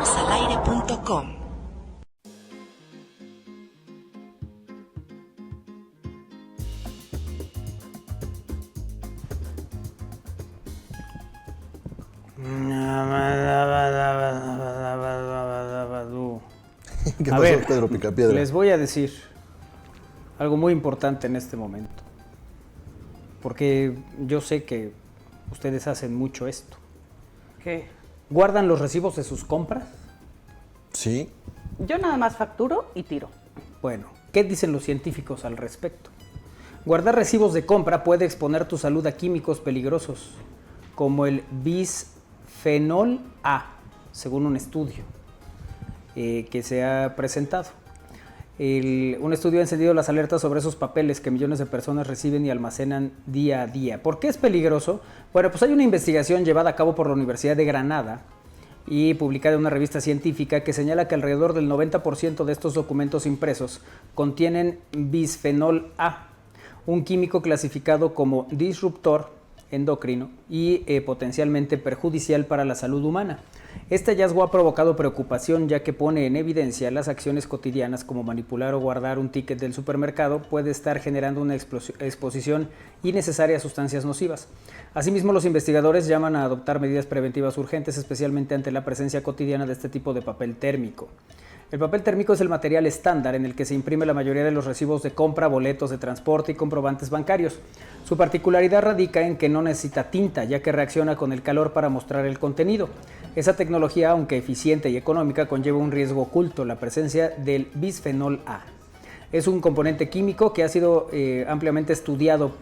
estamosalaire.com. ¿Qué A pasó, ver, Pedro Picapiedra? les voy a decir algo muy importante en este momento, porque yo sé que ustedes hacen mucho esto. ¿Qué? ¿Guardan los recibos de sus compras? Sí. Yo nada más facturo y tiro. Bueno, ¿qué dicen los científicos al respecto? Guardar recibos de compra puede exponer tu salud a químicos peligrosos, como el bisfenol A, según un estudio que se ha presentado. Un estudio ha encendido las alertas sobre esos papeles que millones de personas reciben y almacenan día a día. ¿Por qué es peligroso? Bueno, pues hay una investigación llevada a cabo por la Universidad de Granada y publicada en una revista científica que señala que alrededor del 90% de estos documentos impresos contienen bisfenol A, un químico clasificado como disruptor endocrino y potencialmente perjudicial para la salud humana. Este hallazgo ha provocado preocupación, ya que pone en evidencia las acciones cotidianas como manipular o guardar un ticket del supermercado puede estar generando una exposición innecesaria a sustancias nocivas. Asimismo, los investigadores llaman a adoptar medidas preventivas urgentes, especialmente ante la presencia cotidiana de este tipo de papel térmico. El papel térmico es el material estándar en el que se imprime la mayoría de los recibos de compra, boletos de transporte y comprobantes bancarios. Su particularidad radica en que no necesita tinta, ya que reacciona con el calor para mostrar el contenido. Esa tecnología, aunque eficiente y económica, conlleva un riesgo oculto, la presencia del bisfenol A. Es un componente químico que ha sido ampliamente estudiado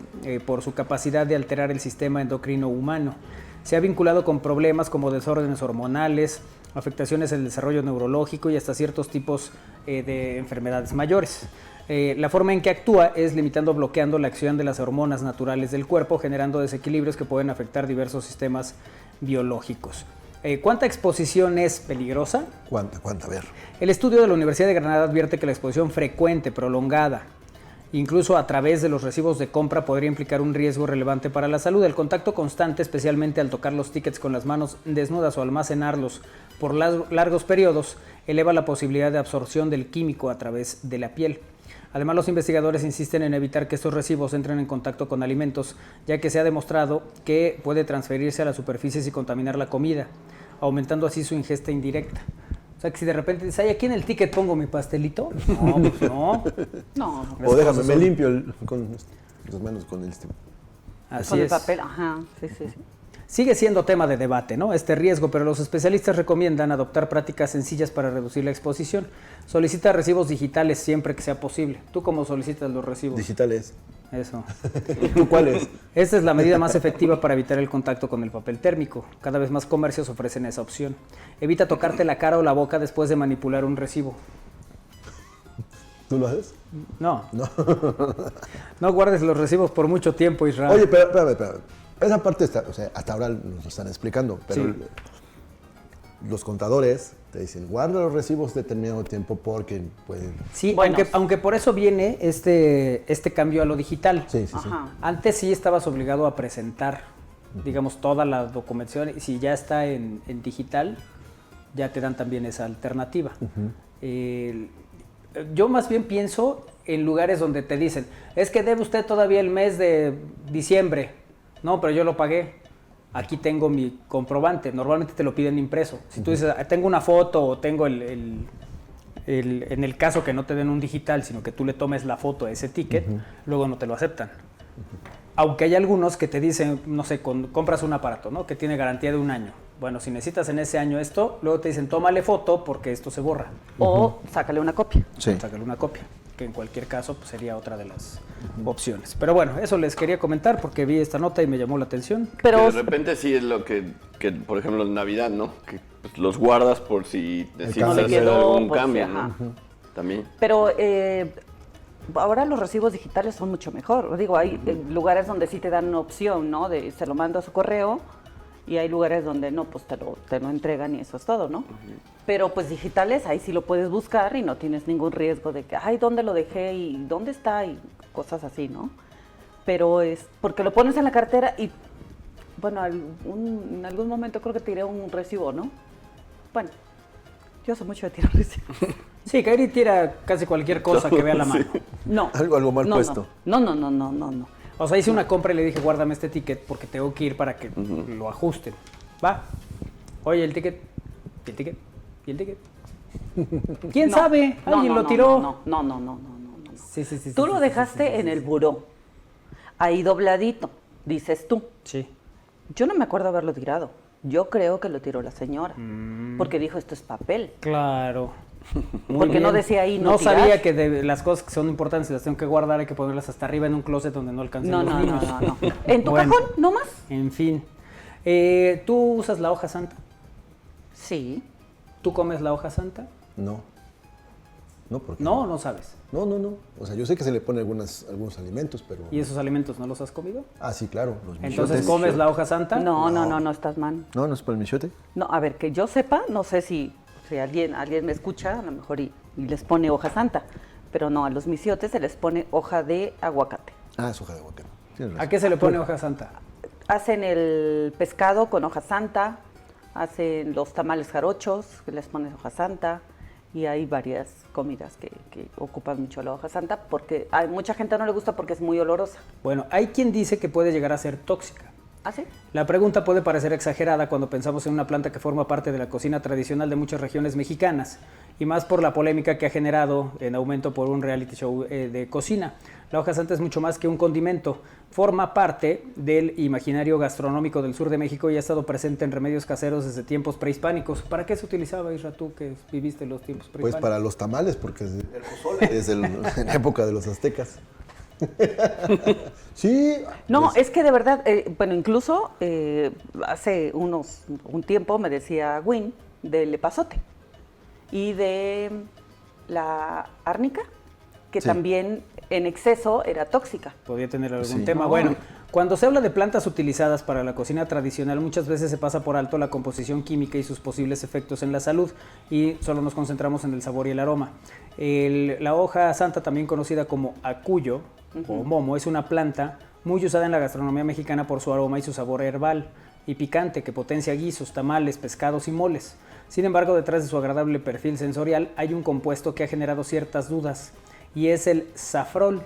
por su capacidad de alterar el sistema endocrino humano. Se ha vinculado con problemas como desórdenes hormonales, afectaciones en el desarrollo neurológico y hasta ciertos tipos de enfermedades mayores. La forma en que actúa es limitando o bloqueando la acción de las hormonas naturales del cuerpo, generando desequilibrios que pueden afectar diversos sistemas biológicos. ¿Cuánta exposición es peligrosa? ¿Cuánta? A ver. El estudio de la Universidad de Granada advierte que la exposición frecuente, prolongada, incluso a través de los recibos de compra, podría implicar un riesgo relevante para la salud. El contacto constante, especialmente al tocar los tickets con las manos desnudas o almacenarlos por largos periodos, eleva la posibilidad de absorción del químico a través de la piel. Además, los investigadores insisten en evitar que estos recibos entren en contacto con alimentos, ya que se ha demostrado que puede transferirse a las superficies y contaminar la comida, aumentando así su ingesta indirecta. O sea, que si de repente dices, ay, aquí en el ticket pongo mi pastelito. No, pues no. No. O déjame, me limpio con las manos con el Así Con el es. papel, ajá, sí. Sigue siendo tema de debate, ¿no?, este riesgo, pero los especialistas recomiendan adoptar prácticas sencillas para reducir la exposición. Solicita recibos digitales siempre que sea posible. ¿Tú cómo solicitas los recibos? Digitales. Eso. ¿Tú cuáles? Esta es la medida más efectiva para evitar el contacto con el papel térmico. Cada vez más comercios ofrecen esa opción. Evita tocarte la cara o la boca después de manipular un recibo. ¿Tú lo haces? No. No guardes los recibos por mucho tiempo, Israel. Oye, pero, espérame. Esa parte está, o sea, hasta ahora nos lo están explicando, pero Sí. Los contadores te dicen, guarda los recibos determinado tiempo porque pueden... Sí, Bueno. aunque por eso viene este cambio a lo digital. Sí. Ajá. Antes sí estabas obligado a presentar, digamos, toda la documentación, y si ya está en digital, ya te dan también esa alternativa. Yo más bien pienso en lugares donde te dicen, es que debe usted todavía el mes de diciembre. No, pero yo lo pagué. Aquí tengo mi comprobante. Normalmente te lo piden impreso. Si tú dices, tengo una foto o tengo en el caso que no te den un digital, sino que tú le tomes la foto a ese ticket, luego no te lo aceptan. Aunque hay algunos que te dicen, no sé, compras un aparato, ¿no?, que tiene garantía de 1 año. Bueno, si necesitas en ese año esto, luego te dicen, tómale foto porque esto se borra. O sácale una copia. Sí. Sácale una copia, que en cualquier caso pues, sería otra de las opciones. Pero bueno, eso les quería comentar porque vi esta nota y me llamó la atención. Pero Que de repente sí es lo que por ejemplo, en Navidad, ¿no? Que pues, los guardas por si necesitas No le hacer quedó, algún por si, cambio, ajá. ¿no? También. Pero ahora los recibos digitales son mucho mejor. Digo, hay lugares donde sí te dan una opción, ¿no? De se lo mando a su correo, y hay lugares donde no, pues te lo entregan y eso es todo, ¿no? Pero pues digitales, ahí sí lo puedes buscar y no tienes ningún riesgo de que, ay, ¿dónde lo dejé? ¿Y dónde está? Y cosas así, ¿no? Pero es porque lo pones en la cartera y, bueno, en algún momento creo que tiré un recibo, ¿no? Bueno, Yo soy mucho de tirar recibos. Sí, Kairi tira casi cualquier cosa que vea a la mano. No. Algo mal no, puesto. No, no, no, no, no, no. O sea, hice una compra y le dije, guárdame este ticket porque tengo que ir para que lo ajusten. Va. Oye, el ticket. ¿Y el ticket? ¿Y el ticket? ¿Quién No. sabe? No, ¿Alguien no, lo no, tiró? No. Sí, sí, sí. Tú sí, lo sí, dejaste sí, sí, en sí, el sí. buró, ahí dobladito, dices tú. Sí. Yo no me acuerdo haberlo tirado. Yo creo que lo tiró la señora, porque dijo, esto es papel. Claro. Muy Porque no bien. decía ahí no No tirar. sabía que de las cosas que son importantes y las tengo que guardar hay que ponerlas hasta arriba en un closet donde no alcancen No, los no, niños. no. ¿En tu Bueno. cajón, no más? En fin. ¿Tú usas la hoja santa? Sí. ¿Tú comes la hoja santa? No. No, porque No, no sabes. No. O sea, yo sé que se le pone algunos alimentos, pero... ¿Y esos alimentos no los has comido? Ah, sí, claro. Los Entonces, michotes. ¿comes la hoja santa? No, estás mal. No es para el michote. No, a ver, que yo sepa, no sé si alguien me escucha, a lo mejor y les pone hoja santa, pero no, a los misiotes se les pone hoja de aguacate. Ah, es hoja de aguacate. Tienes ¿A razón. qué se le pone hoja santa? Hacen el pescado con hoja santa, hacen los tamales jarochos, que les ponen hoja santa, y hay varias comidas que ocupan mucho la hoja santa, porque a mucha gente no le gusta porque es muy olorosa. Bueno, hay quien dice que puede llegar a ser tóxica. ¿Ah, sí? La pregunta puede parecer exagerada cuando pensamos en una planta que forma parte de la cocina tradicional de muchas regiones mexicanas, y más por la polémica que ha generado en aumento por un reality show de cocina. La hoja santa es mucho más que un condimento, forma parte del imaginario gastronómico del sur de México y ha estado presente en remedios caseros desde tiempos prehispánicos. ¿Para qué se utilizaba, Isra, tú que viviste los tiempos prehispánicos? Pues para los tamales, porque es desde en época de los aztecas. Sí. No, pues, es que de verdad, bueno, incluso hace un tiempo me decía Win del epazote y de la árnica, que Sí. también en exceso era tóxica. Podría tener algún Sí. tema. No. Bueno, cuando se habla de plantas utilizadas para la cocina tradicional, muchas veces se pasa por alto la composición química y sus posibles efectos en la salud y solo nos concentramos en el sabor y el aroma. La hoja santa, también conocida como acuyo o momo, es una planta muy usada en la gastronomía mexicana por su aroma y su sabor herbal y picante que potencia guisos, tamales, pescados y moles. Sin embargo, detrás de su agradable perfil sensorial hay un compuesto que ha generado ciertas dudas y es el safrol,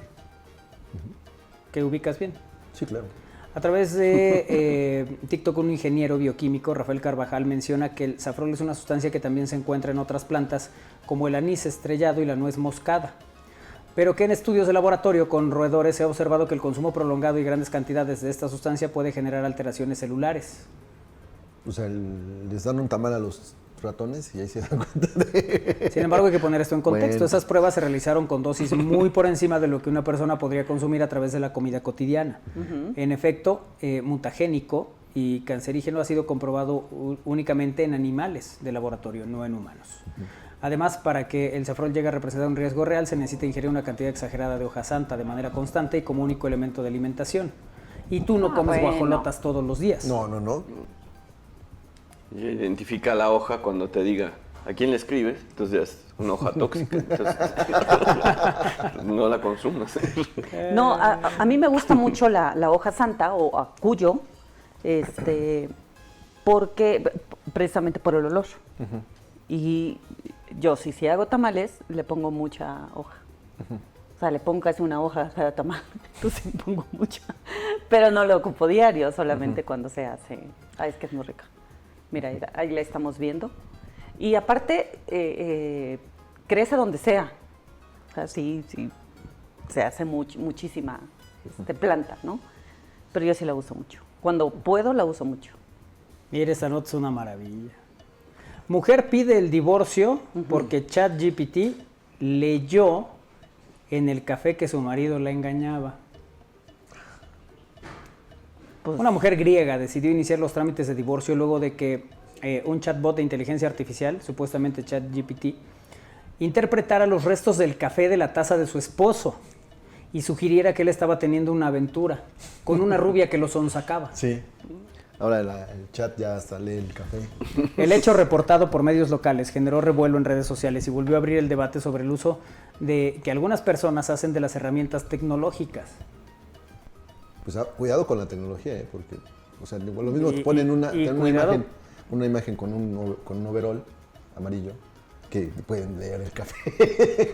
que ubicas bien. Sí, claro. A través de TikTok, un ingeniero bioquímico, Rafael Carvajal, menciona que el safrol es una sustancia que también se encuentra en otras plantas, como el anís estrellado y la nuez moscada, pero que en estudios de laboratorio con roedores se ha observado que el consumo prolongado y grandes cantidades de esta sustancia puede generar alteraciones celulares. O sea, les dan un tamal a los ratones y ahí se dan cuenta de... Sin embargo, hay que poner esto en contexto. Bueno. Esas pruebas se realizaron con dosis muy por encima de lo que una persona podría consumir a través de la comida cotidiana. En efecto, mutagénico y cancerígeno ha sido comprobado únicamente en animales de laboratorio, no en humanos. Además, para que el safrol llegue a representar un riesgo real, se necesita ingerir una cantidad exagerada de hoja santa de manera constante y como único elemento de alimentación. Y tú no comes bueno. guajolotas todos los días. No. Y identifica la hoja cuando te diga a quién le escribes, entonces ya es una hoja tóxica. Entonces, no la consumas. No, a mí me gusta mucho la hoja santa o acuyo, porque precisamente por el olor. Y yo, si hago tamales, le pongo mucha hoja. O sea, le pongo casi una hoja a cada tamal, entonces le pongo mucha. Pero no lo ocupo diario, solamente cuando se hace. Es que es muy rica. Mira, ahí la estamos viendo. Y aparte, crece donde sea. O sea, sí, se hace muchísima planta, ¿no? Pero yo sí la uso mucho. Cuando puedo, la uso mucho. Mira, esta nota es una maravilla. Mujer pide el divorcio porque ChatGPT leyó en el café que su marido la engañaba. Pues, Una mujer griega decidió iniciar los trámites de divorcio luego de que un chatbot de inteligencia artificial, supuestamente ChatGPT, interpretara los restos del café de la taza de su esposo y sugiriera que él estaba teniendo una aventura con una rubia que lo sonsacaba. Sí. Ahora el chat ya hasta lee el café. El hecho, reportado por medios locales, generó revuelo en redes sociales y volvió a abrir el debate sobre el uso que algunas personas hacen de las herramientas tecnológicas. Pues cuidado con la tecnología, porque, o sea, lo mismo te Y ponen una cuidado. imagen con un overall amarillo que pueden leer el café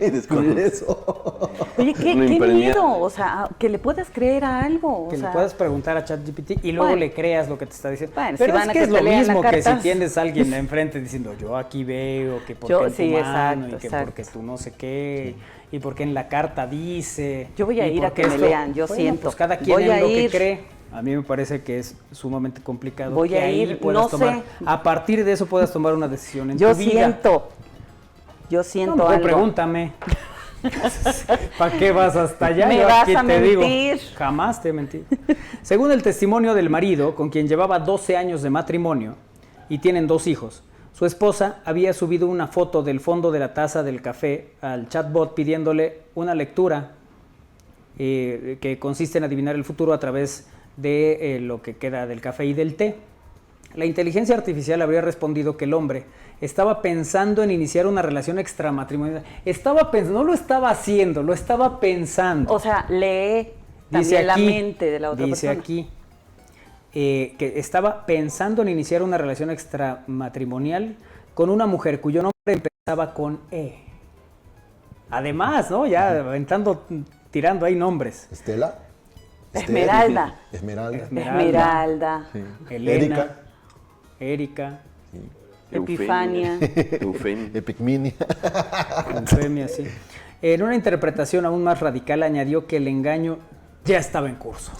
y descubrir eso. Oye, qué Una impremia- miedo, o sea, que le puedas creer a algo. Que o sea, le puedas preguntar a ChatGPT y luego Bueno. le creas lo que te está diciendo. Bueno, pero si es van a que que es te lo lean mismo las que si cartas. tienes a alguien enfrente diciendo yo aquí veo que porque Yo- en tu sí, mano exacto, y que exacto. porque tú no sé qué y porque en la carta dice. Yo voy a y ir a porque que me lean, yo siento. Pues cada quien Voy en a lo que ir. cree. A mí me parece que es sumamente complicado. Voy que a ahí ir, puedas no tomar, sé. a partir de eso puedas tomar una decisión en yo tu vida. siento No, mejor algo. pregúntame. ¿Para qué vas hasta allá? Me Yo vas aquí a te digo, mentir. jamás te he mentido. Según el testimonio del marido, con quien llevaba 12 años de matrimonio y tienen 2 hijos, su esposa había subido una foto del fondo de la taza del café al chatbot pidiéndole una lectura que consiste en adivinar el futuro a través de lo que queda del café y del té. La inteligencia artificial habría respondido que el hombre estaba pensando en iniciar una relación extramatrimonial. No lo estaba haciendo, lo estaba pensando. O sea, lee también la mente de la otra dice persona. aquí que estaba pensando en iniciar una relación extramatrimonial con una mujer cuyo nombre empezaba con E. Además, ¿no? Ya tirando ahí nombres. Estela. Esmeralda. Esmeralda. Esmeralda. Sí. Elena. Erika. Epifania. Eufemia. Epicminia. Eufemia, sí. En una interpretación aún más radical añadió que el engaño ya estaba en curso.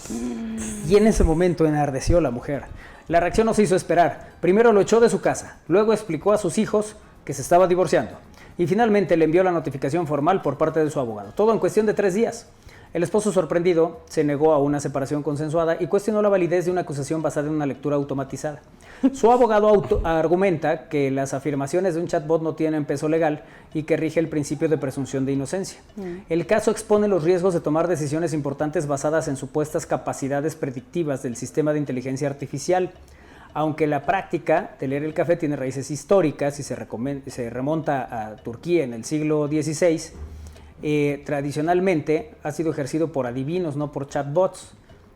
Y en ese momento enardeció la mujer. La reacción no se hizo esperar. Primero lo echó de su casa, luego explicó a sus hijos que se estaba divorciando y finalmente le envió la notificación formal por parte de su abogado. Todo en cuestión de 3 días. El esposo, sorprendido, se negó a una separación consensuada y cuestionó la validez de una acusación basada en una lectura automatizada. Su abogado argumenta que las afirmaciones de un chatbot no tienen peso legal y que rige el principio de presunción de inocencia. El caso expone los riesgos de tomar decisiones importantes basadas en supuestas capacidades predictivas del sistema de inteligencia artificial. Aunque la práctica de leer el café tiene raíces históricas y se remonta a Turquía en el siglo XVI, tradicionalmente ha sido ejercido por adivinos, no por chatbots,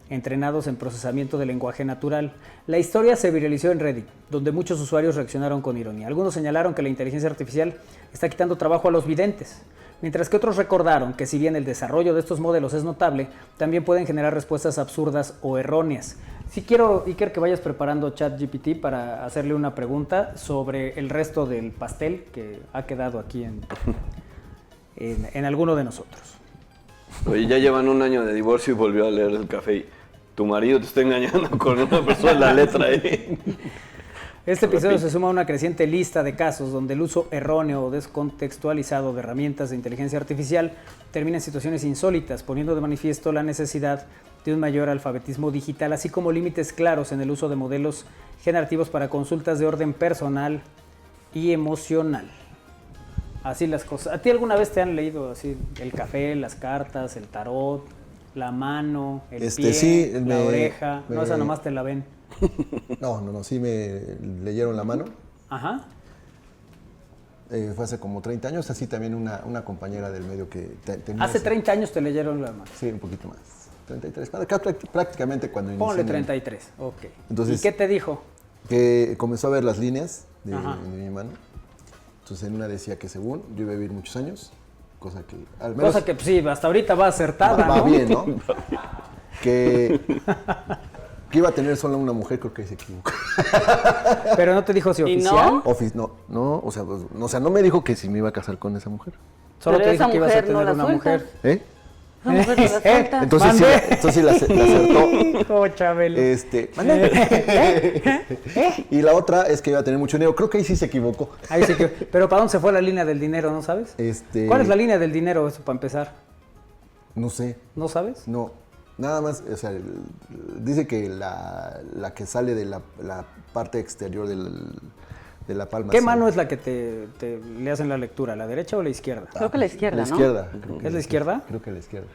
entrenados en procesamiento de lenguaje natural. La historia se viralizó en Reddit, donde muchos usuarios reaccionaron con ironía. Algunos señalaron que la inteligencia artificial está quitando trabajo a los videntes, mientras que otros recordaron que si bien el desarrollo de estos modelos es notable, también pueden generar respuestas absurdas o erróneas. Sí quiero, Iker, que vayas preparando ChatGPT para hacerle una pregunta sobre el resto del pastel que ha quedado aquí en alguno de nosotros. Oye, ya llevan 1 año de divorcio y volvió a leer el café y tu marido te está engañando con una persona en la letra ahí. Este episodio se suma a una creciente lista de casos donde el uso erróneo o descontextualizado de herramientas de inteligencia artificial termina en situaciones insólitas, poniendo de manifiesto la necesidad de un mayor alfabetismo digital, así como límites claros en el uso de modelos generativos para consultas de orden personal y emocional. Así las cosas. ¿A ti alguna vez te han leído así el café, las cartas, el tarot, la mano, el pie, sí, la oreja? No, esa nomás te la ven. No, sí me leyeron la mano. Ajá. Fue hace como 30 años, así también una compañera del medio que tenía... Hace 30 años te leyeron la mano. Sí, un poquito más. 33. Prácticamente cuando inicié. Ponle en el- 33, ok. Entonces- ¿Y qué te dijo? Que comenzó a ver las líneas de Ajá. mi mano. Entonces en una decía que según yo iba a vivir muchos años, cosa que al menos Cosa que pues, sí, hasta ahorita va acertada, va ¿no? bien, ¿no? que iba a tener solo una mujer, creo que se equivocó. Pero no te dijo si ¿Y oficial. no? No, o sea, no me dijo que si me iba a casar con esa mujer. Solo Pero te dijo esa que ibas a mujer no tener la una sueltas. mujer. ¿Eh? Esa mujer no la suelta. Entonces sí, la acertó. Hijo, Chabelo. Y la otra es que iba a tener mucho dinero. Creo que ahí sí se equivocó. Ahí sí que, pero ¿para dónde se fue la línea del dinero, no sabes? ¿Cuál es la línea del dinero, eso para empezar? No sé. ¿No sabes? No, nada más, o sea, dice que la que sale de la parte exterior de la palma. ¿Qué sí. mano es la que le hacen la lectura, la derecha o la izquierda? Creo que la izquierda, La ¿no? izquierda. creo que ¿Es la izquierda? Creo que la izquierda.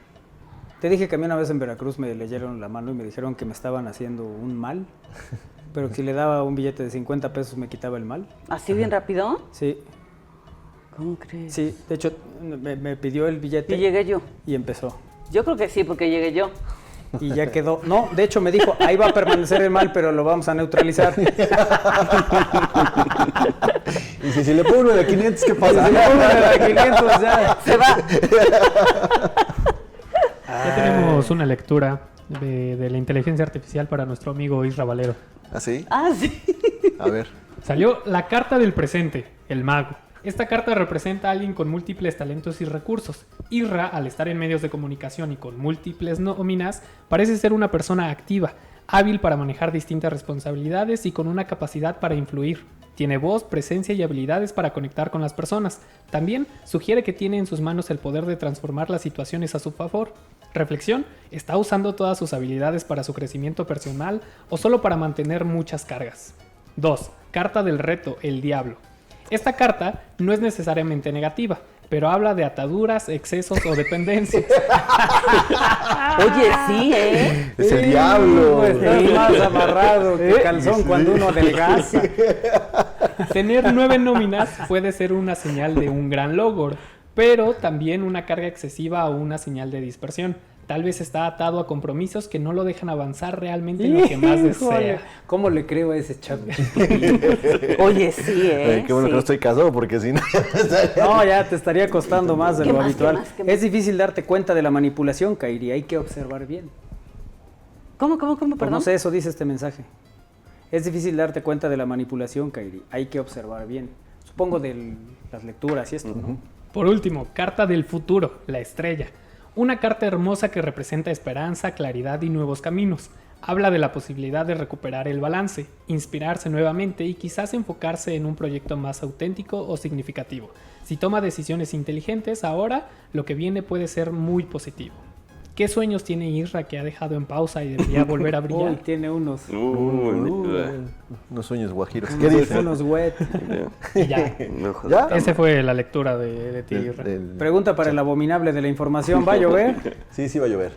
Te dije que a mí una vez en Veracruz me leyeron la mano y me dijeron que me estaban haciendo un mal, pero que si le daba un billete de 50 pesos me quitaba el mal. ¿Así bien rápido? Sí, ¿Cómo crees? sí, de hecho me pidió el billete Y llegué yo. y empezó. Yo creo que sí, porque llegué yo. Y ya quedó. No, de hecho me dijo, ahí va a permanecer el mal, pero lo vamos a neutralizar. Y si le pongo uno de 500, ¿qué pasa? Si le pongo una de 500 ya. Se va. Ya tenemos una lectura de la inteligencia artificial para nuestro amigo Isra Valero. ¿Ah, sí? Ah, sí. A ver. Salió la carta del presente, el mago. Esta carta representa a alguien con múltiples talentos y recursos. Isra, al estar en medios de comunicación y con múltiples nóminas, parece ser una persona activa, hábil para manejar distintas responsabilidades y con una capacidad para influir. Tiene voz, presencia y habilidades para conectar con las personas. También sugiere que tiene en sus manos el poder de transformar las situaciones a su favor. Reflexión, ¿está usando todas sus habilidades para su crecimiento personal o solo para mantener muchas cargas? 2. Carta del reto, el diablo. Esta carta no es necesariamente negativa, pero habla de ataduras, excesos o dependencias. Oye, sí, ¿eh? Es el diablo. Estás más amarrado que calzón cuando uno adelgaza. Tener 9 nóminas puede ser una señal de un gran logro, pero también una carga excesiva o una señal de dispersión. Tal vez está atado a compromisos que no lo dejan avanzar realmente en lo que más Híjole, desea. ¿cómo le creo a ese chavo? Oye, sí, ¿eh? Qué bueno Sí. que no estoy casado, porque si no... No, ya te estaría costando más de ¿Qué lo más, habitual. qué más, qué más? Es difícil darte cuenta de la manipulación, Kairi. Hay que observar bien. ¿Cómo, Pues perdón? no sé, eso dice este mensaje. Es difícil darte cuenta de la manipulación, Kairi. Hay que observar bien. Supongo de las lecturas y esto, ¿no? Por último, carta del futuro, la estrella. Una carta hermosa que representa esperanza, claridad y nuevos caminos. Habla de la posibilidad de recuperar el balance, inspirarse nuevamente y quizás enfocarse en un proyecto más auténtico o significativo. Si toma decisiones inteligentes ahora, lo que viene puede ser muy positivo. ¿Qué sueños tiene Isra que ha dejado en pausa y debería volver a Uy, brillar? tiene unos Unos sueños guajiros. ¿Qué dice? unos wet. Y ya. No, joder. ¿Ya? Esa fue la lectura de ti, Isra. Pregunta para el abominable de la información. ¿Va a llover? Sí, va a llover.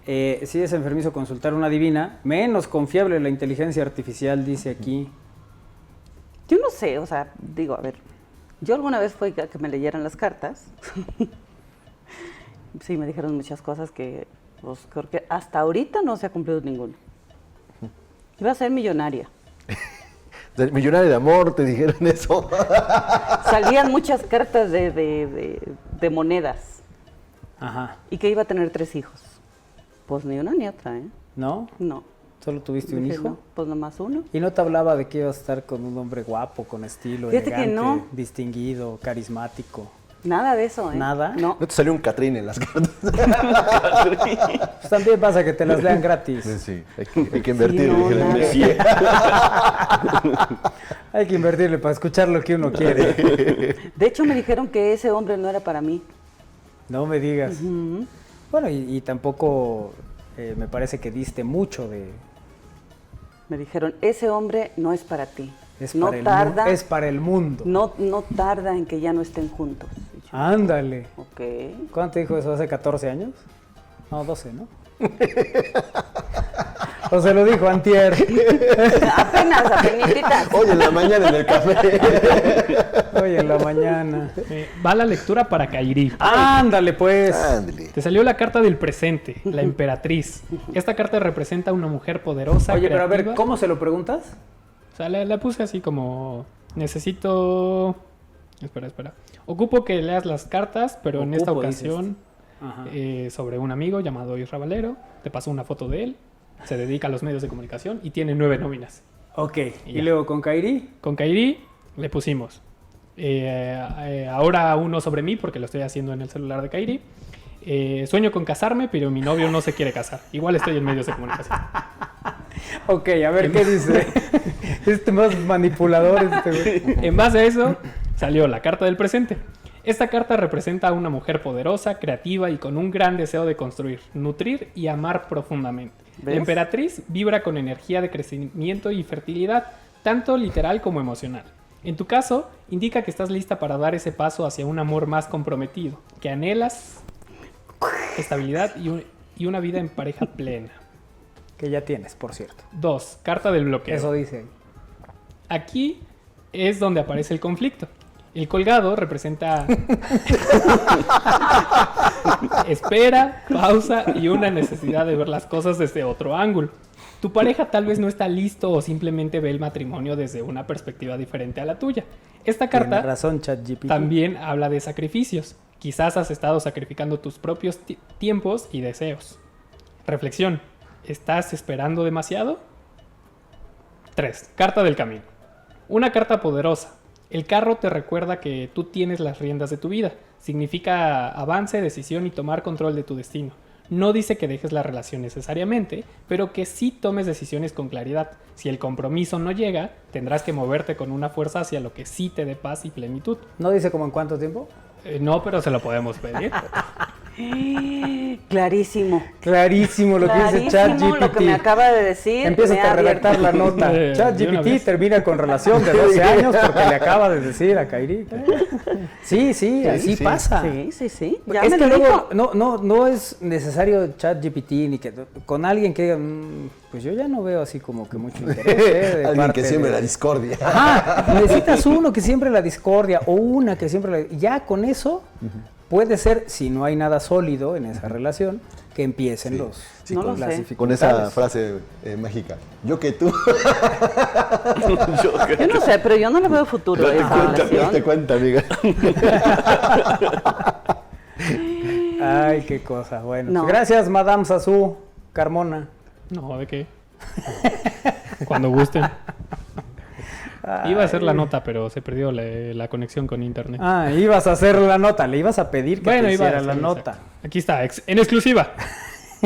Sí es enfermizo consultar una divina. Menos confiable la inteligencia artificial, dice aquí. Yo no sé, o sea, digo, a ver, yo alguna vez fue a que me leyeran las cartas. Sí, me dijeron muchas cosas que, pues, creo que hasta ahorita no se ha cumplido ninguna. Iba a ser millonaria. Millonario de amor, te dijeron eso. Salían muchas cartas de monedas Ajá. y que iba a tener 3 hijos. Pues ni una ni otra, ¿eh? ¿No? No. ¿Solo tuviste un Dije, hijo? no, pues nomás uno. ¿Y no te hablaba de que ibas a estar con un hombre guapo, con estilo, Fíjate que elegante, no. distinguido, carismático? Nada de eso, ¿eh? ¿Nada? No. ¿No te salió un Catrín en las cartas? Pues también pasa que te las lean gratis. Sí, hay que invertir. no, dijeron. nada. Mesías. Hay que invertirle para escuchar lo que uno quiere. De hecho, me dijeron que ese hombre no era para mí. No me digas. Ujú. Bueno, y tampoco me parece que diste mucho de... Me dijeron, ese hombre no es para ti. Es, no para, el tarda, es para el mundo. no tarda en que ya no estén juntos. Y yo, Ándale. ok. ¿Cuándo te dijo eso? ¿Hace 14 años? No, 12, ¿no? O se lo dijo antier. Apenas. Hoy en la mañana en el café. Hoy en la mañana. Va la lectura para Kairi. Ándale, pues. Ándale. Te salió la carta del presente, la emperatriz. Esta carta representa a una mujer poderosa, Oye, pero a ver, creativa. ¿cómo se lo preguntas? O sea, la puse así como... Necesito... Espera. Ocupo que leas las cartas, pero en esta Ocupo, dices. ocasión Ajá. sobre un amigo llamado Isra Valero. Te paso una foto de él. Se dedica a los medios de comunicación y tiene 9 nóminas. Ok. ¿Y ya. luego con Kairi? Con Kairi le pusimos ahora uno sobre mí, porque lo estoy haciendo en el celular de Kairi. Sueño con casarme, pero mi novio no se quiere casar. Igual estoy en medios de comunicación. Ok, a ver qué dice. Este más manipulador, este güey. En base a eso, salió la carta del presente. Esta carta representa a una mujer poderosa, creativa y con un gran deseo de construir, nutrir y amar profundamente. ¿Ves? La emperatriz vibra con energía de crecimiento y fertilidad, tanto literal como emocional. En tu caso, indica que estás lista para dar ese paso hacia un amor más comprometido, que anhelas estabilidad y una vida en pareja plena. Que ya tienes, por cierto. 2. Carta del bloqueo. Eso dice. Aquí es donde aparece el conflicto. El colgado representa espera, pausa y una necesidad de ver las cosas desde otro ángulo. Tu pareja tal vez no está listo o simplemente ve el matrimonio desde una perspectiva diferente a la tuya. Esta Tiene carta razón, ChatGPT. también habla de sacrificios. Quizás has estado sacrificando tus propios tiempos y deseos. Reflexión. ¿Estás esperando demasiado? 3. Carta del camino. Una carta poderosa. El carro te recuerda que tú tienes las riendas de tu vida. Significa avance, decisión y tomar control de tu destino. No dice que dejes la relación necesariamente, pero que sí tomes decisiones con claridad. Si el compromiso no llega, tendrás que moverte con una fuerza hacia lo que sí te dé paz y plenitud. ¿No dice como en cuánto tiempo? No, pero se lo podemos pedir. Clarísimo. Clarísimo lo que dice Clarísimo ChatGPT. lo que me acaba de decir. Empieza me a ha redactar la abierto. nota. De una ChatGPT vez. termina con relación de 12 años porque le acaba de decir a Kairi. Sí, así sí. pasa. Sí. Ya Es me que lo luego dijo. no es necesario ChatGPT ni que con alguien que diga, pues yo ya no veo así como que mucho interés. De Alguien parte que siembre de- la discordia. Ajá, necesitas uno que siempre la discordia o una que siempre la... Ya con eso puede ser, si no hay nada sólido en esa relación, que empiecen los No lo sé. las Con dificultades. esa frase mágica. Yo que tú. Yo no sé, pero yo no le veo futuro a esa Date relación. cuenta, amiga. Ay, qué cosa. Bueno, No. pues gracias, Madame Sassou Carmona. No, ¿de qué? Cuando gusten. Iba a hacer la nota, pero se perdió la conexión con internet. Ah, ibas a hacer la nota, le ibas a pedir que te hiciera la hacer, nota. exacto. Aquí está, en exclusiva.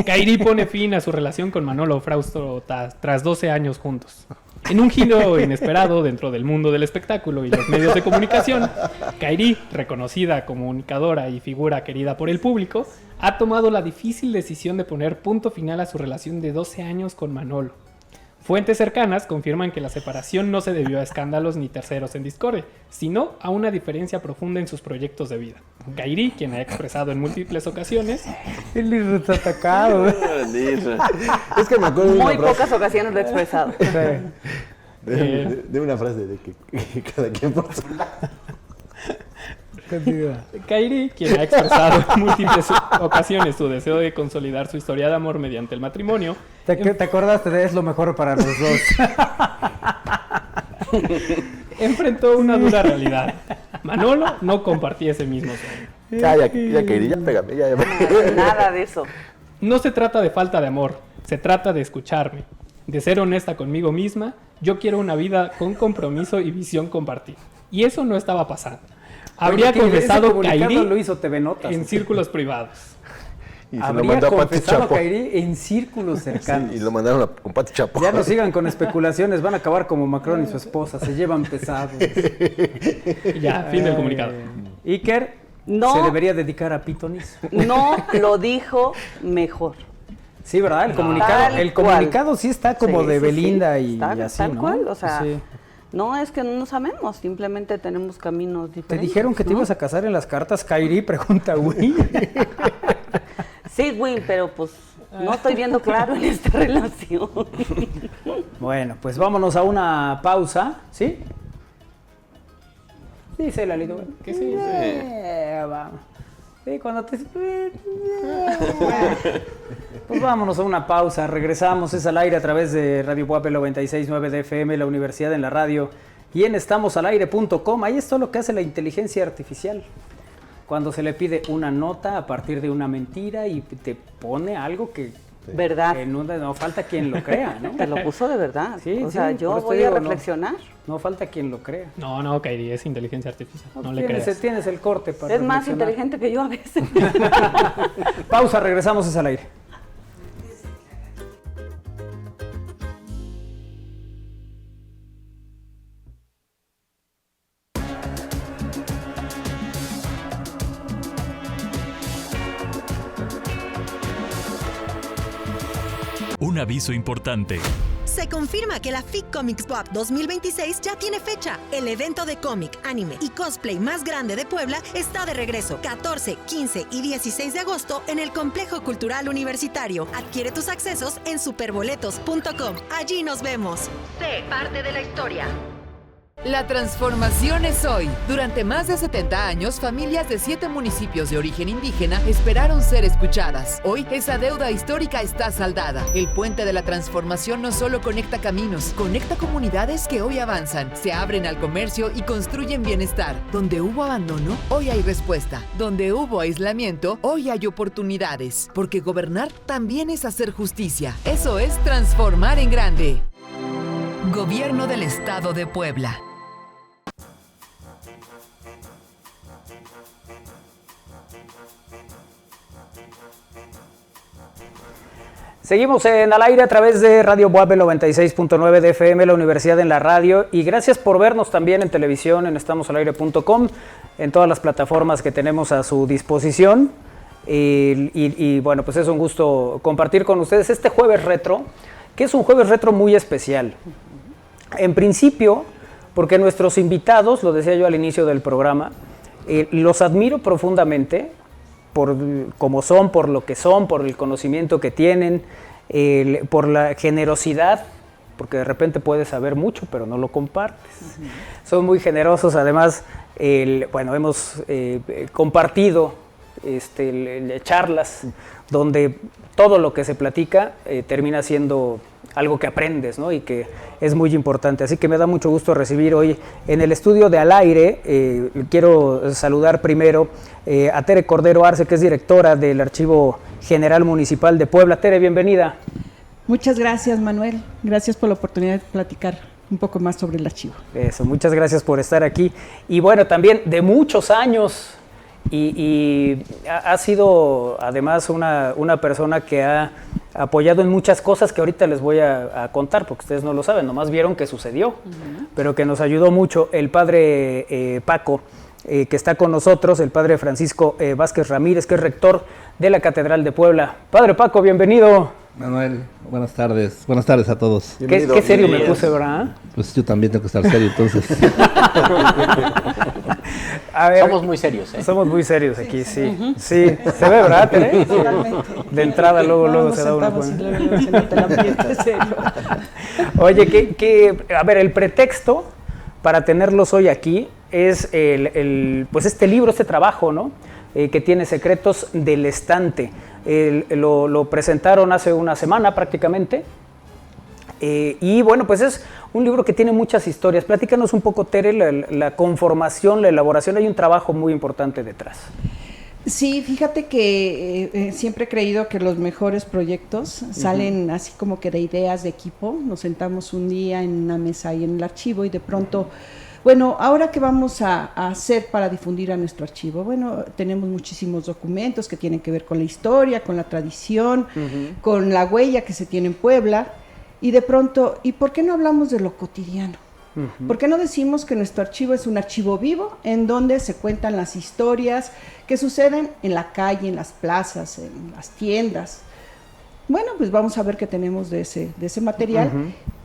Kairi pone fin a su relación con Manolo Frausto tras 12 años juntos. En un giro inesperado dentro del mundo del espectáculo y los medios de comunicación, Kairi, reconocida comunicadora y figura querida por el público, ha tomado la difícil decisión de poner punto final a su relación de 12 años con Manolo. Fuentes cercanas confirman que la separación no se debió a escándalos ni terceros en discordia, sino a una diferencia profunda en sus proyectos de vida. Kairi, quien ha expresado en múltiples ocasiones, El está atacado. Es que me acuerdo de Muy una frase. pocas ocasiones lo he expresado. De una frase de que cada quien por su lado. Kairi, quien ha expresado en múltiples ocasiones su deseo de consolidar su historia de amor mediante el matrimonio, ¿Te acordaste de es lo mejor para los dos? enfrentó una dura realidad. Manolo no compartía ese mismo sueño. Ya, Kairi, ya pégame, ya. Nada de eso. No se trata de falta de amor, se trata de escucharme, de ser honesta conmigo misma. Yo quiero una vida con compromiso y visión compartida. Y eso no estaba pasando. Habría Oye, que ese confesado comunicado Kairi lo hizo TV Notas. en círculos privados. Y se lo Habría mandó a Pati confesado Chapo. Kairi en círculos cercanos. Sí, y lo mandaron con Pati Chapo. Ya no sigan con especulaciones, van a acabar como Macron y su esposa, se llevan pesados. Ya, fin del comunicado. Iker No. se debería dedicar a pitonis. No lo dijo mejor. Sí, ¿verdad? Tal El cual. comunicado sí está como Sí, de sí, Belinda sí. y Tal- así, tal ¿no? cual, o sea, Sí. No es que no nos amemos, simplemente tenemos caminos ¿Te diferentes. dijeron que te ¿no? ibas a casar en las cartas, Kairi? Pregunta Wii. Sí, güey, pero pues no estoy viendo claro en esta relación. Bueno, pues vámonos a una pausa, ¿sí? Dice Lalito. Que sí, Vamos. Sí, cuando te... Pues vámonos a una pausa, regresamos, es al aire a través de Radio Puebla 96.9 de FM, la Universidad en la Radio, y en estamosalaire.com. Ahí es todo lo que hace la inteligencia artificial. Cuando se le pide una nota a partir de una mentira y te pone algo que ¿Verdad? no falta quien lo crea, ¿no? Te lo puso de verdad. Sí, o sea, sí, yo por eso voy digo, a no. reflexionar. No falta quien lo crea. No, Kairi, es inteligencia artificial. No le creas. Tienes el corte para Es más reflexionar. inteligente que yo a veces. Pausa, regresamos, es al aire. Un aviso importante. Se confirma que la FIC Comics Pop 2026 ya tiene fecha. El evento de cómic, anime y cosplay más grande de Puebla está de regreso 14, 15 y 16 de agosto en el Complejo Cultural Universitario. Adquiere tus accesos en superboletos.com. Allí nos vemos. Sé parte de la historia. La transformación es hoy. Durante más de 70 años, familias de 7 municipios de origen indígena esperaron ser escuchadas. Hoy, esa deuda histórica está saldada. El puente de la transformación no solo conecta caminos, conecta comunidades que hoy avanzan, se abren al comercio y construyen bienestar. Donde hubo abandono, hoy hay respuesta. Donde hubo aislamiento, hoy hay oportunidades. Porque gobernar también es hacer justicia. Eso es transformar en grande. Gobierno del Estado de Puebla. Seguimos en Al Aire a través de Radio Boab 96.9 de FM, la Universidad en la Radio, y gracias por vernos también en televisión en estamosalaire.com, en todas las plataformas que tenemos a su disposición. Y bueno, pues es un gusto compartir con ustedes este jueves retro, que es un jueves retro muy especial. En principio, porque nuestros invitados, lo decía yo al inicio del programa, los admiro profundamente, por cómo son, por lo que son, por el conocimiento que tienen, por la generosidad, porque de repente puedes saber mucho, pero no lo compartes. Son muy generosos, además, bueno, hemos compartido charlas donde todo lo que se platica termina siendo algo que aprendes, ¿no? Y que es muy importante. Así que me da mucho gusto recibir hoy en el estudio de Al Aire. Quiero saludar primero a Tere Cordero Arce, que es directora del Archivo General Municipal de Puebla. Tere, bienvenida. Muchas gracias, Manuel. Gracias por la oportunidad de platicar un poco más sobre el archivo. Eso, muchas gracias por estar aquí. Y bueno, también de muchos años, y ha sido además una persona que ha apoyado en muchas cosas que ahorita les voy a contar, porque ustedes no lo saben, nomás vieron que sucedió, pero que nos ayudó mucho el padre Paco, que está con nosotros, el padre Francisco Vázquez Ramírez, que es rector de la Catedral de Puebla. Padre Paco, bienvenido. Manuel, buenas tardes a todos. Qué serio me puse, ¿verdad? Pues yo también tengo que estar serio, entonces. A ver, somos muy serios, ¿eh? Somos muy serios aquí, sí. Sí, se ve, ¿verdad, Tere? De entrada, luego se da una cuenta. Oye, a ver, el pretexto para tenerlos hoy aquí es pues este libro, este trabajo, ¿no? Que tiene Secretos del Estante. Lo presentaron hace una semana prácticamente. Y bueno, pues es un libro que tiene muchas historias. Platícanos un poco, Tere, la conformación, la elaboración. Hay un trabajo muy importante detrás. Sí, fíjate que siempre he creído que los mejores proyectos salen así como que de ideas de equipo. Nos sentamos un día en una mesa ahí en el archivo y de pronto... Bueno, ¿ahora qué vamos a hacer para difundir a nuestro archivo? Bueno, tenemos muchísimos documentos que tienen que ver con la historia, con la tradición, con la huella que se tiene en Puebla. Y de pronto, ¿y por qué no hablamos de lo cotidiano? ¿Por qué no decimos que nuestro archivo es un archivo vivo en donde se cuentan las historias que suceden en la calle, en las plazas, en las tiendas? Bueno, pues vamos a ver qué tenemos de ese material.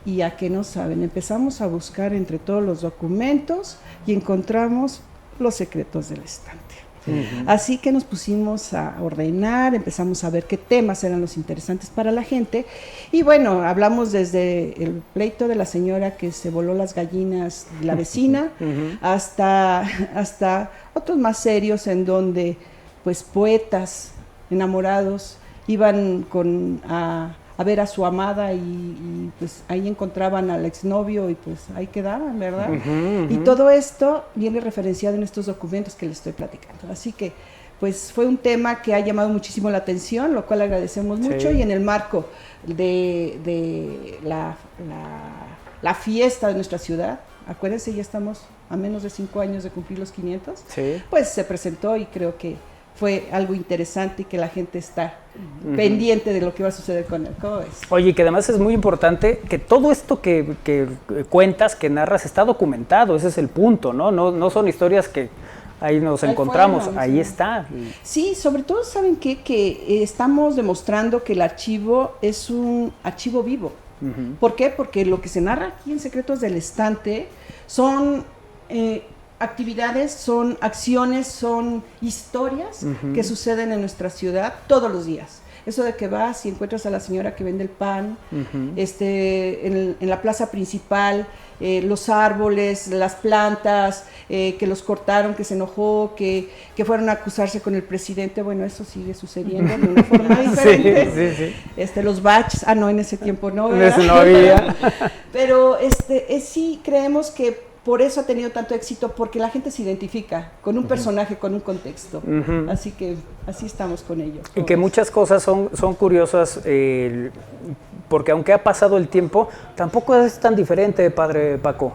Y a qué no saben, empezamos a buscar entre todos los documentos y encontramos los secretos del estante. Así que nos pusimos a ordenar, empezamos a ver qué temas eran los interesantes para la gente. Y bueno, hablamos desde el pleito de la señora que se voló las gallinas de la vecina, hasta otros más serios en donde pues poetas enamorados iban a ver a su amada y pues ahí encontraban al exnovio y pues ahí quedaban, ¿verdad? Y todo esto viene referenciado en estos documentos que les estoy platicando. Así que pues fue un tema que ha llamado muchísimo la atención, lo cual agradecemos mucho, y en el marco de la fiesta de nuestra ciudad, acuérdense, ya estamos a menos de 5 años de cumplir los 500, pues se presentó y creo que fue algo interesante y que la gente está pendiente de lo que va a suceder con él. ¿Cómo ves? Oye, que además es muy importante que todo esto que cuentas, que narras, está documentado. Ese es el punto, ¿no? No son historias que ahí nos encontramos, ahí está. Sí, sobre todo, ¿saben qué? Que estamos demostrando que el archivo es un archivo vivo. ¿Por qué? Porque lo que se narra aquí en Secretos del Estante son... actividades, son acciones, son historias que suceden en nuestra ciudad todos los días. Eso de que vas y encuentras a la señora que vende el pan en la plaza principal los árboles, las plantas, que los cortaron, que se enojó, que fueron a acusarse con el presidente. Bueno, eso sigue sucediendo de una forma diferente. Sí. Los baches, no, en ese tiempo no, ¿verdad? En ese no había. Pero sí creemos que por eso ha tenido tanto éxito, porque la gente se identifica con un personaje, con un contexto. Así que así estamos con ello. Y que muchas cosas son curiosas, porque aunque ha pasado el tiempo, tampoco es tan diferente, padre Paco.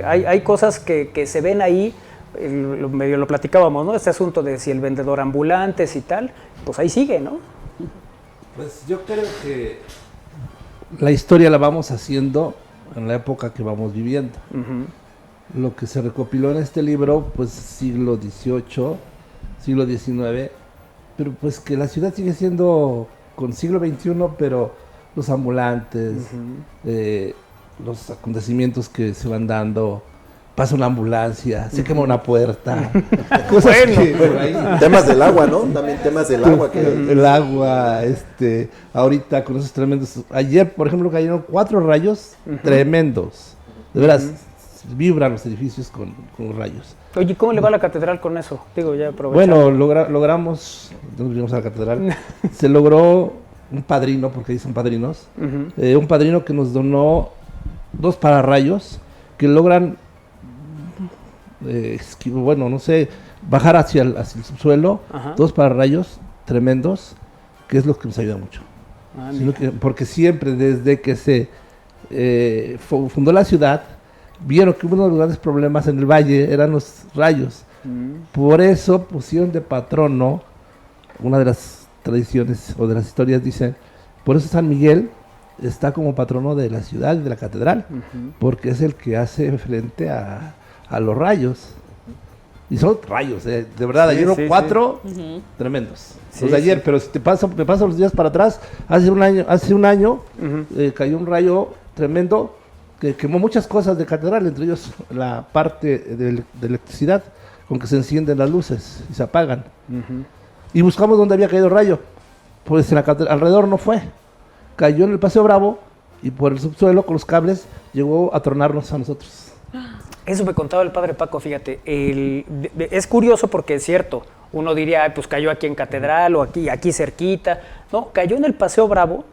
Hay cosas que se ven ahí, medio lo platicábamos, ¿no? Este asunto de si el vendedor ambulante, y tal, pues ahí sigue, ¿no? Pues yo creo que la historia la vamos haciendo en la época que vamos viviendo. Lo que se recopiló en este libro, pues siglo XVIII, siglo XIX, pero pues que la ciudad sigue siendo con siglo XXI, pero los ambulantes, los acontecimientos que se van dando, pasa una ambulancia, se quema una puerta, cosas que, ahí, temas del agua, ¿no? También temas del agua. El agua, ahorita con esos tremendos, ayer por ejemplo cayeron 4 rayos tremendos, de veras, vibran los edificios con los rayos. Oye, ¿cómo le va a la catedral con eso? Digo, ya aprovechando. Bueno, logramos, nos vinimos a la catedral, se logró un padrino, porque ahí son padrinos, un padrino que nos donó 2 pararrayos que logran, bajar hacia el subsuelo, 2 pararrayos tremendos, que es lo que nos ayuda mucho. Porque siempre, desde que se fundó la ciudad, vieron que uno de los grandes problemas en el valle eran los rayos. Por eso pusieron de patrono, una de las tradiciones o de las historias dicen, por eso San Miguel está como patrono de la ciudad y de la catedral, porque es el que hace frente a los rayos. Y son rayos, de verdad, ayer 4 tremendos. Los de ayer, pero si me paso los días para atrás, hace un año cayó un rayo tremendo que quemó muchas cosas de catedral, entre ellos la parte de electricidad, con que se encienden las luces y se apagan. Y buscamos dónde había caído el rayo. Pues en la catedral, alrededor no fue. Cayó en el Paseo Bravo y por el subsuelo con los cables llegó a tronarnos a nosotros. Eso me contaba el padre Paco, fíjate. Es curioso porque es cierto. Uno diría, pues cayó aquí en Catedral o aquí cerquita. No, cayó en el Paseo Bravo.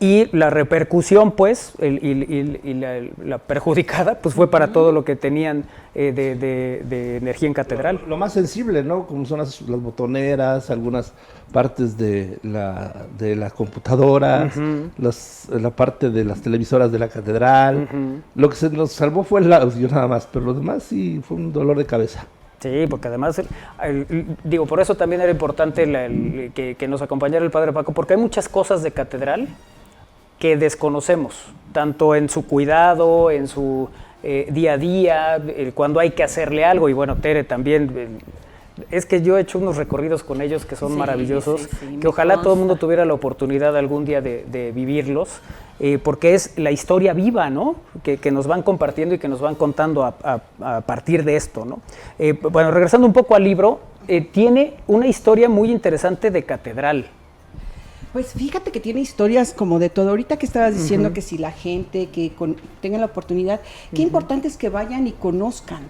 Y la repercusión, pues, la perjudicada, pues fue para todo lo que tenían de energía en catedral. Lo más sensible, ¿no? Como son las botoneras, algunas partes de las computadoras, la parte de las televisoras de la catedral. Lo que se nos salvó fue el audio nada más, pero lo demás sí fue un dolor de cabeza. Sí, porque además, por eso también era importante que nos acompañara el padre Paco, porque hay muchas cosas de catedral que desconocemos, tanto en su cuidado, en su día a día, cuando hay que hacerle algo. Y bueno, Tere también, es que yo he hecho unos recorridos con ellos que son maravillosos, que ojalá todo el mundo tuviera la oportunidad algún día de vivirlos, porque es la historia viva, ¿no? Que nos van compartiendo y que nos van contando a partir de esto, ¿no? Bueno, regresando un poco al libro, tiene una historia muy interesante de catedral. Pues fíjate que tiene historias como de todo. Ahorita que estabas diciendo que si la gente que tenga la oportunidad, qué importante es que vayan y conozcan.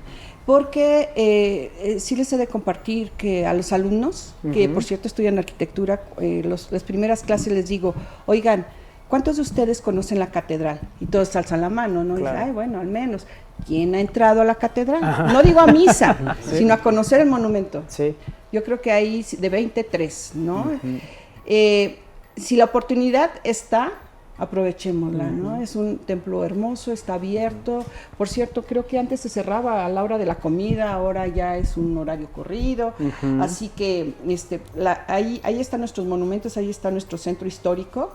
Porque sí les he de compartir que a los alumnos, que por cierto estudian arquitectura, las primeras clases les digo, oigan, ¿cuántos de ustedes conocen la catedral? Y todos alzan la mano, ¿no? Claro. Y dicen, bueno, al menos. ¿Quién ha entrado a la catedral? No digo a misa, sino a conocer el monumento. Sí. Yo creo que hay de 23, ¿no? Si la oportunidad está, aprovechémosla, ¿no? Es un templo hermoso, está abierto. Por cierto, creo que antes se cerraba a la hora de la comida, ahora ya es un horario corrido. Así que ahí están nuestros monumentos, ahí está nuestro centro histórico.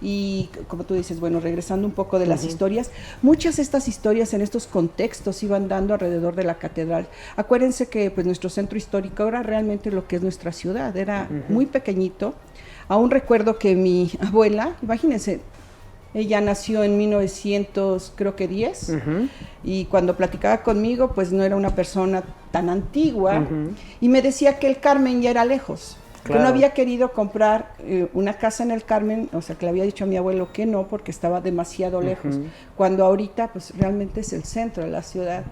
Y como tú dices, bueno, regresando un poco de las historias, muchas de estas historias en estos contextos iban dando alrededor de la catedral. Acuérdense que pues nuestro centro histórico era realmente lo que es nuestra ciudad, era muy pequeñito. Aún recuerdo que mi abuela, imagínense, ella nació en 1910, y cuando platicaba conmigo, pues no era una persona tan antigua, y me decía que el Carmen ya era lejos. que no había querido comprar una casa en el Carmen, o sea, que le había dicho a mi abuelo que no, porque estaba demasiado lejos, cuando ahorita pues realmente es el centro de la ciudad.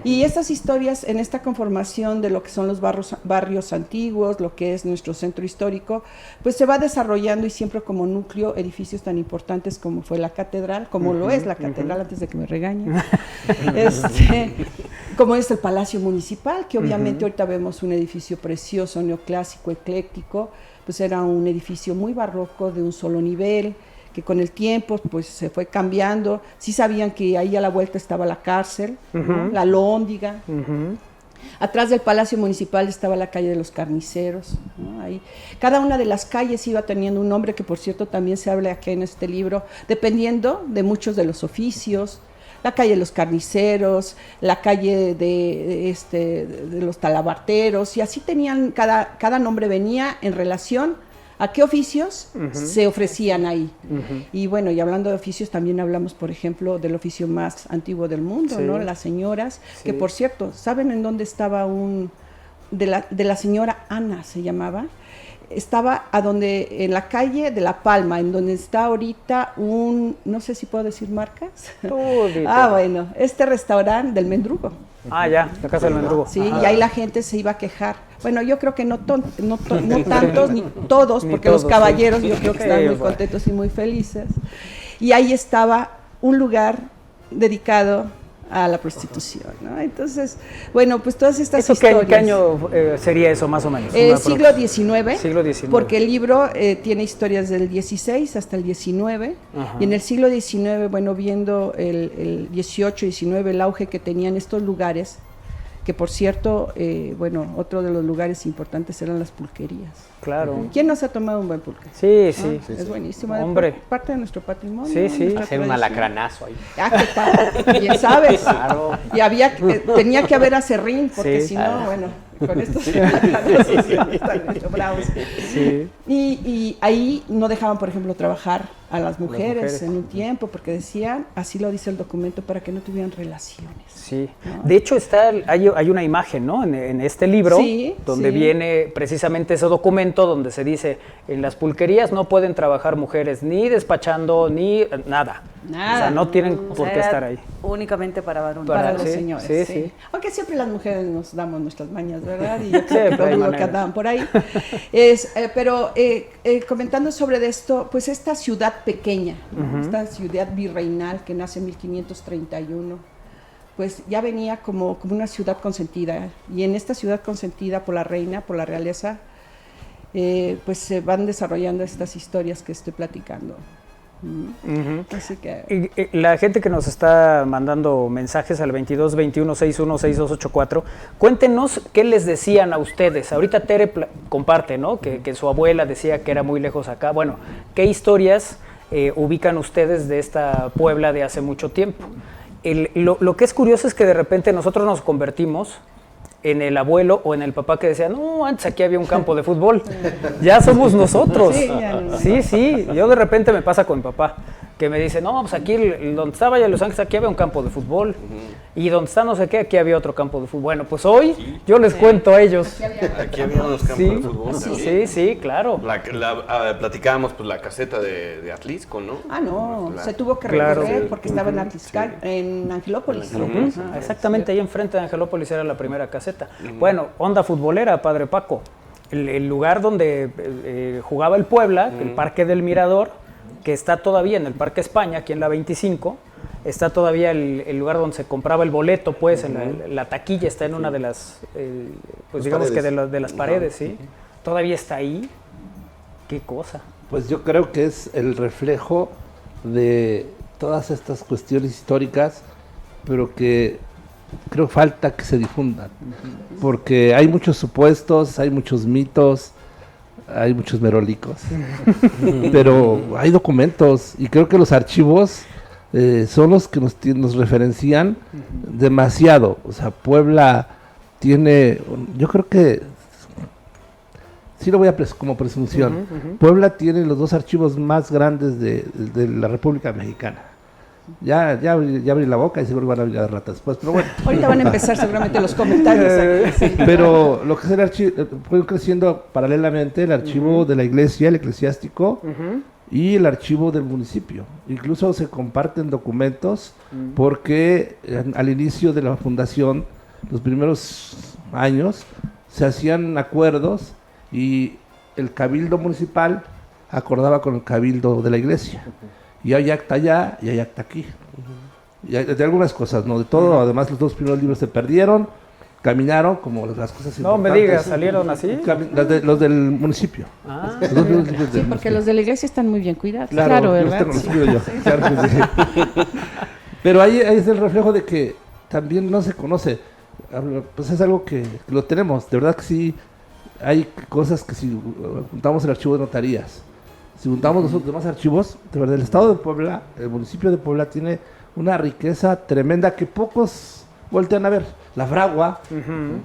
Y estas historias en esta conformación de lo que son los barrios antiguos, lo que es nuestro centro histórico, pues se va desarrollando y siempre como núcleo edificios tan importantes como fue la catedral, como lo es la catedral, antes de que me regañen, como es el Palacio Municipal, que obviamente ahorita vemos un edificio precioso, neoclásico, ecléctico, pues era un edificio muy barroco de un solo nivel, que con el tiempo pues se fue cambiando. Sí sabían que ahí a la vuelta estaba la cárcel, ¿no? La Alhóndiga. Atrás del Palacio Municipal estaba la calle de los Carniceros, ¿no? Ahí. Cada una de las calles iba teniendo un nombre, que por cierto también se habla aquí en este libro, dependiendo de muchos de los oficios. La calle de los Carniceros, la calle de los Talabarteros, y así tenían, cada nombre venía en relación a qué oficios se ofrecían ahí. Y bueno, y hablando de oficios, también hablamos, por ejemplo, del oficio más antiguo del mundo, ¿no? Las señoras, que por cierto, ¿saben en dónde estaba de la señora Ana se llamaba? Estaba en la calle de La Palma, en donde está ahorita no sé si puedo decir marcas. Bueno, este restaurante del Mendrugo. Ya, la Casa del Mendrugo. Sí, y ahí la gente se iba a quejar. Bueno, yo creo que no tantos ni todos, porque los caballeros yo creo que están muy contentos y muy felices. Y ahí estaba un lugar dedicado a la prostitución, ¿no? Entonces, bueno, pues todas estas historias. ¿Qué año sería eso, más o menos? Siglo XIX. Siglo XIX. Porque el libro tiene historias del 16 hasta el 19, y en el siglo XIX, bueno, viendo el 18 y 19, el auge que tenían estos lugares, que por cierto, bueno, otro de los lugares importantes eran las pulquerías. Claro. ¿Quién no se ha tomado un buen pulque? Sí. Es buenísimo. Hombre. Parte de nuestro patrimonio. Sí. Hacer un alacranazo ahí. ¿Qué tal? Bien sabes. Claro. Y tenía que haber acerrín, porque si no, bueno, con estos están bravos. Sí. Y ahí no dejaban, por ejemplo, trabajar a las mujeres en un tiempo, porque decían, así lo dice el documento, para que no tuvieran relaciones. Sí. ¿No? De hecho, hay una imagen, ¿no? En este libro, donde viene precisamente ese documento donde se dice, en las pulquerías no pueden trabajar mujeres ni despachando, ni nada. O sea, no tienen por qué estar ahí. Únicamente para varones. Para los señores, sí. Aunque siempre las mujeres nos damos nuestras mañas, ¿verdad? Y yo creo que lo que andaban por ahí. Pero comentando sobre esto, pues esta ciudad pequeña, esta ciudad virreinal que nace en 1531, pues ya venía como una ciudad consentida. Y en esta ciudad consentida por la reina, por la realeza, pues se van desarrollando estas historias que estoy platicando. Así que la gente que nos está mandando mensajes al 22 21 61 6284, cuéntenos qué les decían a ustedes. Ahorita Tere comparte, ¿no? Que su abuela decía que era muy lejos acá. Bueno, ¿qué historias ubican ustedes de esta Puebla de hace mucho tiempo? Lo que es curioso es que de repente nosotros nos convertimos en el abuelo o en el papá que decía, no, antes aquí había un campo de fútbol. Ya somos nosotros. Sí, yo de repente me pasa con mi papá, que me dice, no, pues aquí donde estaba ya Los Ángeles, aquí había un campo de fútbol. Y donde está no sé qué, aquí había otro campo de fútbol. Bueno, pues hoy yo les cuento a ellos. Aquí había unos campos de fútbol también. Sí, claro. Platicábamos pues la caseta de Atlisco, ¿no? No, se tuvo que recorrer porque estaba en Angelópolis. Exactamente, ahí enfrente de Angelópolis era la primera caseta. Bueno, onda futbolera, Padre Paco. El lugar donde jugaba el Puebla, el Parque del Mirador, que está todavía en el Parque España, aquí en la 25, está todavía el lugar donde se compraba el boleto, pues, en la taquilla está en una de las, pues digamos paredes. Que de las paredes, ¿sí? Todavía está ahí. ¿Qué cosa? Pues yo creo que es el reflejo de todas estas cuestiones históricas, pero que creo falta que se difundan, porque hay muchos supuestos, hay muchos mitos, hay muchos merolicos, pero hay documentos y creo que los archivos son los que nos referencian demasiado. O sea, Puebla tiene, yo creo que, sí lo voy a como presunción, Puebla tiene los dos archivos más grandes de la República Mexicana. Ya abrí la boca y seguro van a abrir las ratas después, pero bueno. Ahorita van a empezar seguramente los comentarios aquí. Sí. Pero lo que es el archivo, fue creciendo paralelamente el archivo de la iglesia, el eclesiástico, y el archivo del municipio. Incluso se comparten documentos porque al inicio de la fundación, los primeros años, se hacían acuerdos y el cabildo municipal acordaba con el cabildo de la iglesia. Y hay acta allá y hay acta aquí. Y hay, de algunas cosas, no de todo. Además, los 2 primeros libros se perdieron, caminaron como las cosas importantes. No me digas, ¿salieron así? Los del municipio. Los dos primeros libros sí, porque los de la iglesia están muy bien cuidados. Claro, ¿verdad? Los cuido yo. Claro que sí. Pero ahí es el reflejo de que también no se conoce. Pues es algo que lo tenemos. De verdad que sí, hay cosas que si juntamos el archivo de notarías, si juntamos los demás archivos, de verdad, el estado de Puebla, el municipio de Puebla tiene una riqueza tremenda que pocos voltean a ver. La Fragua,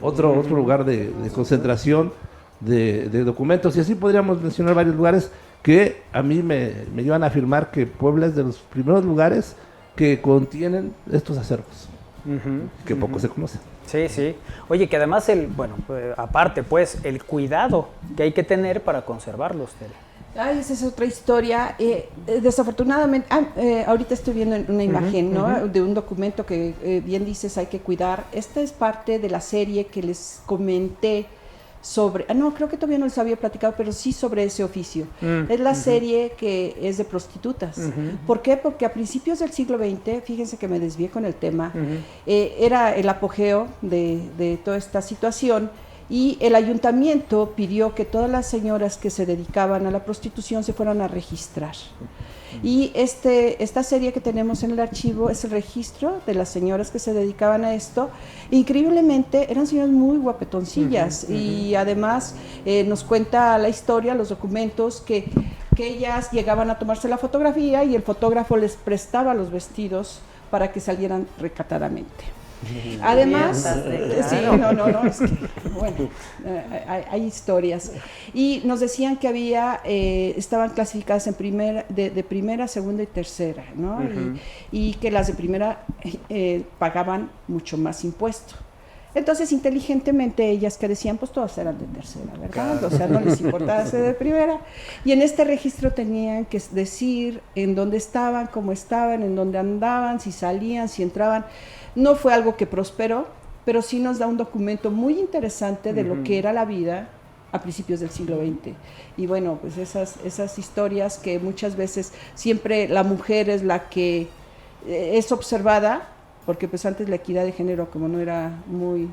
otro lugar de concentración de documentos, y así podríamos mencionar varios lugares que a mí me llevan a afirmar que Puebla es de los primeros lugares que contienen estos acervos, que poco se conocen. Sí, sí. Oye, que además aparte pues, el cuidado que hay que tener para conservarlos, Tere. Ay, esa es otra historia. Desafortunadamente, ahorita estoy viendo una imagen, ¿no? De un documento que bien dices hay que cuidar. Esta es parte de la serie que les comenté sobre, no, creo que todavía no les había platicado, pero sí sobre ese oficio. Es la serie que es de prostitutas. ¿Por qué? Porque a principios del siglo XX, fíjense que me desvié con el tema, era el apogeo de toda esta situación. Y el ayuntamiento pidió que todas las señoras que se dedicaban a la prostitución se fueran a registrar. Y esta serie que tenemos en el archivo es el registro de las señoras que se dedicaban a esto. Increíblemente eran señoras muy guapetoncillas y además nos cuenta la historia, los documentos, que ellas llegaban a tomarse la fotografía y el fotógrafo les prestaba los vestidos para que salieran recatadamente. Además, sí, no, es que, bueno, hay historias. Y nos decían que había, estaban clasificadas en de primera, segunda y tercera, ¿no? Y que las de primera pagaban mucho más impuesto. Entonces, inteligentemente, ellas que decían, pues todas eran de tercera, ¿verdad? Claro. O sea, no les importaba ser de primera. Y en este registro tenían que decir en dónde estaban, cómo estaban, en dónde andaban, si salían, si entraban. No fue algo que prosperó, pero sí nos da un documento muy interesante de lo que era la vida a principios del siglo XX. Y bueno, pues esas historias que muchas veces siempre la mujer es la que es observada, porque pues antes la equidad de género como no era muy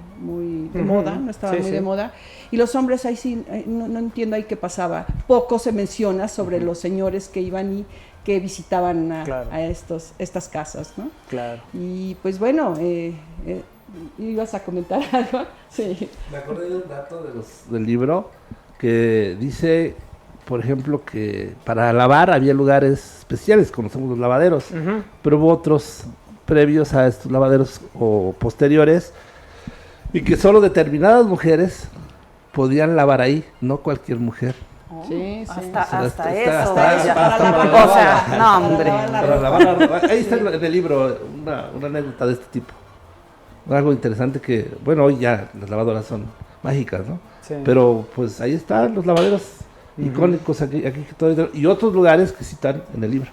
de moda, no estaba muy de moda, y los hombres ahí sí, no entiendo ahí qué pasaba. Poco se menciona sobre los señores que iban y que visitaban a estas casas, ¿no? Claro. Y pues bueno, ¿ibas a comentar algo? Sí. Me acordé de un dato del libro que dice, por ejemplo, que para lavar había lugares especiales, conocemos los lavaderos, pero hubo otros previos a estos lavaderos o posteriores, y que solo determinadas mujeres podían lavar ahí, no cualquier mujer. Sí, hasta eso. O sea, no, hombre. Ahí está en el libro una anécdota de este tipo. Algo interesante que, bueno, hoy ya las lavadoras son mágicas, ¿no? Sí. Pero pues ahí están los lavaderos icónicos aquí y otros lugares que sí están en el libro.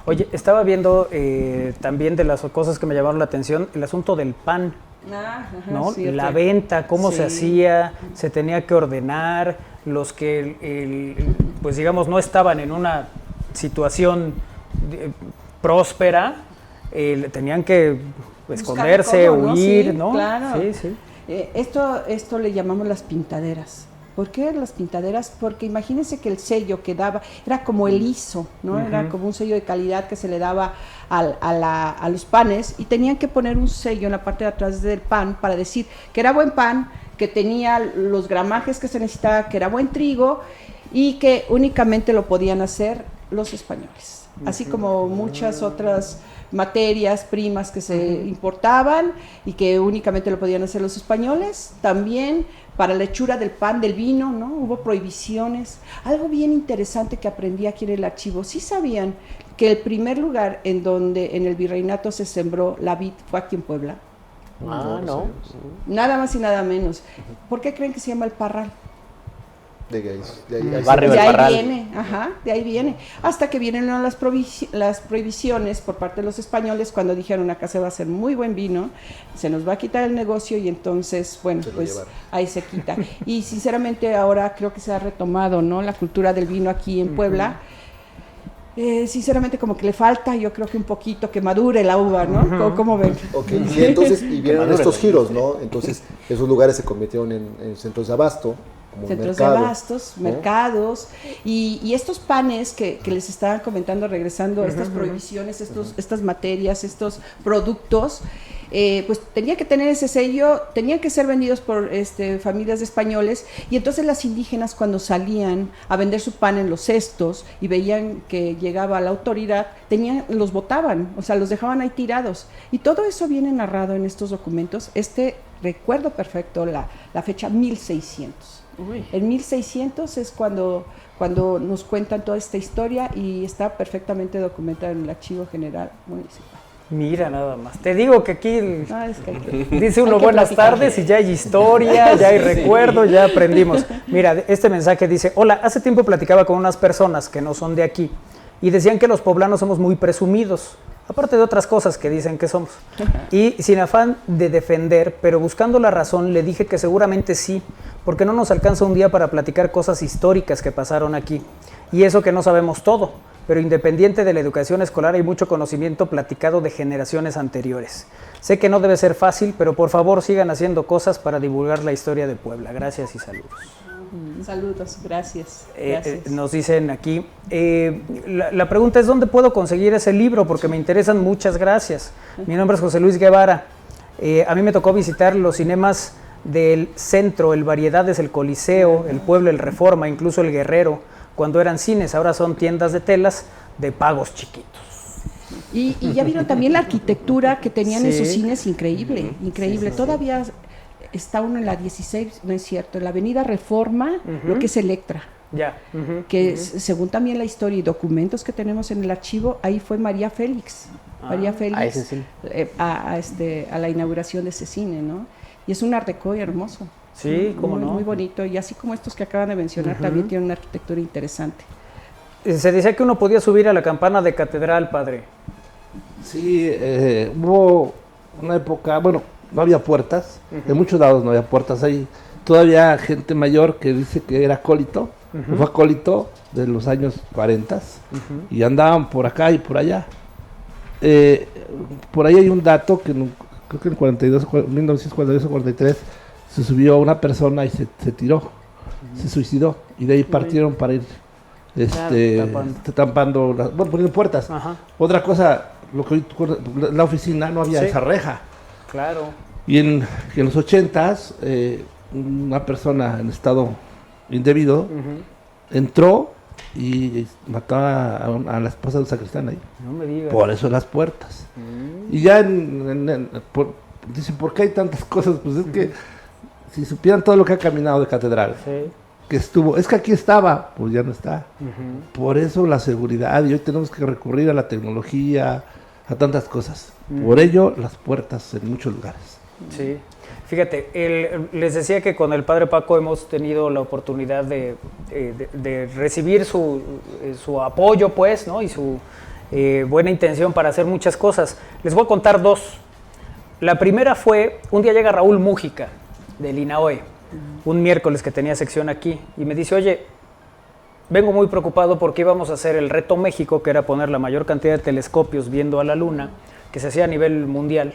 Oye, estaba viendo también de las cosas que me llamaron la atención, el asunto del pan. ¿No? La venta, cómo se hacía, se tenía que ordenar, los que pues digamos no estaban en una situación próspera, tenían que esconderse, huir, sí, ¿no? Claro. Sí. Esto le llamamos las pintaderas. ¿Por qué las pintaderas? Porque imagínense que el sello que daba era como el ISO, ¿no? Era como un sello de calidad que se le daba a los panes, y tenían que poner un sello en la parte de atrás del pan para decir que era buen pan, que tenía los gramajes que se necesitaba, que era buen trigo, y que únicamente lo podían hacer los españoles. Así como muchas otras materias primas que se importaban y que únicamente lo podían hacer los españoles, también para la hechura del pan, del vino, ¿no? Hubo prohibiciones. Algo bien interesante que aprendí aquí en el archivo. Sí sabían que el primer lugar en donde en el virreinato se sembró la vid fue aquí en Puebla. No. Nada más y nada menos. ¿Por qué creen que se llama el Parral? Barrio De del ahí Parral. viene, de ahí viene. Hasta que vienen las prohibiciones por parte de los españoles cuando dijeron acá se va a hacer muy buen vino, se nos va a quitar el negocio y entonces, bueno, pues ahí se quita. Y sinceramente ahora creo que se ha retomado, ¿no? La cultura del vino aquí en Puebla. Sinceramente como que le falta, yo creo que un poquito que madure la uva, ¿no? ¿Cómo ven? Ok, y entonces y vienen estos giros, ¿no? Entonces esos lugares se convirtieron en centros de abasto, como Centros de abastos, mercados, y estos panes que les estaban comentando, regresando a estas prohibiciones, estas materias, estos productos, pues tenía que tener ese sello, tenían que ser vendidos por familias de españoles, y entonces las indígenas cuando salían a vender su pan en los cestos y veían que llegaba la autoridad, los botaban, o sea, los dejaban ahí tirados, y todo eso viene narrado en estos documentos. Recuerdo perfecto la fecha 1600. En 1600 es cuando nos cuentan toda esta historia y está perfectamente documentada en el Archivo General Municipal. Mira nada más. Te digo que aquí dice uno hay que buenas platicar. tardes y ya hay historia, ya hay recuerdo, ya aprendimos. Mira, este mensaje dice, hola, hace tiempo platicaba con unas personas que no son de aquí y decían que los poblanos somos muy presumidos, aparte de otras cosas que dicen que somos. Y sin afán de defender, pero buscando la razón, le dije que seguramente sí, porque no nos alcanza un día para platicar cosas históricas que pasaron aquí. Y eso que no sabemos todo, pero independiente de la educación escolar hay mucho conocimiento platicado de generaciones anteriores. Sé que no debe ser fácil, pero por favor sigan haciendo cosas para divulgar la historia de Puebla. Gracias y saludos. Saludos, gracias. Nos dicen aquí, la pregunta es ¿dónde puedo conseguir ese libro? Porque me interesan, muchas gracias. Mi nombre es José Luis Guevara. A mí me tocó visitar los cinemas del centro, el Variedades, el Coliseo, el Pueblo, el Reforma, incluso el Guerrero, cuando eran cines, ahora son tiendas de telas de pagos chiquitos. Y ya vieron también la arquitectura que tenían esos cines, increíble. Todavía está uno en la 16, no es cierto, en la avenida Reforma, lo que es Electra. Que según también la historia y documentos que tenemos en el archivo, ahí fue María Félix. María Félix a la inauguración de ese cine, ¿no? Y es un art déco hermoso. Sí, cómo no. Muy bonito, y así como estos que acaban de mencionar, también tienen una arquitectura interesante. Se decía que uno podía subir a la campana de catedral, padre. Sí, hubo una época, bueno, no había puertas, en muchos lados no había puertas, hay todavía gente mayor que dice que era acólito, fue acólito de los años 40 y andaban por acá y por allá. Por ahí hay un dato que creo que en 1942 o 43 se subió una persona y se tiró, se suicidó, y de ahí partieron para ir tampando, poniendo puertas. Otra cosa, la oficina no había esa reja. Claro. Y en los 80s, una persona en estado indebido entró y mató a la esposa del sacristán ahí. No me digas. Por eso las puertas. Y ya dicen, ¿por qué hay tantas cosas? Pues es que si supieran todo lo que ha caminado de catedral, que estuvo, es que aquí estaba, pues ya no está. Por eso la seguridad, y hoy tenemos que recurrir a la tecnología, a tantas cosas. Por ello, las puertas en muchos lugares. Sí. Fíjate, les decía que con el padre Paco hemos tenido la oportunidad de recibir su apoyo, pues, ¿no? Y su buena intención para hacer muchas cosas. Les voy a contar dos. La primera fue, un día llega Raúl Mújica, del INAOE, un miércoles que tenía sección aquí, y me dice, oye, vengo muy preocupado porque íbamos a hacer el Reto México, que era poner la mayor cantidad de telescopios viendo a la luna, que se hacía a nivel mundial.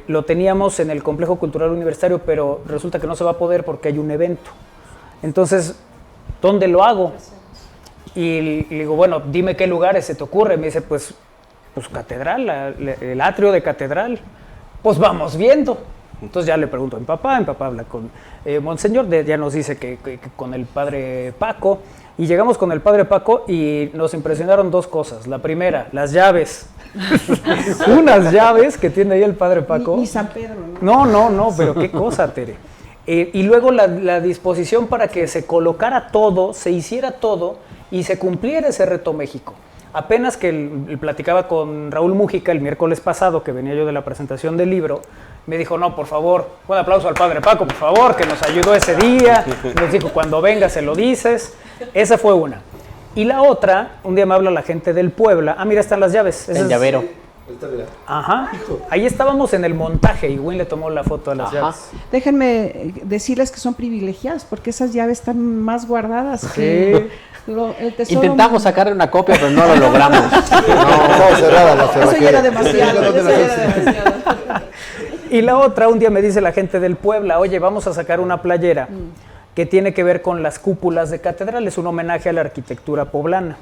Lo teníamos en el Complejo Cultural Universitario, pero resulta que no se va a poder porque hay un evento. Entonces, ¿dónde lo hago? Y le digo, bueno, dime qué lugares se te ocurre. Me dice, pues catedral, el atrio de catedral. Pues vamos viendo. Entonces ya le pregunto a mi papá habla con Monseñor, ya nos dice que con el padre Paco, y llegamos con el padre Paco y nos impresionaron dos cosas. La primera, las llaves. Unas llaves que tiene ahí el padre Paco. Ni San Pedro, ¿no? No, pero qué cosa, Tere. Y luego la disposición para que se colocara todo, se hiciera todo y se cumpliera ese Reto México. Apenas que platicaba con Raúl Mújica el miércoles pasado, que venía yo de la presentación del libro, me dijo, no, por favor, un aplauso al padre Paco, por favor, que nos ayudó ese día. Nos dijo, cuando venga se lo dices. Esa fue una. Y la otra, un día me habla la gente del Puebla. Ah, mira, están las llaves. El llavero. Ajá. Ahí estábamos en el montaje y Win le tomó la foto a las llaves. Déjenme decirles que son privilegiadas porque esas llaves están más guardadas que el tesoro. Intentamos sacarle una copia, pero no lo logramos. No, cerrada la cerradura. Eso ya era demasiado. Y la otra, un día me dice la gente del Puebla, oye, vamos a sacar una playera que tiene que ver con las cúpulas de catedral, es un homenaje a la arquitectura poblana.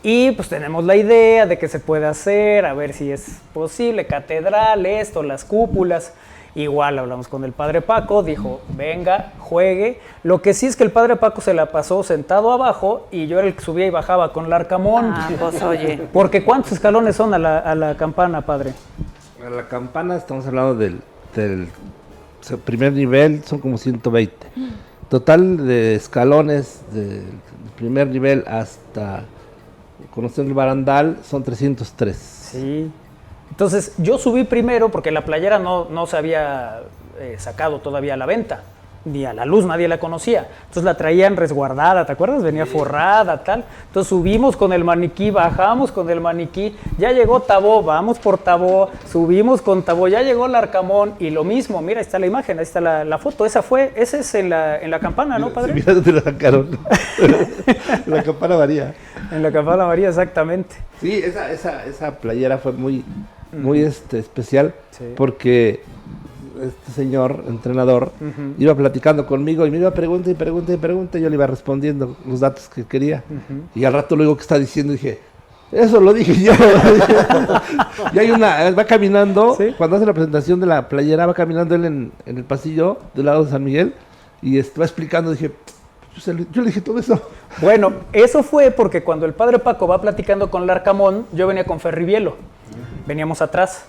Y pues tenemos la idea de que se puede hacer, a ver si es posible, catedral, esto, las cúpulas. Igual hablamos con el padre Paco, dijo, venga, juegue. Lo que sí es que el padre Paco se la pasó sentado abajo y yo era el que subía y bajaba con el arcamón. Ah, pues oye. Porque ¿cuántos escalones son a la campana, padre? A la campana estamos hablando del primer nivel, son como 120. Total de escalones del primer nivel hasta conocer el barandal son 303. Sí. Entonces yo subí primero porque la playera no se había sacado todavía a la venta, ni a la luz, nadie la conocía. Entonces la traían resguardada, ¿te acuerdas? Venía forrada, tal. Entonces subimos con el maniquí, bajamos con el maniquí, ya llegó Tabó, vamos por Tabó, subimos con Tabó, ya llegó el Arcamón y lo mismo, mira, ahí está la imagen, ahí está la foto, esa es en la campana, ¿no, padre? Sí, mira dónde la sacaron. La campana María. En la campana María, exactamente. Sí, esa playera fue muy especial, sí, porque este señor, entrenador, iba platicando conmigo y me iba pregunta y pregunta, y yo le iba respondiendo los datos que quería. Y al rato luego que está diciendo dije, eso lo dije yo. Y hay va caminando, ¿sí? Cuando hace la presentación de la playera, va caminando él en el pasillo del lado de San Miguel y va explicando, dije, yo le dije todo eso. Bueno, eso fue porque cuando el padre Paco va platicando con Larcamón, yo venía con Ferribielo, veníamos atrás.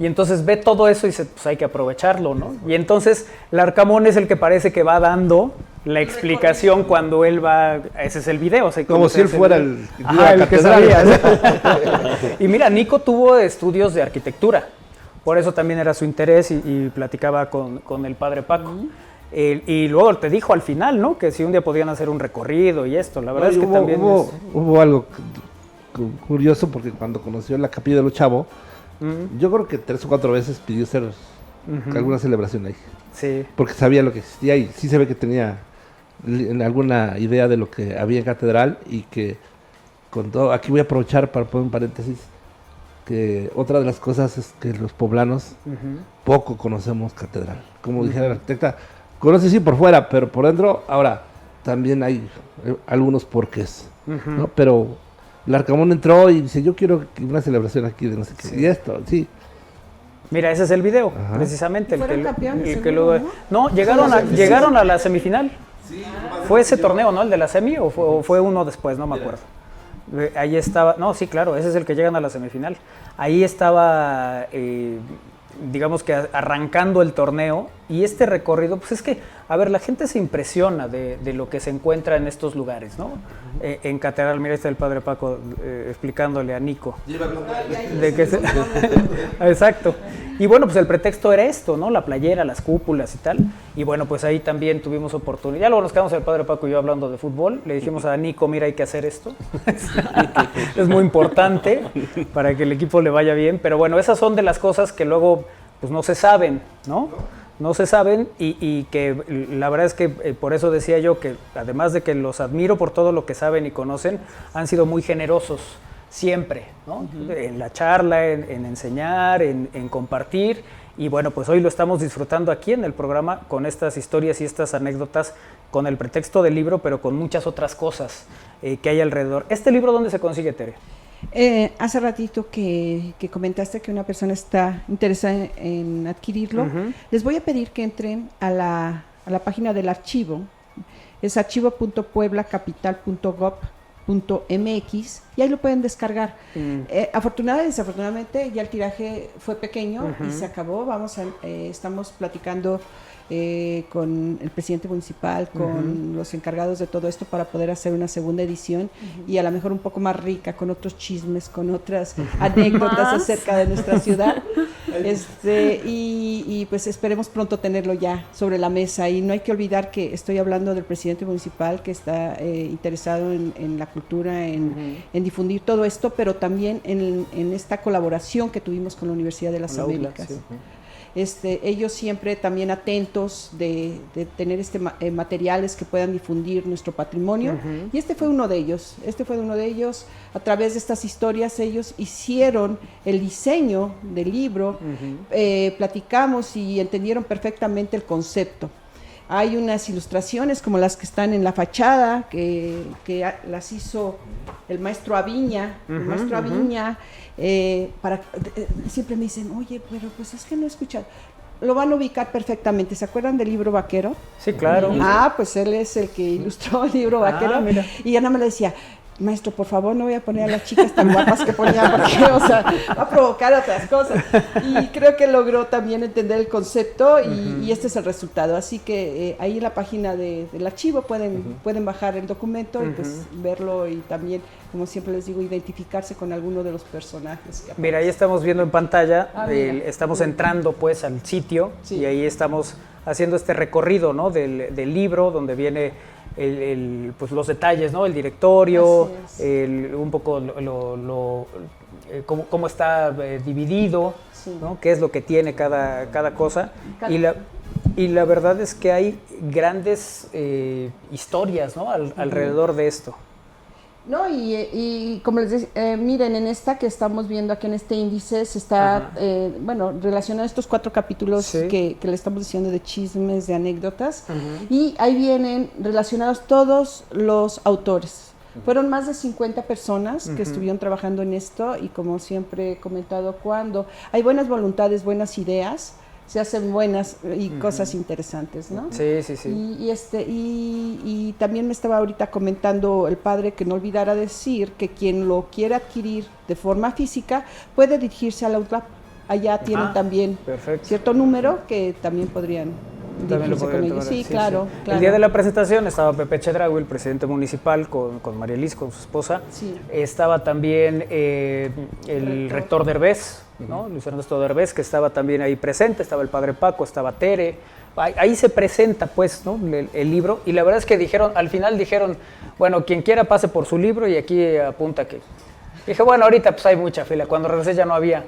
Y entonces ve todo eso y dice, pues hay que aprovecharlo, ¿no? Y entonces Larcamón es el que parece que va dando la explicación cuando él va, ese es el video. O sea, como si él fuera el que sabía. Y mira, Nico tuvo estudios de arquitectura, por eso también era su interés y platicaba con el padre Paco. Y luego te dijo al final, ¿no? Que si un día podían hacer un recorrido y esto, la verdad es que también hubo algo curioso porque cuando conoció la Capilla de los Chavos, yo creo que 3 o 4 veces pidió hacer alguna celebración ahí. Sí. Porque sabía lo que existía y sí se ve que tenía alguna idea de lo que había en Catedral y que con todo, aquí voy a aprovechar para poner un paréntesis, que otra de las cosas es que los poblanos poco conocemos Catedral. Como dijera la arquitecta, conoce sí por fuera, pero por dentro, ahora también hay algunos porqués, ¿no? Pero Larcamón entró y dice, yo quiero una celebración aquí de no sé qué. Sí. Y esto, sí. Mira, ese es el video, precisamente. ¿Fueron campeones? No, llegaron a la semifinal. Sí, fue ese torneo, ¿no? El de la semi o fue uno después, no me acuerdo. Ahí estaba, no, sí, claro, ese es el que llegan a la semifinal. Ahí estaba, digamos que arrancando el torneo y este recorrido, pues es que, a ver, la gente se impresiona de lo que se encuentra en estos lugares, ¿no? En Catedral, mira, está el padre Paco explicándole a Nico. Exacto. Y bueno, pues el pretexto era esto, ¿no? La playera, las cúpulas y tal. Y bueno, pues ahí también tuvimos oportunidad. Ya luego nos quedamos el padre Paco y yo hablando de fútbol. Le dijimos a Nico, mira, hay que hacer esto. Es muy importante para que el equipo le vaya bien. Pero bueno, esas son de las cosas que luego pues no se saben, ¿no? No se saben y que la verdad es que por eso decía yo que además de que los admiro por todo lo que saben y conocen, han sido muy generosos siempre, ¿no? En la charla, en enseñar, en compartir y bueno, pues hoy lo estamos disfrutando aquí en el programa con estas historias y estas anécdotas con el pretexto del libro, pero con muchas otras cosas que hay alrededor. ¿Este libro dónde se consigue, Tere? Hace ratito que comentaste que una persona está interesada en adquirirlo, les voy a pedir que entren a la página del archivo, es archivo.pueblacapital.gov.mx y ahí lo pueden descargar. Afortunadamente y desafortunadamente ya el tiraje fue pequeño y se acabó. Estamos platicando con el presidente municipal, con los encargados de todo esto para poder hacer una segunda edición y a lo mejor un poco más rica, con otros chismes, con otras anécdotas acerca de nuestra ciudad. Y pues esperemos pronto tenerlo ya sobre la mesa. Y no hay que olvidar que estoy hablando del presidente municipal que está interesado en la cultura, en difundir todo esto, pero también en esta colaboración que tuvimos con la Universidad de las Américas. Ellos siempre también atentos de tener materiales que puedan difundir nuestro patrimonio, y este fue uno de ellos. A través de estas historias ellos hicieron el diseño del libro, platicamos y entendieron perfectamente el concepto. Hay unas ilustraciones como las que están en la fachada, que las hizo el maestro Aviña. Siempre me dicen, oye, pero pues es que no he escuchado. Lo van a ubicar perfectamente. ¿Se acuerdan del libro Vaquero? Sí, claro. Pues él es el que ilustró el libro Vaquero. Mira. Y ya nada me le decía, maestro, por favor, no voy a poner a las chicas tan guapas que ponía, porque, va a provocar otras cosas. Y creo que logró también entender el concepto y este es el resultado. Así que ahí en la página del archivo pueden bajar el documento y pues verlo y también, como siempre les digo, identificarse con alguno de los personajes. Mira, ahí estamos viendo en pantalla, estamos entrando pues al sitio y ahí estamos haciendo este recorrido, ¿no? del libro, donde viene pues los detalles, ¿no? El directorio, un poco cómo está dividido, ¿no? Qué es lo que tiene cada cosa. Y la verdad es que hay grandes historias, ¿no? Alrededor de esto. No, y como les decía, miren, en esta que estamos viendo aquí en este índice se está, relacionado a estos 4 capítulos que le estamos diciendo de chismes, de anécdotas, y ahí vienen relacionados todos los autores. Fueron más de 50 personas que estuvieron trabajando en esto y como siempre he comentado, cuando hay buenas voluntades, buenas ideas, se hacen buenas y cosas interesantes, ¿no? Sí. Y también me estaba ahorita comentando el padre que no olvidara decir que quien lo quiera adquirir de forma física puede dirigirse a la UTLAP. Allá tienen también cierto número que también podrían dirigirse con ellos. Sí, claro. El día de la presentación estaba Pepe Chedraui, el presidente municipal, con María Liz, con su esposa. Estaba también el rector Derbez, ¿no? Luis Ernesto Derbez, que estaba también ahí presente, estaba el padre Paco, estaba Tere. Ahí se presenta pues, ¿no? el libro, y la verdad es que al final dijeron, bueno, quien quiera pase por su libro, y aquí apunta que... Dije, bueno, ahorita pues hay mucha fila, cuando regresé ya no había,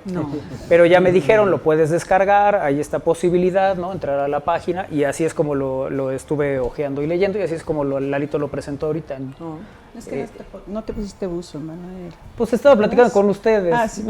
pero ya me dijeron, lo puedes descargar, hay esta posibilidad, ¿no? Entrar a la página, y así es como lo estuve hojeando y leyendo, y así es como Lalito lo presentó ahorita. Es que no te pusiste buzo, Manuel. Pues estaba platicando con ustedes. Sí.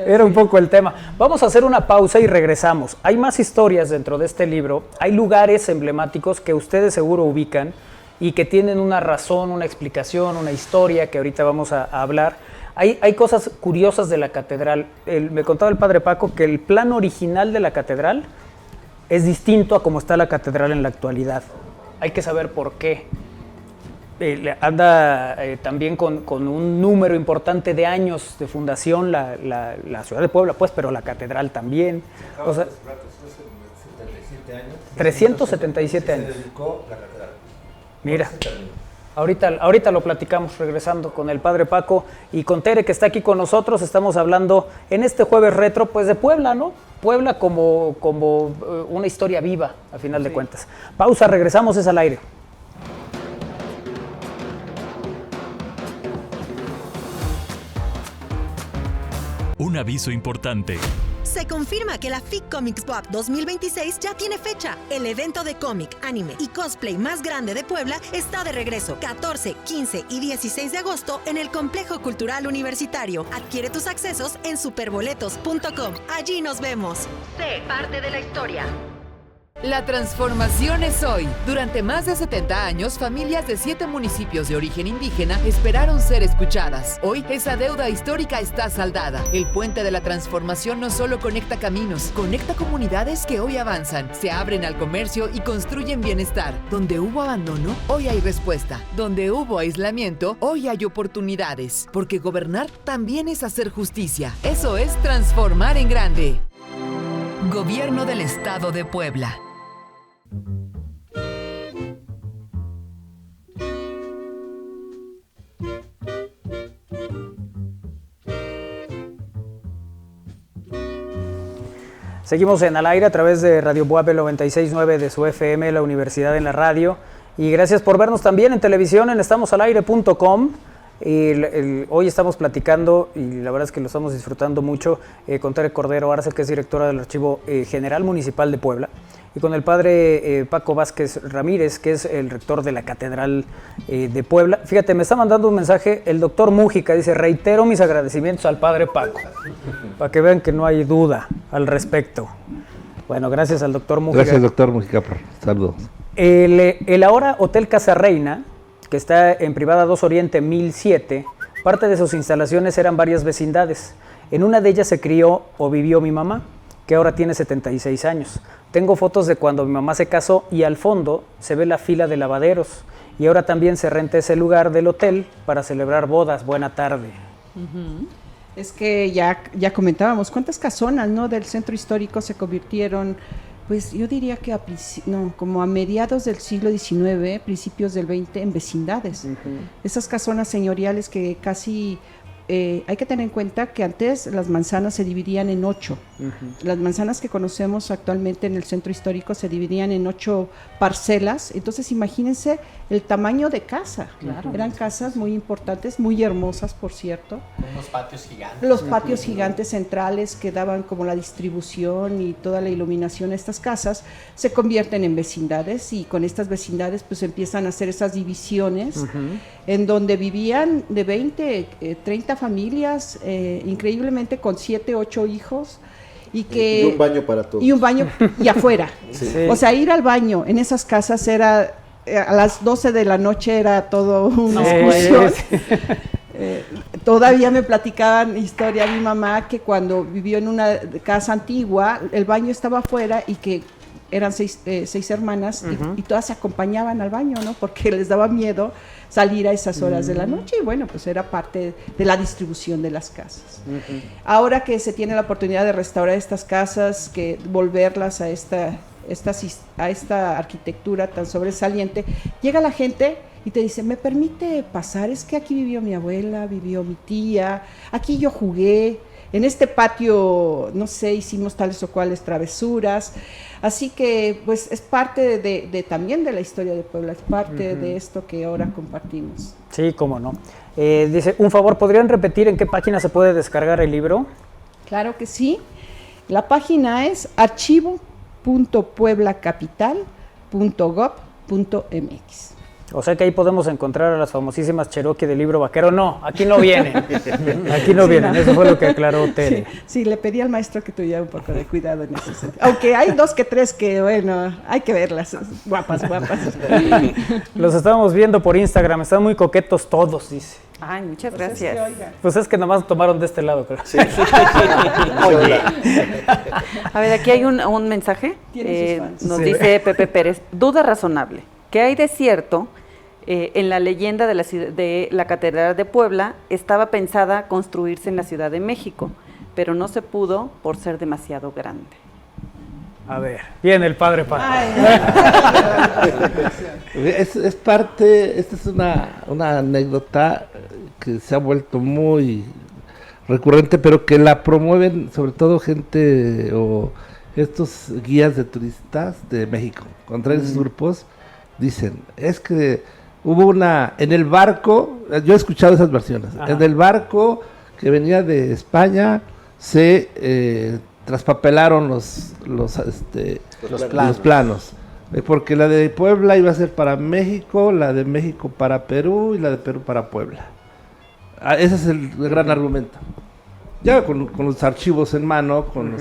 Era un poco el tema. Vamos a hacer una pausa y regresamos. Hay más historias dentro de este libro, hay lugares emblemáticos que ustedes seguro ubican, y que tienen una razón, una explicación, una historia que ahorita vamos a hablar. Hay cosas curiosas de la catedral. Me contaba el padre Paco que el plan original de la catedral es distinto a cómo está la catedral en la actualidad. Hay que saber por qué. Anda también con un número importante de años de fundación la ciudad de Puebla, pues, pero la catedral también. O sea, 377 años. Se dedicó la catedral. Mira, ahorita lo platicamos regresando con el padre Paco y con Tere, que está aquí con nosotros. Estamos hablando en este jueves retro, pues de Puebla, ¿no? Puebla como una historia viva, a final de cuentas. Pausa, regresamos, es al aire. Un aviso importante. Se confirma que la FIC Comics Book 2026 ya tiene fecha. El evento de cómic, anime y cosplay más grande de Puebla está de regreso 14, 15 y 16 de agosto en el Complejo Cultural Universitario. Adquiere tus accesos en superboletos.com. Allí nos vemos. Sé parte de la historia. La transformación es hoy. Durante más de 70 años, familias de 7 municipios de origen indígena esperaron ser escuchadas. Hoy, esa deuda histórica está saldada. El puente de la transformación no solo conecta caminos, conecta comunidades que hoy avanzan, se abren al comercio y construyen bienestar. Donde hubo abandono, hoy hay respuesta. Donde hubo aislamiento, hoy hay oportunidades. Porque gobernar también es hacer justicia. Eso es transformar en grande. Gobierno del Estado de Puebla. Seguimos en Al Aire a través de Radio Buap 96.9 de su FM, la Universidad en la Radio. Y gracias por vernos también en televisión en estamosalaire.com. Hoy estamos platicando, y la verdad es que lo estamos disfrutando mucho, con Tere Cordero Arce, que es directora del Archivo General Municipal de Puebla, y con el padre Paco Vázquez Ramírez, que es el rector de la Catedral de Puebla. Fíjate, me está mandando un mensaje el doctor Mújica, dice: reitero mis agradecimientos al padre Paco, para que vean que no hay duda al respecto. Bueno, gracias al doctor Mújica. Gracias, doctor Mújica, por saludos. El ahora Hotel Casa Reina, que está en Privada 2 Oriente 1007, parte de sus instalaciones eran varias vecindades. En una de ellas se crió o vivió mi mamá, que ahora tiene 76 años. Tengo fotos de cuando mi mamá se casó y al fondo se ve la fila de lavaderos. Y ahora también se renta ese lugar del hotel para celebrar bodas. Buena tarde. Es que ya comentábamos, ¿cuántas casonas, no, del centro histórico se convirtieron? Pues yo diría que como a mediados del siglo XIX, principios del XX, en vecindades. Esas casonas señoriales que casi... hay que tener en cuenta que antes las manzanas se dividían en 8. Las manzanas que conocemos actualmente en el centro histórico se dividían en 8 parcelas. Entonces imagínense el tamaño de casa. Claro. Eran casas muy importantes, muy hermosas, por cierto. Con unos patios gigantes. Los patios gigantes centrales que daban como la distribución y toda la iluminación a estas casas se convierten en vecindades, y con estas vecindades pues empiezan a hacer esas divisiones en donde vivían de 20, 30 familias, increíblemente con 7, 8 hijos. Y un baño para todos. Y un baño y afuera. Sí. O sea, ir al baño en esas casas era, a las 12 de la noche era todo una excursión. Todavía me platicaban historia mi mamá que cuando vivió en una casa antigua, el baño estaba afuera y que eran 6 hermanas y todas se acompañaban al baño, ¿no? Porque les daba miedo salir a esas horas de la noche, y bueno, pues era parte de la distribución de las casas. Ahora que se tiene la oportunidad de restaurar estas casas, que volverlas a esta arquitectura tan sobresaliente, llega la gente y te dice: ¿me permite pasar? Es que aquí vivió mi abuela, vivió mi tía, aquí yo jugué, en este patio, no sé, hicimos tales o cuales travesuras. Así que, pues, es parte también de la historia de Puebla, es parte de esto que ahora compartimos. Sí, cómo no. Dice, un favor, ¿podrían repetir en qué página se puede descargar el libro? Claro que sí. La página es archivo.pueblacapital.gov.mx. O sea que ahí podemos encontrar a las famosísimas Cherokee del libro vaquero. No, aquí no vienen. Aquí no vienen, no. Eso fue lo que aclaró Tere. Sí, le pedí al maestro que tuviera un poco de cuidado en ese sentido. Aunque hay 2 que 3 que, bueno, hay que verlas. Guapas. Los estábamos viendo por Instagram, están muy coquetos todos, dice. Ay, muchas gracias. Pues es que nomás tomaron de este lado, creo. Sí. Oye. A ver, aquí hay un mensaje. Nos dice Pepe Pérez: duda razonable. ¿Qué hay de cierto en la leyenda de la Catedral de Puebla? Estaba pensada construirse en la Ciudad de México, pero no se pudo por ser demasiado grande. A ver, viene el padre Paco. Es parte, esta es una anécdota que se ha vuelto muy recurrente, pero que la promueven sobre todo gente o estos guías de turistas de México. Contra esos grupos dicen, es que hubo en el barco, yo he escuchado esas versiones, en el barco que venía de España se traspapelaron los planos, porque la de Puebla iba a ser para México, la de México para Perú y la de Perú para Puebla. Ese es el gran argumento. Ya con los archivos en mano, con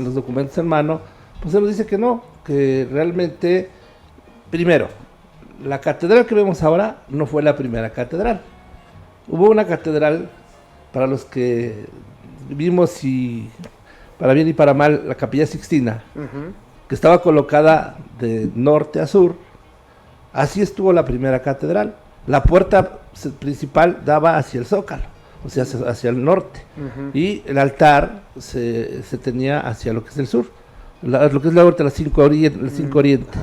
los documentos en mano, pues se nos dice que no, que realmente, primero, la catedral que vemos ahora no fue la primera catedral. Hubo una catedral, para los que vimos, y para bien y para mal, la Capilla Sixtina, que estaba colocada de norte a sur. Así estuvo la primera catedral. La puerta principal daba hacia el Zócalo, o sea, hacia el norte, y el altar se tenía hacia lo que es el sur. lo que es la huerta, la 5 Oriente.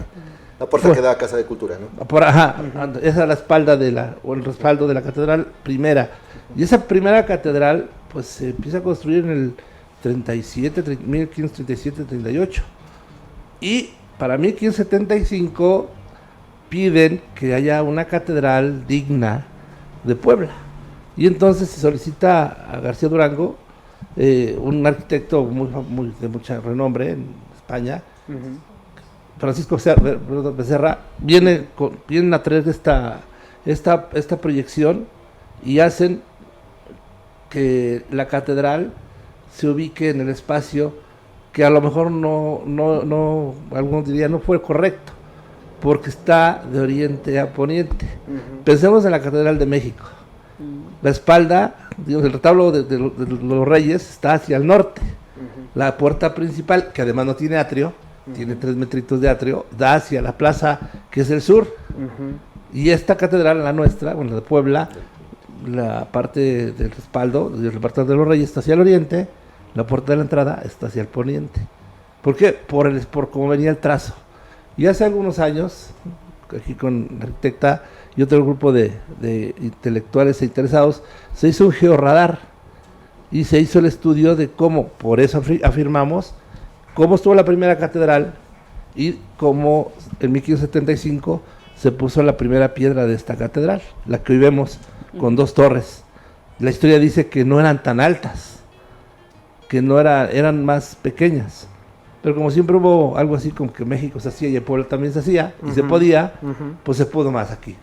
La puerta que da a Casa de Cultura, ¿no? Esa es la espalda o el respaldo de la catedral primera. Y esa primera catedral, pues se empieza a construir en el 1537-38. Y para 1575 piden que haya una catedral digna de Puebla. Y entonces se solicita a García Durango, un arquitecto de mucha renombre en España, Francisco Becerra, vienen a traer esta proyección y hacen que la catedral se ubique en el espacio que a lo mejor algunos dirían no fue correcto, porque está de oriente a poniente. Pensemos en la Catedral de México. La espalda, el retablo de los Reyes está hacia el norte. La puerta principal, que además no tiene atrio, tiene 3 metritos de atrio, da hacia la plaza, que es el sur. Y esta catedral, la nuestra, la de Puebla, la parte del respaldo, del reparto de los Reyes, está hacia el oriente, la puerta de la entrada está hacia el poniente. ¿Por qué? Por cómo venía el trazo. Y hace algunos años, aquí con la arquitecta y otro grupo de intelectuales e interesados, se hizo un georradar y se hizo el estudio de cómo, por eso afirmamos, cómo estuvo la primera catedral y cómo en 1575 se puso la primera piedra de esta catedral, la que hoy vemos con 2 torres. La historia dice que no eran tan altas, que eran más pequeñas. Pero como siempre hubo algo así como que México se hacía y el pueblo también se hacía, y se podía, pues se pudo más aquí.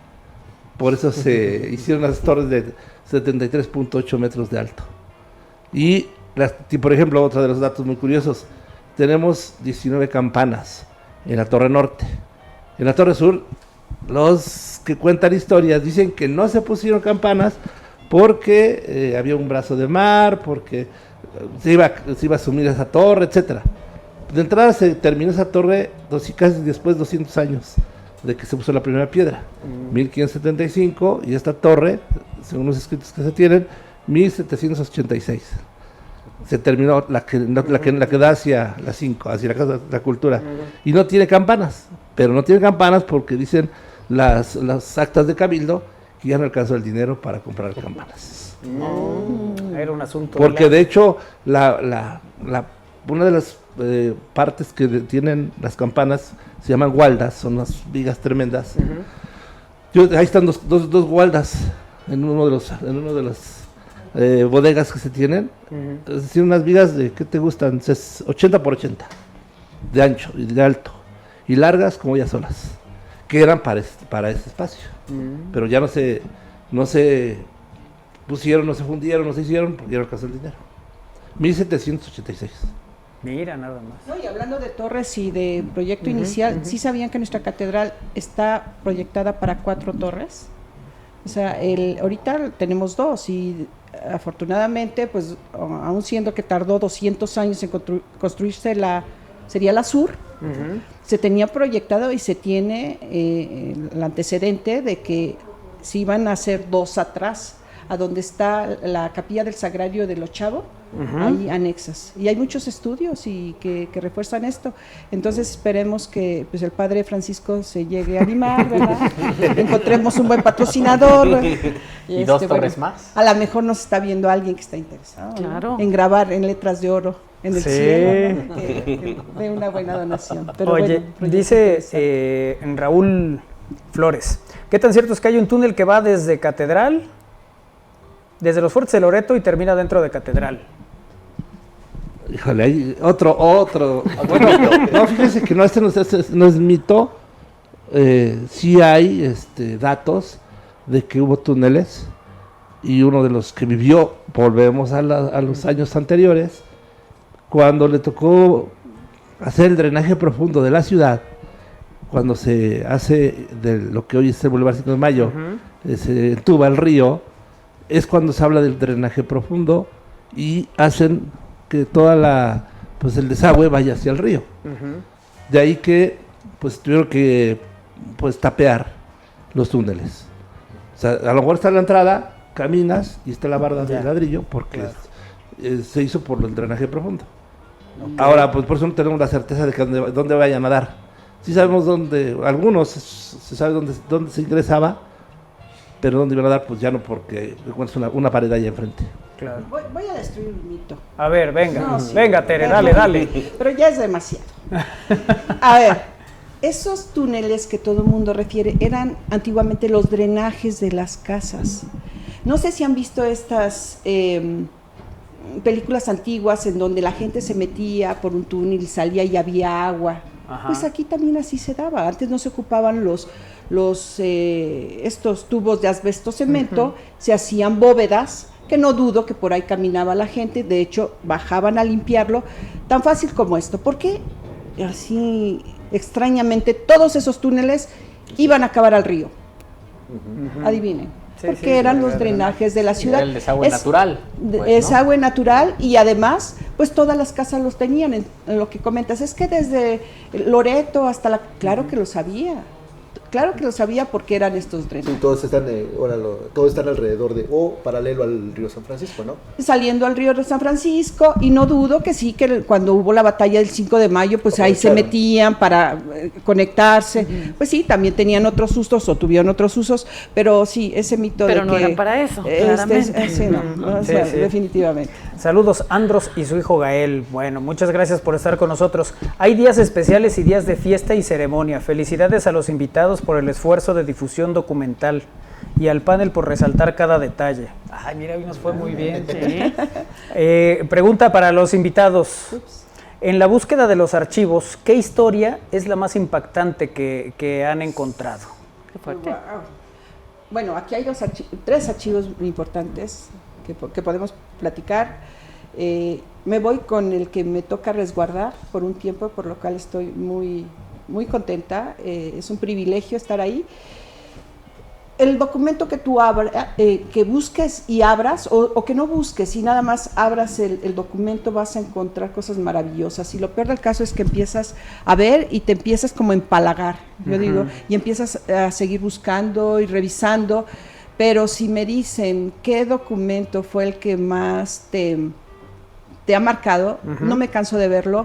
Por eso se hicieron las torres de 73.8 metros de alto. Y por ejemplo, otro de los datos muy curiosos, tenemos 19 campanas en la Torre Norte. En la Torre Sur, los que cuentan historias dicen que no se pusieron campanas porque había un brazo de mar, porque se iba a sumir esa torre, etcétera. De entrada se terminó esa torre casi después de 200 años de que se puso la primera piedra, 1575, y esta torre, según los escritos que se tienen, 1786. Se terminó la que da hacia la 5, hacia la Casa de la Cultura, y no tiene campanas, pero no tiene campanas porque dicen las actas de Cabildo que ya no alcanzó el dinero para comprar campanas. Era un asunto. Porque de hecho, una de las partes que tienen las campanas se llaman gualdas, son unas vigas tremendas. Ahí están dos gualdas en uno de las bodegas que se tienen. Es decir, unas vigas de, ¿qué te gustan? 80 por 80 de ancho y de alto, y largas como ya solas, que eran para este espacio. Pero ya no se pusieron, no se fundieron, no se hicieron porque ya no alcanzó el dinero. 1786. Mira, nada más. No, y hablando de torres y de proyecto inicial, ¿sí sabían que nuestra catedral está proyectada para 4 torres? O sea, ahorita tenemos 2 y afortunadamente, pues, aun siendo que tardó 200 años en construirse sería la sur, se tenía proyectado y se tiene el antecedente de que se iban a hacer 2 atrás, a donde está la capilla del Sagrario de los Chavos, ahí anexas. Y hay muchos estudios y que refuerzan esto. Entonces esperemos que pues, el padre Francisco se llegue a animar, ¿verdad? Encontremos un buen patrocinador. Y 2 torres más. A lo mejor nos está viendo alguien que está interesado, claro, en grabar en letras de oro en el cielo, ¿no? que de una buena donación. Pero oye, bueno, dice Raúl Flores, ¿qué tan cierto es que hay un túnel que va desde Catedral, desde los Fuertes de Loreto y termina dentro de Catedral? Híjole, hay otro. Bueno, no, fíjense que no es mito. Sí hay datos de que hubo túneles, y uno de los que vivió, volvemos a los años anteriores, cuando le tocó hacer el drenaje profundo de la ciudad, cuando se hace de lo que hoy es el Boulevard 5 de Mayo, se entuba el río, es cuando se habla del drenaje profundo y hacen que toda el desagüe vaya hacia el río. De ahí que pues tuvieron que tapear los túneles. O sea, a lo mejor está en la entrada, caminas y está la barda de ladrillo porque se hizo por el drenaje profundo. Okay. Ahora, pues por eso no tenemos la certeza de que dónde vayan a dar. Sí sabemos dónde, algunos se sabe dónde se ingresaba, pero dónde iban a dar, pues ya no, porque encuentras una pared ahí enfrente. Claro. Voy a destruir un mito. A ver, venga, venga, Tere, dale. Pero ya es demasiado. A ver, esos túneles que todo el mundo refiere eran antiguamente los drenajes de las casas. No sé si han visto estas películas antiguas en donde la gente se metía por un túnel y salía y había agua. Ajá. Pues aquí también así se daba. Antes no se ocupaban estos tubos de asbesto cemento, se hacían bóvedas, que no dudo que por ahí caminaba la gente, de hecho bajaban a limpiarlo, tan fácil como esto. ¿Por qué? Así extrañamente todos esos túneles iban a acabar al río. Adivinen. Sí, porque eran los drenajes de la ciudad. El desagüe natural. Desagüe natural, y además, pues todas las casas los tenían. En lo que comentas, es que desde Loreto hasta claro que lo sabía. Claro que lo sabía porque eran estos drenajes. Sí, todos están alrededor paralelo al río San Francisco, ¿no? Saliendo al río de San Francisco, y no dudo que sí, que cuando hubo la batalla del 5 de mayo, pues ahí se metían para conectarse. Pues sí, también tenían otros usos o tuvieron otros usos, pero sí, ese mito pero de no que... era para eso, claramente. Definitivamente. Saludos, Andros y su hijo Gael. Bueno, muchas gracias por estar con nosotros. Hay días especiales y días de fiesta y ceremonia. Felicidades a los invitados por el esfuerzo de difusión documental y al panel por resaltar cada detalle. Ay, mira, hoy nos fue muy bien. ¿Sí? Pregunta para los invitados. En la búsqueda de los archivos, ¿qué historia es la más impactante que han encontrado? Qué fuerte. Bueno, aquí hay 3 archivos muy importantes que podemos platicar. Me voy con el que me toca resguardar por un tiempo, por lo cual estoy muy, muy contenta. Es un privilegio estar ahí. El documento que tú que busques y abras, o que no busques y nada más abras el documento, vas a encontrar cosas maravillosas. Y lo peor del caso es que empiezas a ver y te empiezas como a empalagar, yo digo, y empiezas a seguir buscando y revisando. Pero si me dicen qué documento fue el que más te ha marcado, no me canso de verlo.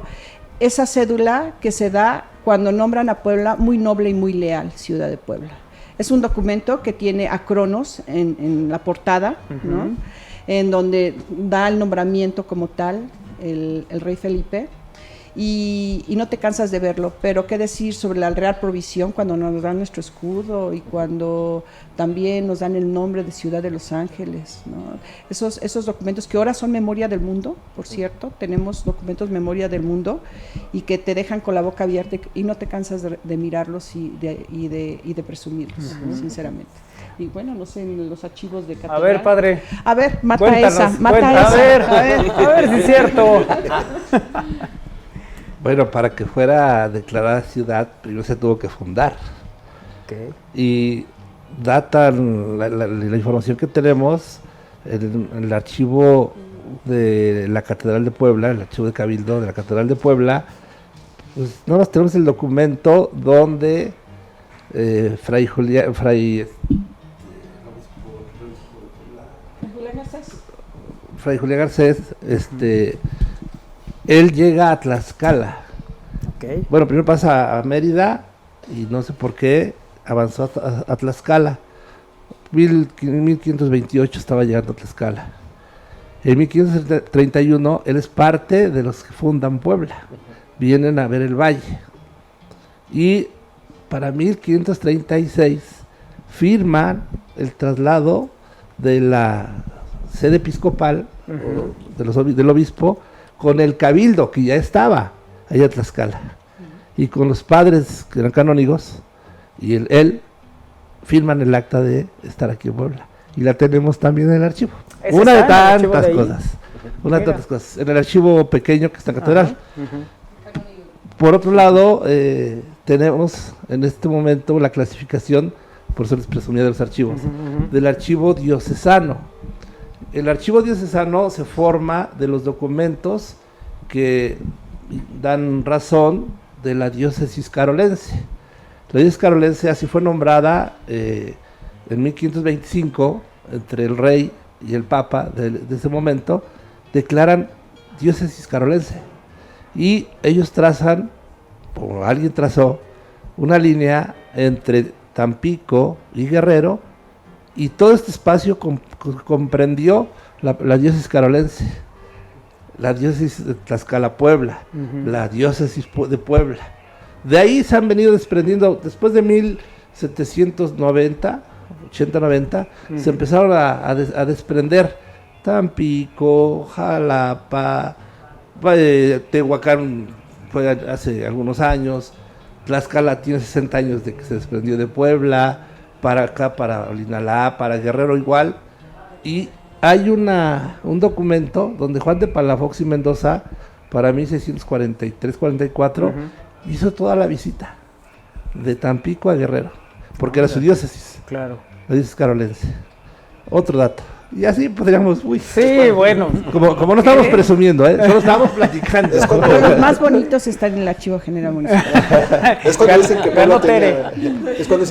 Esa cédula que se da cuando nombran a Puebla muy noble y muy leal, Ciudad de Puebla. Es un documento que tiene a Cronos en la portada, ¿no? En donde da el nombramiento como tal, el rey Felipe, y no te cansas de verlo. Pero qué decir sobre la Real Provisión cuando nos dan nuestro escudo y cuando también nos dan el nombre de Ciudad de Los Ángeles, ¿no? Esos documentos que ahora son memoria del mundo, por cierto, tenemos documentos memoria del mundo y que te dejan con la boca abierta y no te cansas de mirarlos y de presumirlos, sinceramente. Y bueno, no sé, en los archivos de catedral. A ver, padre. A ver, mata cuéntanos, esa. A ver si es cierto. Bueno, para que fuera declarada ciudad, primero se tuvo que fundar. Okay. Y datan la información que tenemos en el archivo de la Catedral de Puebla, el archivo de Cabildo de la Catedral de Puebla, pues nada más tenemos el documento donde Fray Julián Garcés, él llega a Tlaxcala. Okay. Bueno, primero pasa a Mérida y no sé por qué avanzó a Tlaxcala. 1528 estaba llegando a Tlaxcala. En 1531 él es parte de los que fundan Puebla. Vienen a ver el valle. Y para 1536 firman el traslado de la sede episcopal del obispo con el cabildo que ya estaba allá en Tlaxcala y con los padres que eran canónigos y él firman el acta de estar aquí en Puebla y la tenemos también en el archivo. Una de tantas cosas. En el archivo pequeño que está en Catedral. Por otro lado, tenemos en este momento la clasificación, por eso les presumía de los archivos, del archivo diocesano. El archivo diocesano se forma de los documentos que dan razón de la diócesis carolense. La diócesis carolense así fue nombrada en 1525, entre el rey y el papa de ese momento, declaran diócesis carolense. y ellos trazan, o alguien trazó, una línea entre Tampico y Guerrero, y todo este espacio comprendió la diócesis carolense, la diócesis de Tlaxcala, Puebla, la diócesis de Puebla. De ahí se han venido desprendiendo, después de 1790, 80-90, se empezaron a desprender Tampico, Jalapa, Tehuacán fue hace algunos años, Tlaxcala tiene 60 años de que se desprendió de Puebla, para acá, para Olinalá, para Guerrero igual, y hay un documento donde Juan de Palafox y Mendoza, para 1643-44, hizo toda la visita de Tampico a Guerrero, porque era su diócesis. Claro. La diócesis carolense. Otro dato. Y así podríamos, sí, bueno. Como no estamos presumiendo, solo estamos platicando. Los más bonitos están en el Archivo General Municipal. Es cuando dicen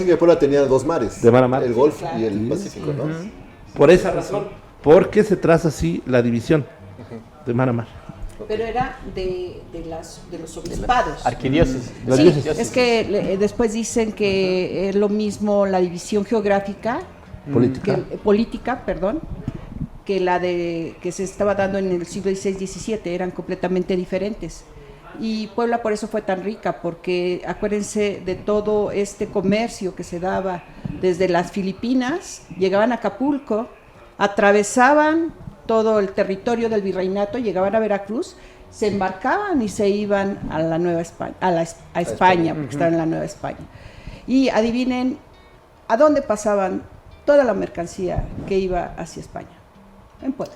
que Puebla tenía dos mares, de mar a mar, el Golfo y el Pacífico, ¿no? Por esa razón, porque se traza así la división de mar a mar. Pero era de los obispados. Arquidiócesis. Sí, es que después dicen que es lo mismo la división geográfica, política, que la que se estaba dando en el siglo XVI-XVII, eran completamente diferentes. Y Puebla por eso fue tan rica, porque acuérdense de todo este comercio que se daba desde las Filipinas, llegaban a Acapulco, atravesaban todo el territorio del virreinato, llegaban a Veracruz, se embarcaban y se iban a la Nueva España, a España, porque estaban en la Nueva España. Y adivinen a dónde pasaban toda la mercancía que iba hacia España, en Puebla.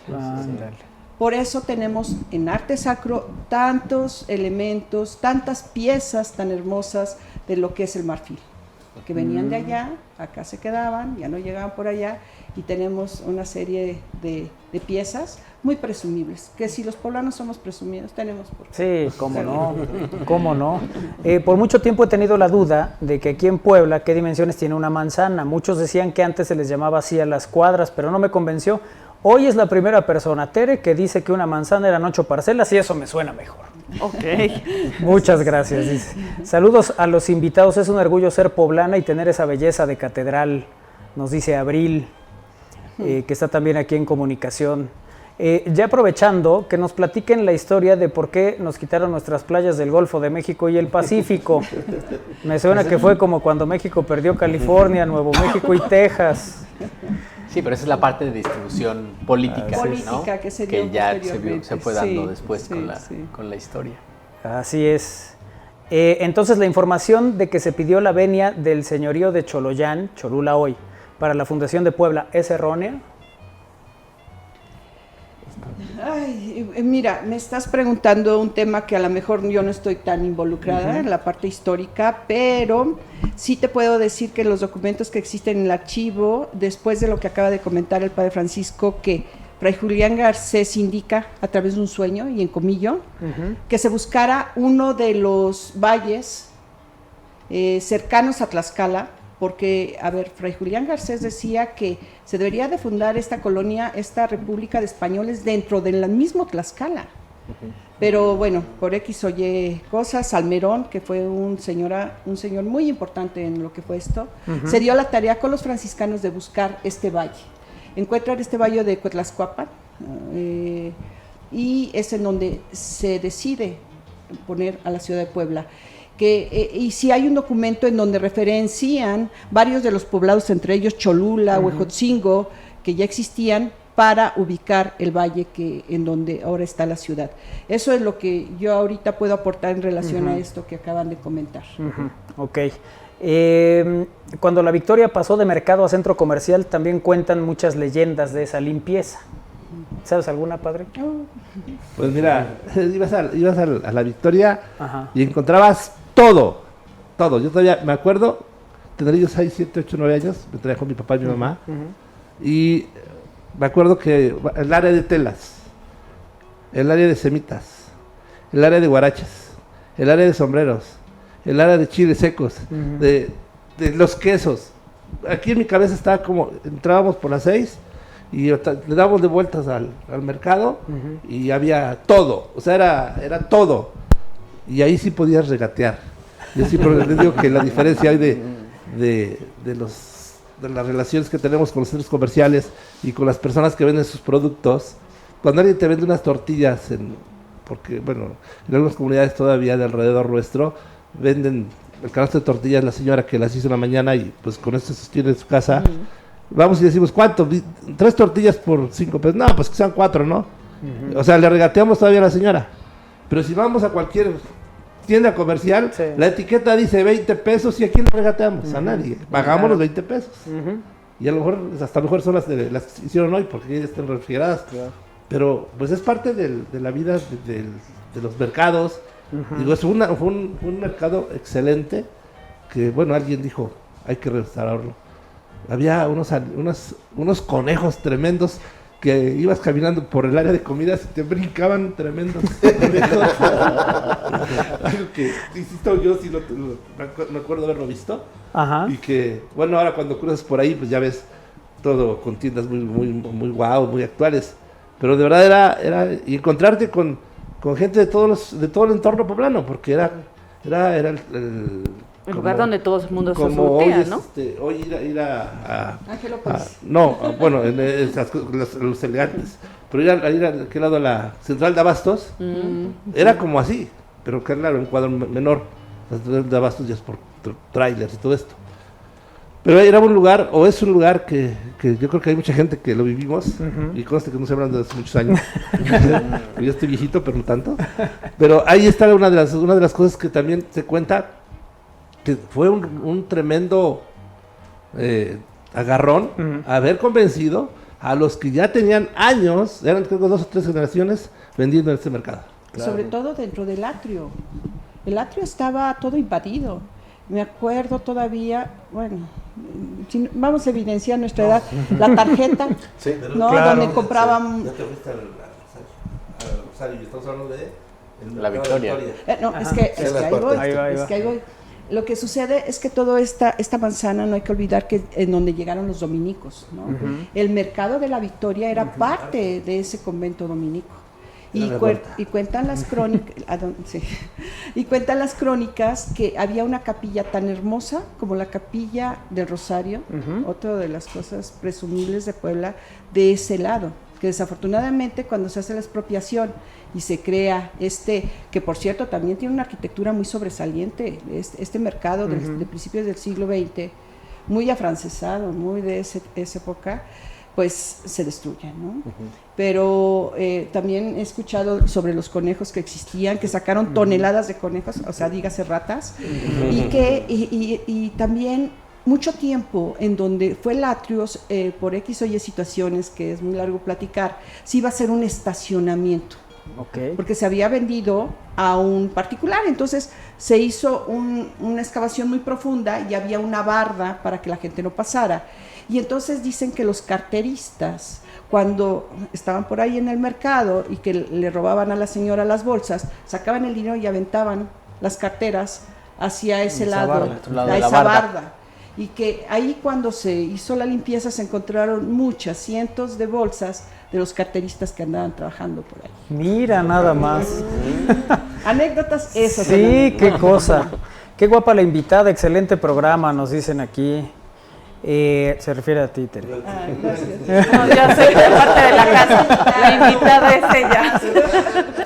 Por eso tenemos en arte sacro tantos elementos, tantas piezas tan hermosas de lo que es el marfil, que venían de allá, acá se quedaban, ya no llegaban por allá, y tenemos una serie de piezas muy presumibles, que si los poblanos somos presumidos, tenemos por qué. Sí, cómo no. Por mucho tiempo he tenido la duda de que aquí en Puebla, ¿qué dimensiones tiene una manzana? Muchos decían que antes se les llamaba así a las cuadras, pero no me convenció. Hoy es la primera persona, Tere, que dice que una manzana eran 8 parcelas, y eso me suena mejor. Ok. Muchas gracias, dice. Saludos a los invitados, es un orgullo ser poblana y tener esa belleza de catedral, nos dice Abril, que está también aquí en comunicación. Ya aprovechando, que nos platiquen la historia de por qué nos quitaron nuestras playas del Golfo de México y el Pacífico. Me suena que fue como cuando México perdió California, Nuevo México y Texas. Sí, pero esa es la parte de distribución política, ¿no? Que se dio, que ya se fue dando después con la historia. Así es. Entonces la información de que se pidió la venia del señorío de Choloyán, Cholula hoy, para la fundación de Puebla, ¿es errónea? Ay, mira, me estás preguntando un tema que a lo mejor yo no estoy tan involucrada en la parte histórica, pero sí te puedo decir que los documentos que existen en el archivo, después de lo que acaba de comentar el padre Francisco, que Fray Julián Garcés indica a través de un sueño y en comillo, que se buscara uno de los valles cercanos a Tlaxcala, porque, a ver, Fray Julián Garcés decía que se debería de fundar esta colonia, esta república de españoles dentro del mismo Tlaxcala. Pero bueno, por X o Y cosas, Salmerón, que fue un señor muy importante en lo que fue esto, se dio la tarea con los franciscanos de buscar este valle. Encuentran este valle de Cuetlascuapan, y es en donde se decide poner a la ciudad de Puebla. Y si hay un documento en donde referencian varios de los poblados, entre ellos Cholula, Huejotzingo, que ya existían, para ubicar el valle en donde ahora está la ciudad. Eso es lo que yo ahorita puedo aportar en relación a esto que acaban de comentar. Ok. Cuando la Victoria pasó de mercado a centro comercial, también cuentan muchas leyendas de esa limpieza. ¿Sabes alguna, padre? Pues mira, ibas a la Victoria y encontrabas todo. Yo todavía me acuerdo, tendría yo 6, 7, 8, 9 años, me traía con mi papá y mi mamá, y me acuerdo que el área de telas, el área de semitas, el área de guaraches, el área de sombreros, el área de chiles secos, de los quesos. Aquí en mi cabeza estaba como, entrábamos por las 6 y le dábamos de vueltas al mercado y había todo, o sea, era todo. y ahí sí podías regatear. Yo siempre les digo que la diferencia hay de las relaciones que tenemos con los centros comerciales y con las personas que venden sus productos. Cuando alguien te vende unas tortillas, porque bueno, en algunas comunidades todavía de alrededor nuestro, venden el canasto de tortillas la señora que las hizo en la mañana y pues con eso se sostiene su casa. Vamos y decimos, ¿cuánto? 3 tortillas por 5 pesos. No, pues que sean 4, ¿no? O sea, le regateamos todavía a la señora. Pero si vamos a cualquier tienda comercial, la etiqueta dice 20 pesos y aquí le regateamos a nadie. Pagamos los 20 pesos. Y a lo mejor, hasta mejor son las que hicieron hoy porque ya están refrigeradas. Pero pues es parte de la vida de los mercados. Digo, fue un mercado excelente que, bueno, alguien dijo, hay que restaurarlo. Había unos conejos tremendos que ibas caminando por el área de comidas y te brincaban tremendos. Algo que, insisto, yo sí me acuerdo haberlo visto. Y que, bueno, ahora cuando cruzas por ahí, pues ya ves todo con tiendas muy guau, muy actuales. Pero de verdad era y encontrarte con gente de todo el entorno poblano, porque era el lugar donde todo el mundo se surtía, ¿no? Hoy ir a Angelópolis. Bueno, los elegantes. Pero ir a aquel lado a la central de Abastos, era como así, pero claro, en cuadro menor. La central de Abastos ya es por trailers y todo esto. Pero era un lugar, o es un lugar que yo creo que hay mucha gente que lo vivimos, y conste que no se hablan de hace muchos años. Yo estoy viejito, pero no tanto. Pero ahí está una de las cosas que también se cuenta, que fue un tremendo agarrón haber convencido a los que ya tenían años, eran creo que 2 o 3 generaciones, vendiendo en este mercado. Claro. Sobre todo dentro del atrio. El atrio estaba todo invadido. Me acuerdo todavía, bueno, vamos a evidenciar nuestra edad, la tarjeta, ¿no? Claro, donde compraban... Ya te fuiste al Rosario, estamos hablando de... La Victoria. Es que ahí voy. Lo que sucede es que toda esta manzana, no hay que olvidar que en donde llegaron los dominicos, ¿no? El mercado de la Victoria era parte de ese convento dominico. Y cuentan las crónicas que había una capilla tan hermosa como la capilla del Rosario, otra de las cosas presumibles de Puebla, de ese lado, que desafortunadamente cuando se hace la expropiación y se crea que por cierto también tiene una arquitectura muy sobresaliente, este mercado de principios del siglo XX, muy afrancesado, muy de esa época, pues se destruyen, ¿no? Pero también he escuchado sobre los conejos que existían, que sacaron toneladas de conejos, o sea, dígase ratas, y también mucho tiempo en donde fue el atrio, por X o Y situaciones, que es muy largo platicar, sí iba a ser un estacionamiento. Porque se había vendido a un particular, entonces se hizo una excavación muy profunda y había una barda para que la gente no pasara. Y entonces dicen que los carteristas, cuando estaban por ahí en el mercado y que le robaban a la señora las bolsas, sacaban el dinero y aventaban las carteras hacia ese lado, a esa barda. Y que ahí cuando se hizo la limpieza se encontraron cientos de bolsas de los carteristas que andaban trabajando por ahí. Mira, nada más. Anécdotas esas. Sí, qué cosa. Qué guapa la invitada, excelente programa, nos dicen aquí. Se refiere a ti, Tere. Gracias. No, ya soy de parte de la casa. La invitada es ella.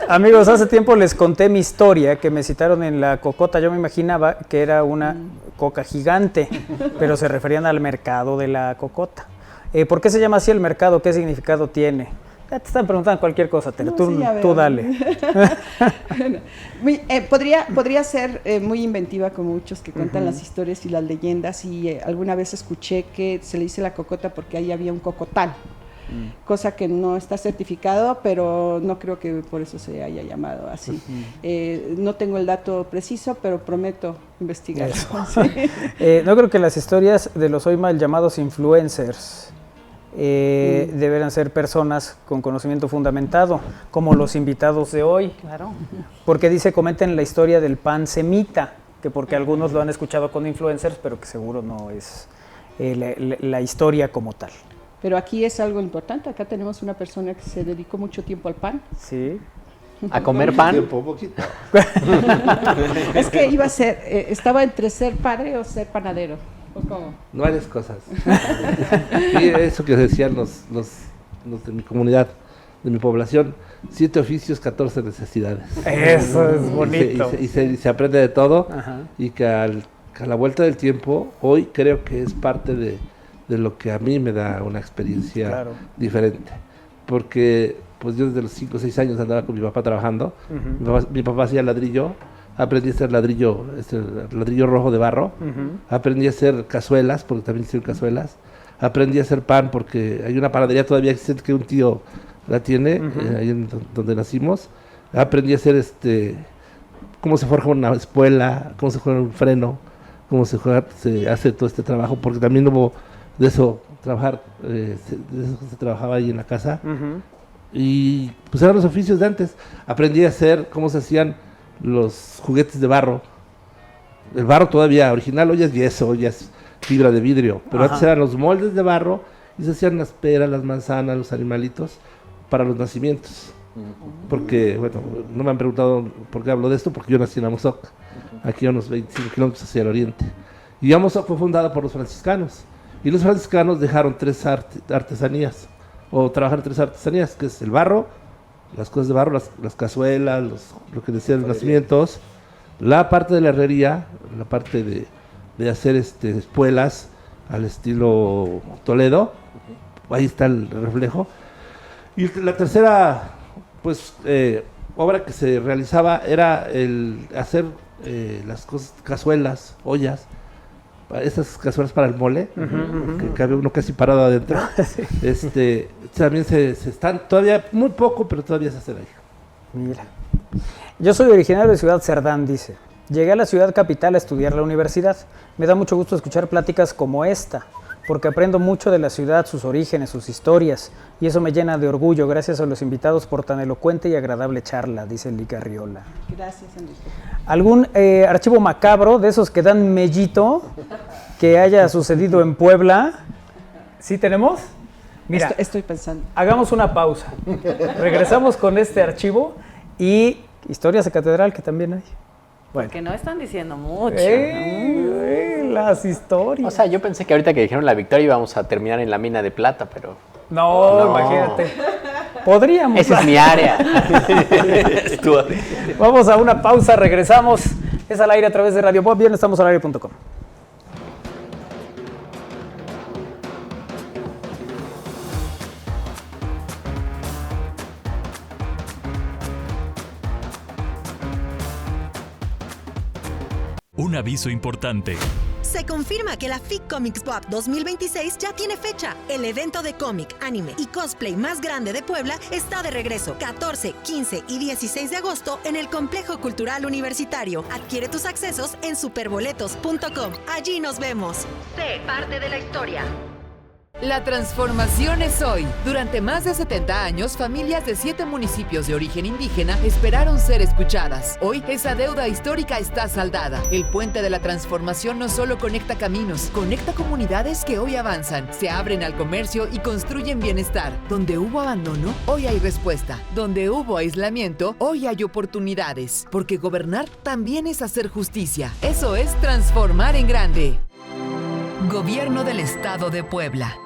Amigos, hace tiempo les conté mi historia que me citaron en la cocota. Yo me imaginaba que era una coca gigante, pero se referían al mercado de la cocota. ¿Por qué se llama así el mercado? ¿Qué significado tiene? Ya te están preguntando cualquier cosa, Tere. Tú dale. Podría ser muy inventiva, como muchos que cuentan las historias y las leyendas, y alguna vez escuché que se le dice la cocota porque ahí había un cocotán, cosa que no está certificado, pero no creo que por eso se haya llamado así. No tengo el dato preciso, pero prometo investigar. ¿Sí? No creo que las historias de los hoy mal llamados influencers deberán ser personas con conocimiento fundamentado, como los invitados de hoy. Claro. Porque comenten la historia del pan semita, que porque algunos lo han escuchado con influencers, pero que seguro no es la historia como tal. Pero aquí es algo importante, acá tenemos una persona que se dedicó mucho tiempo al pan. Sí. ¿A comer pan? Tiempo, poquito. Es que iba a ser, estaba entre ser padre o ser panadero. ¿O cómo? No varias cosas. Y eso que decían los de mi comunidad, de mi población, 7 oficios, 14 necesidades. Eso es bonito. Y se aprende de todo. Ajá. Y que a la vuelta del tiempo, hoy creo que es parte de lo que a mí me da una experiencia diferente. Porque pues yo desde los 5 o 6 años andaba con mi papá trabajando. Mi papá hacía ladrillo. Aprendí a hacer ladrillo rojo de barro. Aprendí a hacer cazuelas, porque también hicieron cazuelas. Aprendí a hacer pan, porque hay una panadería todavía existente que un tío la tiene, ahí donde nacimos. Aprendí a hacer cómo se forja una espuela, cómo se forja un freno, cómo se hace todo este trabajo, porque también hubo de eso se trabajaba ahí en la casa. Y pues eran los oficios de antes. Aprendí a hacer cómo se hacían los juguetes de barro. El barro todavía original, hoy es yeso, hoy es fibra de vidrio, pero antes eran los moldes de barro y se hacían las peras, las manzanas, los animalitos para los nacimientos. Porque, bueno, no me han preguntado por qué hablo de esto, porque yo nací en Amozoc, aquí a unos 25 kilómetros hacia el oriente. Y Amozoc fue fundada por los franciscanos, y los franciscanos dejaron 3 artesanías, o trabajar 3 artesanías, que es el barro, las cosas de barro, las cazuelas, lo que decían los nacimientos, la parte de la herrería, la parte de hacer espuelas al estilo Toledo, ahí está el reflejo. Y la tercera pues obra que se realizaba era el hacer las cosas, cazuelas, ollas, esas cazuelas para el mole, que cabe uno casi parado adentro. También se están, todavía muy poco, pero todavía se hacen ahí. Mira, yo soy originario de Ciudad Cerdán, dice. Llegué a la ciudad capital a estudiar la universidad. Me da mucho gusto escuchar pláticas como esta, porque aprendo mucho de la ciudad, sus orígenes, sus historias, y eso me llena de orgullo. Gracias a los invitados por tan elocuente y agradable charla, dice Lica Riola. Gracias, Enrique. ¿Algún archivo macabro de esos que dan mellito que haya sucedido en Puebla? ¿Sí tenemos? Mira, estoy pensando. Hagamos una pausa. Regresamos con este archivo y historias de catedral que también hay. Bueno. Porque no están diciendo mucho. Las historias. O sea, yo pensé que ahorita que dijeron la victoria íbamos a terminar en la mina de plata, pero... No, imagínate. Podríamos. Esa es mi área. Vamos a una pausa, regresamos. Es al aire a través de Radio Bob. Bien, estamos al aire.com. Un aviso importante. Se confirma que la FIC Comics Pop 2026 ya tiene fecha. El evento de cómic, anime y cosplay más grande de Puebla está de regreso. 14, 15 y 16 de agosto en el Complejo Cultural Universitario. Adquiere tus accesos en superboletos.com. Allí nos vemos. Sé parte de la historia. La transformación es hoy. Durante más de 70 años, familias de 7 municipios de origen indígena esperaron ser escuchadas. Hoy, esa deuda histórica está saldada. El puente de la transformación no solo conecta caminos, conecta comunidades que hoy avanzan, se abren al comercio y construyen bienestar. Donde hubo abandono, hoy hay respuesta. Donde hubo aislamiento, hoy hay oportunidades. Porque gobernar también es hacer justicia. Eso es transformar en grande. Gobierno del Estado de Puebla.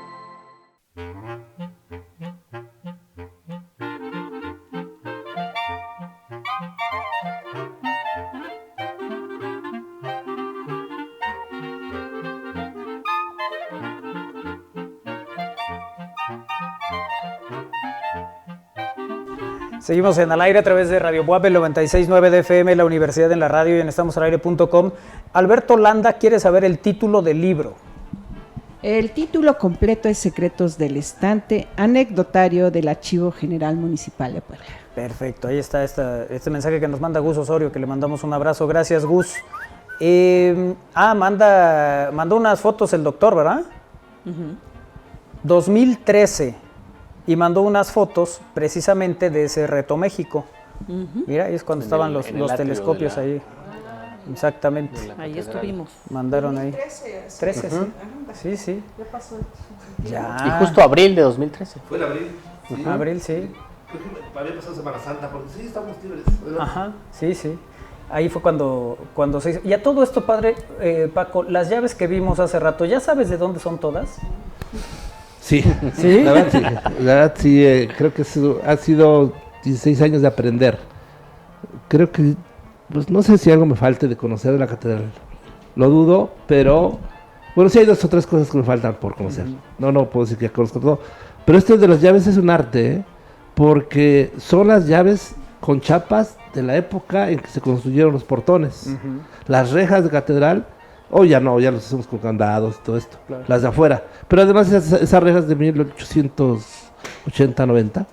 Seguimos en Al Aire a través de Radio Buap, el 96.9 de FM, la Universidad en la Radio y en estamosalaire.com. Alberto Landa quiere saber el título del libro. El título completo es Secretos del Estante, anecdotario del Archivo General Municipal de Puebla. Perfecto, ahí está este mensaje que nos manda Gus Osorio, que le mandamos un abrazo. Gracias, Gus. Mandó unas fotos el doctor, ¿verdad? 2013. Y mandó unas fotos precisamente de ese Reto México. Mira, ahí es cuando estaban los telescopios ahí. Exactamente. Ahí estuvimos. Mandaron ahí. 13, sí. Sí. Ya pasó. Ya. Y justo abril de 2013. Fue en abril. Sí. Abril, sí. Creo que había pasado Semana Santa, porque sí, estamos libres. Ajá, sí. Ahí fue cuando se hizo. Y a todo esto, padre Paco, las llaves que vimos hace rato, ¿ya sabes de dónde son todas? Sí, ¿Sí? La verdad sí, creo que ha sido 16 años de aprender. Creo que, pues no sé si algo me falte de conocer de la catedral. Lo dudo, pero bueno, sí hay 2 o 3 cosas que me faltan por conocer. No puedo decir que ya conozco todo. Pero esto de las llaves es un arte, porque son las llaves con chapas de la época en que se construyeron los portones. Las rejas de catedral, ya los hacemos con candados y todo esto. Claro. Las de afuera. Pero además esas rejas de 1880-90.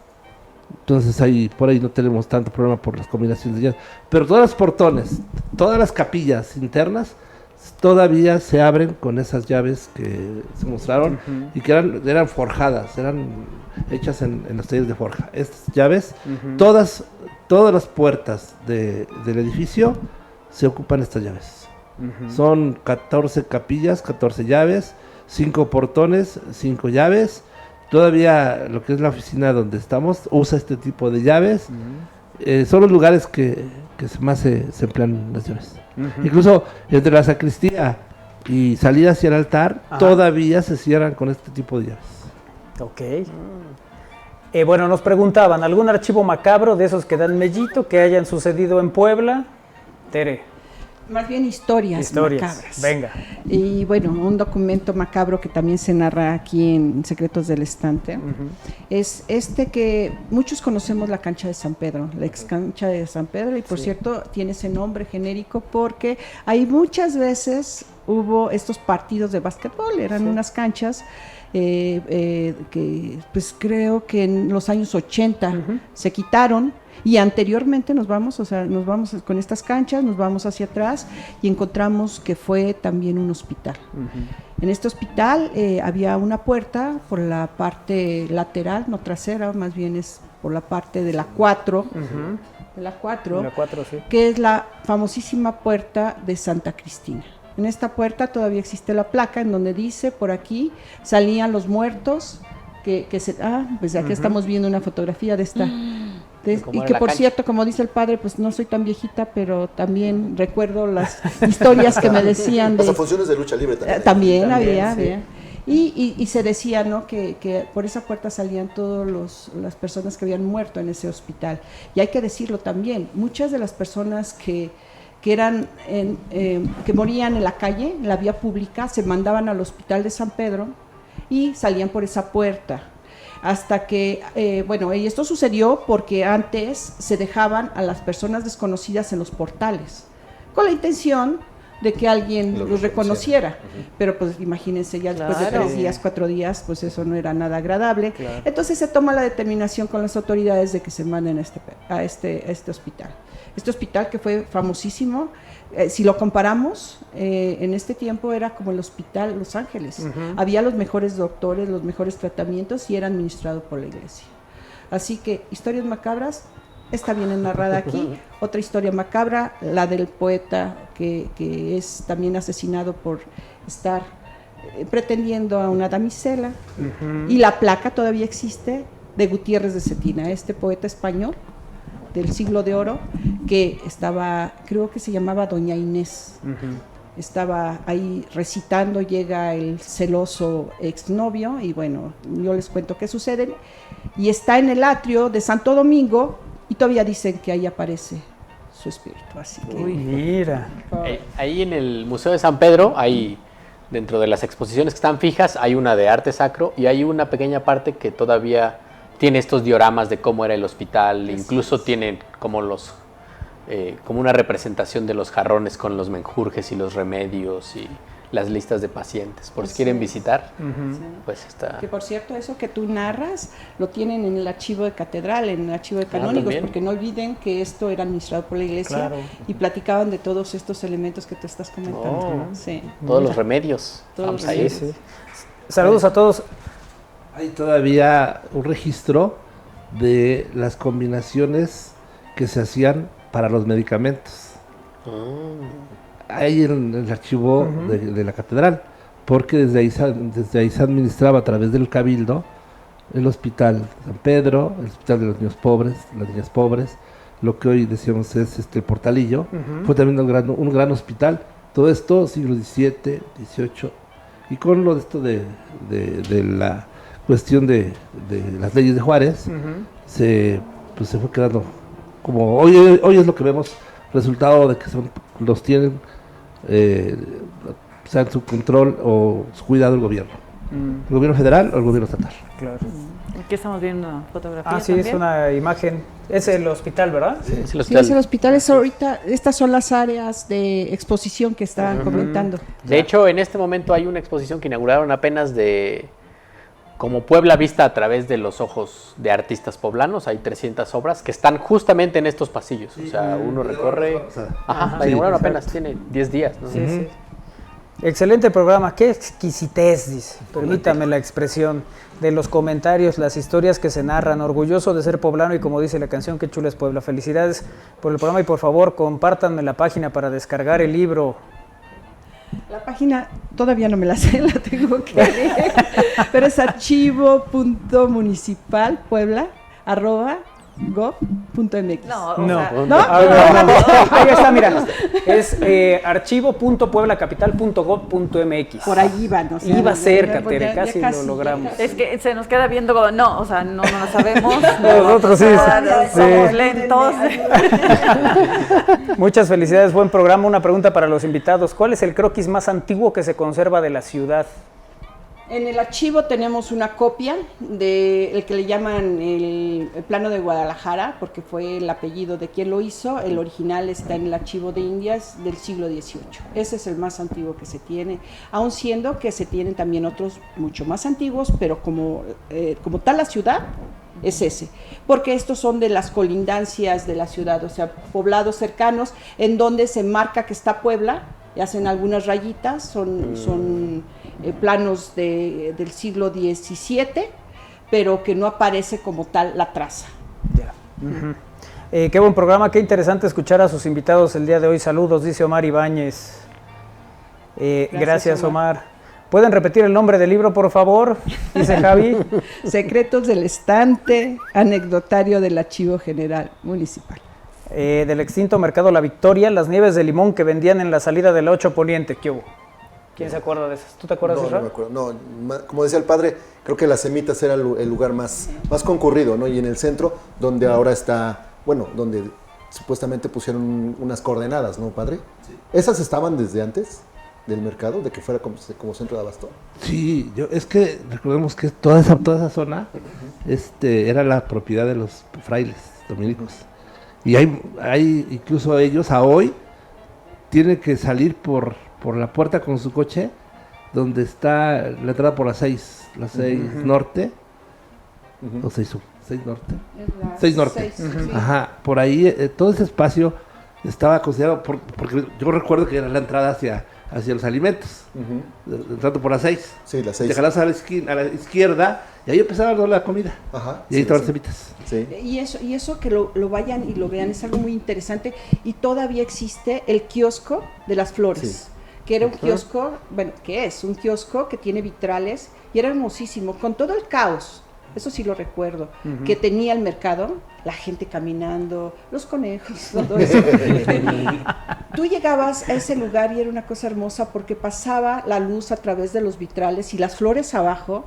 Entonces por ahí no tenemos tanto problema por las combinaciones de llaves. Pero todos los portones, todas las capillas internas, todavía se abren con esas llaves que se mostraron y que eran forjadas, eran hechas en los talleres de forja. Estas llaves, todas las puertas del edificio se ocupan estas llaves. Son 14 capillas, 14 llaves, 5 portones, 5 llaves. Todavía lo que es la oficina donde estamos usa este tipo de llaves. Son los lugares que más se emplean las llaves. Incluso entre la sacristía y salida hacia el altar, todavía se cierran con este tipo de llaves. Ok. Bueno, nos preguntaban, ¿algún archivo macabro de esos que dan mellito que hayan sucedido en Puebla? Tere. Más bien historias macabras. Venga. Y bueno, un documento macabro que también se narra aquí en Secretos del Estante es que muchos conocemos la cancha de San Pedro, la ex cancha de San Pedro, y por cierto tiene ese nombre genérico porque ahí muchas veces hubo estos partidos de básquetbol, eran unas canchas que pues creo que en los años 80 se quitaron. Y anteriormente nos vamos con estas canchas, nos vamos hacia atrás y encontramos que fue también un hospital. En este hospital había una puerta por la parte lateral, no trasera, más bien es por la parte de la 4, sí. Que es la famosísima puerta de Santa Cristina. En esta puerta todavía existe la placa en donde dice, por aquí salían los muertos, pues aquí estamos viendo una fotografía de esta... y que por cierto, como dice el padre, pues no soy tan viejita, pero también recuerdo las historias que me decían. Hasta funciones de lucha libre también. También había. Y se decía, ¿no?, que por esa puerta salían todas las personas que habían muerto en ese hospital. Y hay que decirlo también, muchas de las personas que morían en la calle, en la vía pública, se mandaban al hospital de San Pedro y salían por esa puerta. Hasta que, y esto sucedió porque antes se dejaban a las personas desconocidas en los portales, con la intención de que alguien los reconociera. Pero pues imagínense, ya después de 3 días, 4 días, pues eso no era nada agradable. Claro. Entonces se toma la determinación con las autoridades de que se manden a este hospital. Este hospital que fue famosísimo, si lo comparamos, en este tiempo era como el Hospital Los Ángeles. Había los mejores doctores, los mejores tratamientos y era administrado por la iglesia. Así que historias macabras, está bien narrada aquí. Otra historia macabra, la del poeta que es también asesinado por estar pretendiendo a una damisela. Y la placa todavía existe de Gutiérrez de Cetina, este poeta español del siglo de oro, que estaba, creo que se llamaba Doña Inés. Estaba ahí recitando, llega el celoso exnovio y bueno, yo les cuento qué sucede. Y está en el atrio de Santo Domingo y todavía dicen que ahí aparece su espíritu. Así que, uy, mira. Ahí en el Museo de San Pedro, hay, dentro de las exposiciones que están fijas, hay una de arte sacro y hay una pequeña parte que todavía tiene estos dioramas de cómo era el hospital, incluso tienen como como una representación de los jarrones con los menjurjes y los remedios y las listas de pacientes. Por si quieren visitar, pues está... Que por cierto, eso que tú narras lo tienen en el archivo de catedral, en el archivo de canónigos, porque no olviden que esto era administrado por la iglesia y platicaban de todos estos elementos que tú estás comentando. Todos los remedios. Vamos a ir. Saludos a todos. Hay todavía un registro de las combinaciones que se hacían para los medicamentos. Ahí en el archivo de la catedral, porque desde ahí se administraba a través del cabildo el Hospital San Pedro, el Hospital de los Niños Pobres, las Niñas Pobres, lo que hoy decíamos es el Portalillo, fue también un gran hospital. Todo esto, siglo XVII, XVIII, y con lo de esto de la cuestión de las leyes de Juárez, se fue quedando como hoy es lo que vemos, resultado de que los tienen sea en su control o su cuidado el gobierno. ¿El gobierno federal o el gobierno estatal? Claro. Aquí estamos viendo una fotografía. Sí, también es una imagen. Es el hospital, ¿verdad? Sí, es el hospital. Sí, es el hospital. Ahorita, estas son las áreas de exposición que estaban comentando. De hecho, en este momento hay una exposición que inauguraron apenas de como Puebla vista a través de los ojos de artistas poblanos. Hay 300 obras que están justamente en estos pasillos. Sí, o sea, uno recorre... la inauguraron apenas, tiene 10 días, ¿no? Sí. Excelente programa, qué exquisitez, dice, permítame la expresión, de los comentarios, las historias que se narran, orgulloso de ser poblano y como dice la canción, qué chula es Puebla. Felicidades por el programa y por favor compártanme la página para descargar el libro. La página todavía no me la sé, la tengo que leer, pero es archivo.municipalpuebla@gov.mx. No. Ahí está, mira. Es archivo.pueblacapital.gov.mx. Por ahí iba, no sé. Iba cerca, Tere, casi lo logramos. Es que se nos queda viendo como, no lo sabemos. Nosotros sí. Somos lentos. Muchas felicidades, buen programa. Una pregunta para los invitados. ¿Cuál es el croquis más antiguo que se conserva de la ciudad? En el archivo tenemos una copia del que le llaman el plano de Guadalajara, porque fue el apellido de quien lo hizo. El original está en el archivo de Indias del siglo XVIII. Ese es el más antiguo que se tiene, aun siendo que se tienen también otros mucho más antiguos, pero como tal la ciudad es ese, porque estos son de las colindancias de la ciudad, o sea, poblados cercanos en donde se marca que está Puebla, y hacen algunas rayitas, son planos del siglo XVII, pero que no aparece como tal la traza. Ya. Qué buen programa, qué interesante escuchar a sus invitados el día de hoy. Saludos, dice Omar Ibáñez. Gracias, Omar. ¿Pueden repetir el nombre del libro, por favor? Dice Javi. Secretos del estante, anecdotario del Archivo General Municipal. Del extinto Mercado La Victoria, las nieves de limón que vendían en la salida de la 8 Poniente. ¿Qué hubo? ¿Quién se acuerda de esas? ¿Tú te acuerdas de eso? No me acuerdo. No, como decía el padre, creo que Las Semitas era el lugar más concurrido, ¿no? Y en el centro, donde ahora está, donde supuestamente pusieron unas coordenadas, ¿no, padre? Sí. ¿Esas estaban desde antes del mercado, de que fuera como centro de abasto? Sí, es que recordemos que toda esa zona era la propiedad de los frailes dominicos. Y hay incluso ellos a hoy tienen que salir por la puerta con su coche, donde está la entrada por la 6 norte, o 6 norte. 6 norte. Ajá, por ahí todo ese espacio estaba considerado, porque yo recuerdo que era la entrada hacia los alimentos, entrando por la 6. Sí, la 6. Te jalabas a la izquierda y ahí empezaba a dar la comida. Ajá, y ahí estaban las semitas. Sí. Y eso que lo vayan y lo vean es algo muy interesante. Y todavía existe el kiosco de las flores. Sí. Que era un kiosco, que es un kiosco que tiene vitrales y era hermosísimo, con todo el caos, eso sí lo recuerdo, que tenía el mercado, la gente caminando, los conejos, todo eso. Tú llegabas a ese lugar y era una cosa hermosa porque pasaba la luz a través de los vitrales y las flores abajo,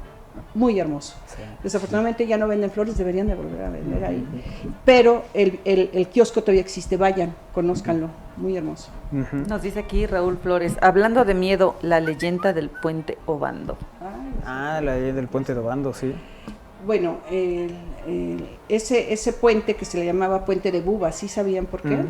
muy hermoso. Sí. Desafortunadamente ya no venden flores, deberían de volver a vender ahí. Pero el kiosco todavía existe, vayan, conózcanlo, muy hermoso. Nos dice aquí Raúl Flores, hablando de miedo, la leyenda del Puente Obando. La leyenda del Puente de Obando, sí. Bueno, ese puente que se le llamaba Puente de Bubas, ¿sí sabían por qué?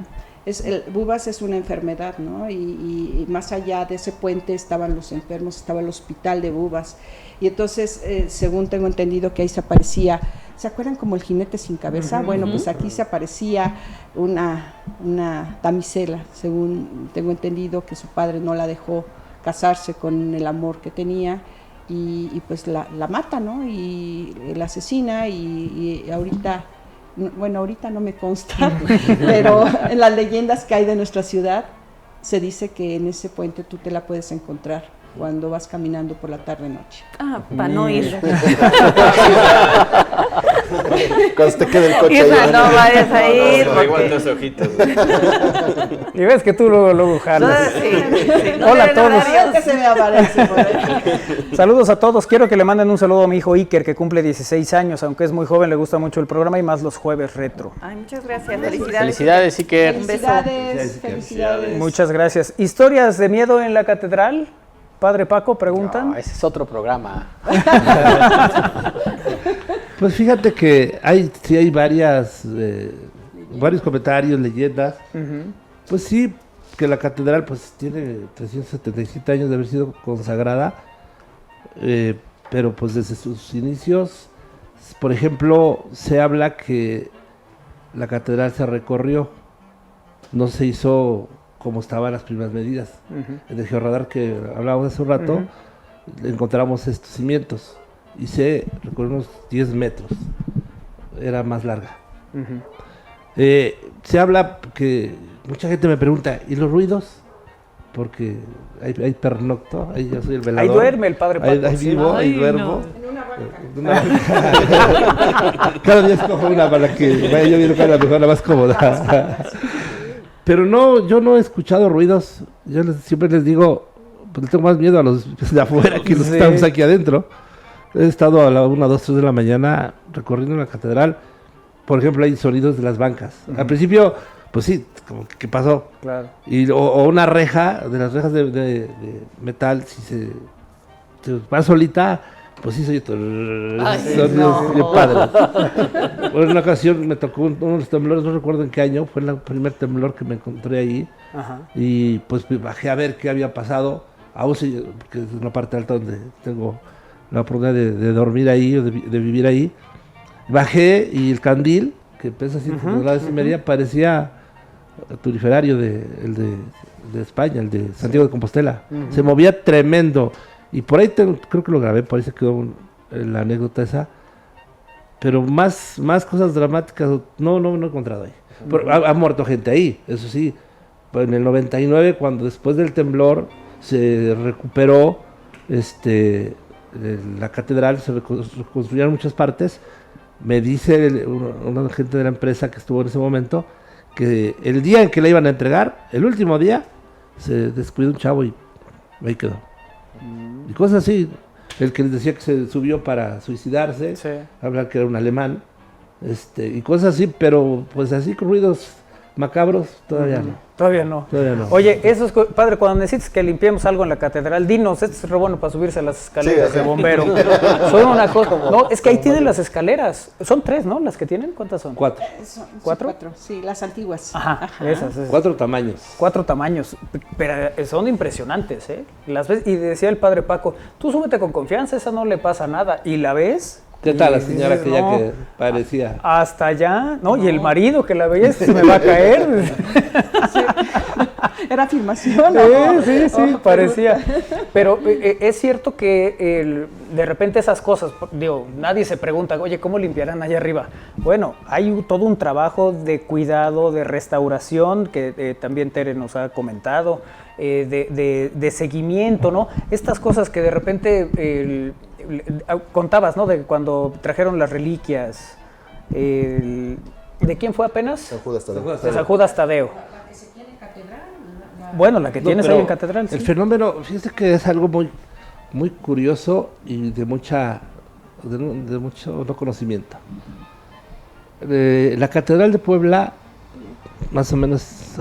Bubas es una enfermedad, ¿no? Y más allá de ese puente estaban los enfermos, estaba el hospital de Bubas. Y entonces, según tengo entendido que ahí se aparecía, ¿se acuerdan como el jinete sin cabeza? Bueno, pues aquí se aparecía una damisela, según tengo entendido que su padre no la dejó casarse con el amor que tenía. Y pues la mata, ¿no? Y la asesina y ahorita no me consta, pero en las leyendas que hay de nuestra ciudad se dice que en ese puente tú te la puedes encontrar cuando vas caminando por la tarde-noche. Ah, para no ir. Cuando te quede el coche Isa, ahí. no vayas a ir. Igual tus ojitos. Y ves que tú luego jalas. No Hola a todos. Que se me aparece por ahí. Saludos a todos. Quiero que le manden un saludo a mi hijo Iker, que cumple 16 años, aunque es muy joven, le gusta mucho el programa y más los jueves retro. Ay, muchas gracias. Felicidades. Felicidades, Iker. Un beso. Felicidades. Muchas gracias. ¿Historias de miedo en la catedral? Padre Paco, preguntan. No, ese es otro programa. Pues fíjate que sí hay varios comentarios, leyendas. Pues sí, que la catedral pues tiene 377 años de haber sido consagrada, pero pues desde sus inicios, por ejemplo, se habla que la catedral se recorrió, no se hizo como estaban las primeras medidas. En el georradar que hablábamos hace un rato, encontramos estos cimientos y se recorrió unos 10 metros, era más larga. Se habla que mucha gente me pregunta, ¿y los ruidos? Porque hay pernocto, ahí yo soy el velador. Ahí duerme el Padre Paco. Ahí vivo, ahí duermo. En una banca. Cada día escojo una para que vaya yo viendo cuál es la mejor, la más cómoda. Pero no, yo no he escuchado ruidos. Yo siempre les digo, pues le tengo más miedo a los de afuera que los que estamos aquí adentro. He estado a la 1, 2, 3 de la mañana recorriendo la catedral. Por ejemplo, hay sonidos de las bancas. Al principio, pues sí, como que ¿qué pasó? Claro. O una reja, de las rejas de metal, si se va solita, pues sí soy sonidos bien padres. En una ocasión me tocó unos temblores, no recuerdo en qué año, fue el primer temblor que me encontré ahí. Y pues bajé a ver qué había pasado, aún porque es una parte alta donde tengo la oportunidad de dormir ahí o de vivir ahí. Bajé y el candil, que pesa 100 toneladas y media, parecía turiferario de España, el de Santiago de Compostela. Se movía tremendo. Y por ahí creo que lo grabé, por ahí se quedó la anécdota esa. Pero más cosas dramáticas no he encontrado ahí. Ha muerto gente ahí, eso sí. En el 99, cuando después del temblor se recuperó la catedral, se reconstruyeron muchas partes. Me dice una gente de la empresa que estuvo en ese momento que el día en que la iban a entregar, el último día, se descuidó un chavo y ahí quedó. Y cosas así. El que les decía que se subió para suicidarse, hablar que era un alemán, y cosas así, pero pues así con ruidos macabros todavía no. Todavía no. Oye, eso es, padre, cuando necesites que limpiemos algo en la catedral, dinos, este es re bueno para subirse a las escaleras de bombero. Son una cosa. No, es que ahí tienen las escaleras. Son 3, ¿no? Las que tienen, ¿cuántas son? 4. ¿4? Sí, las antiguas. Ajá. Esas. 4 tamaños. 4 tamaños, pero son impresionantes, ¿eh? Las ves, y decía el padre Paco, tú súbete con confianza, esa no le pasa nada. Y la ves. ¿Qué tal la señora que parecía? Hasta allá, ¿no? Y el marido que la veía, se me va a caer. Era afirmación. Sí, parecía. Pero es cierto que de repente esas cosas, digo, nadie se pregunta, oye, ¿cómo limpiarán allá arriba? Bueno, hay todo un trabajo de cuidado, de restauración, que también Tere nos ha comentado, de seguimiento, ¿no? Estas cosas que de repente contabas, ¿no? De cuando trajeron las reliquias. ¿De quién fue apenas? San Judas Tadeo. De San Judas Tadeo. Bueno, la que tienes ahí en catedral. El fenómeno, fíjese que es algo muy, muy curioso y de mucho no conocimiento. La catedral de Puebla, más o menos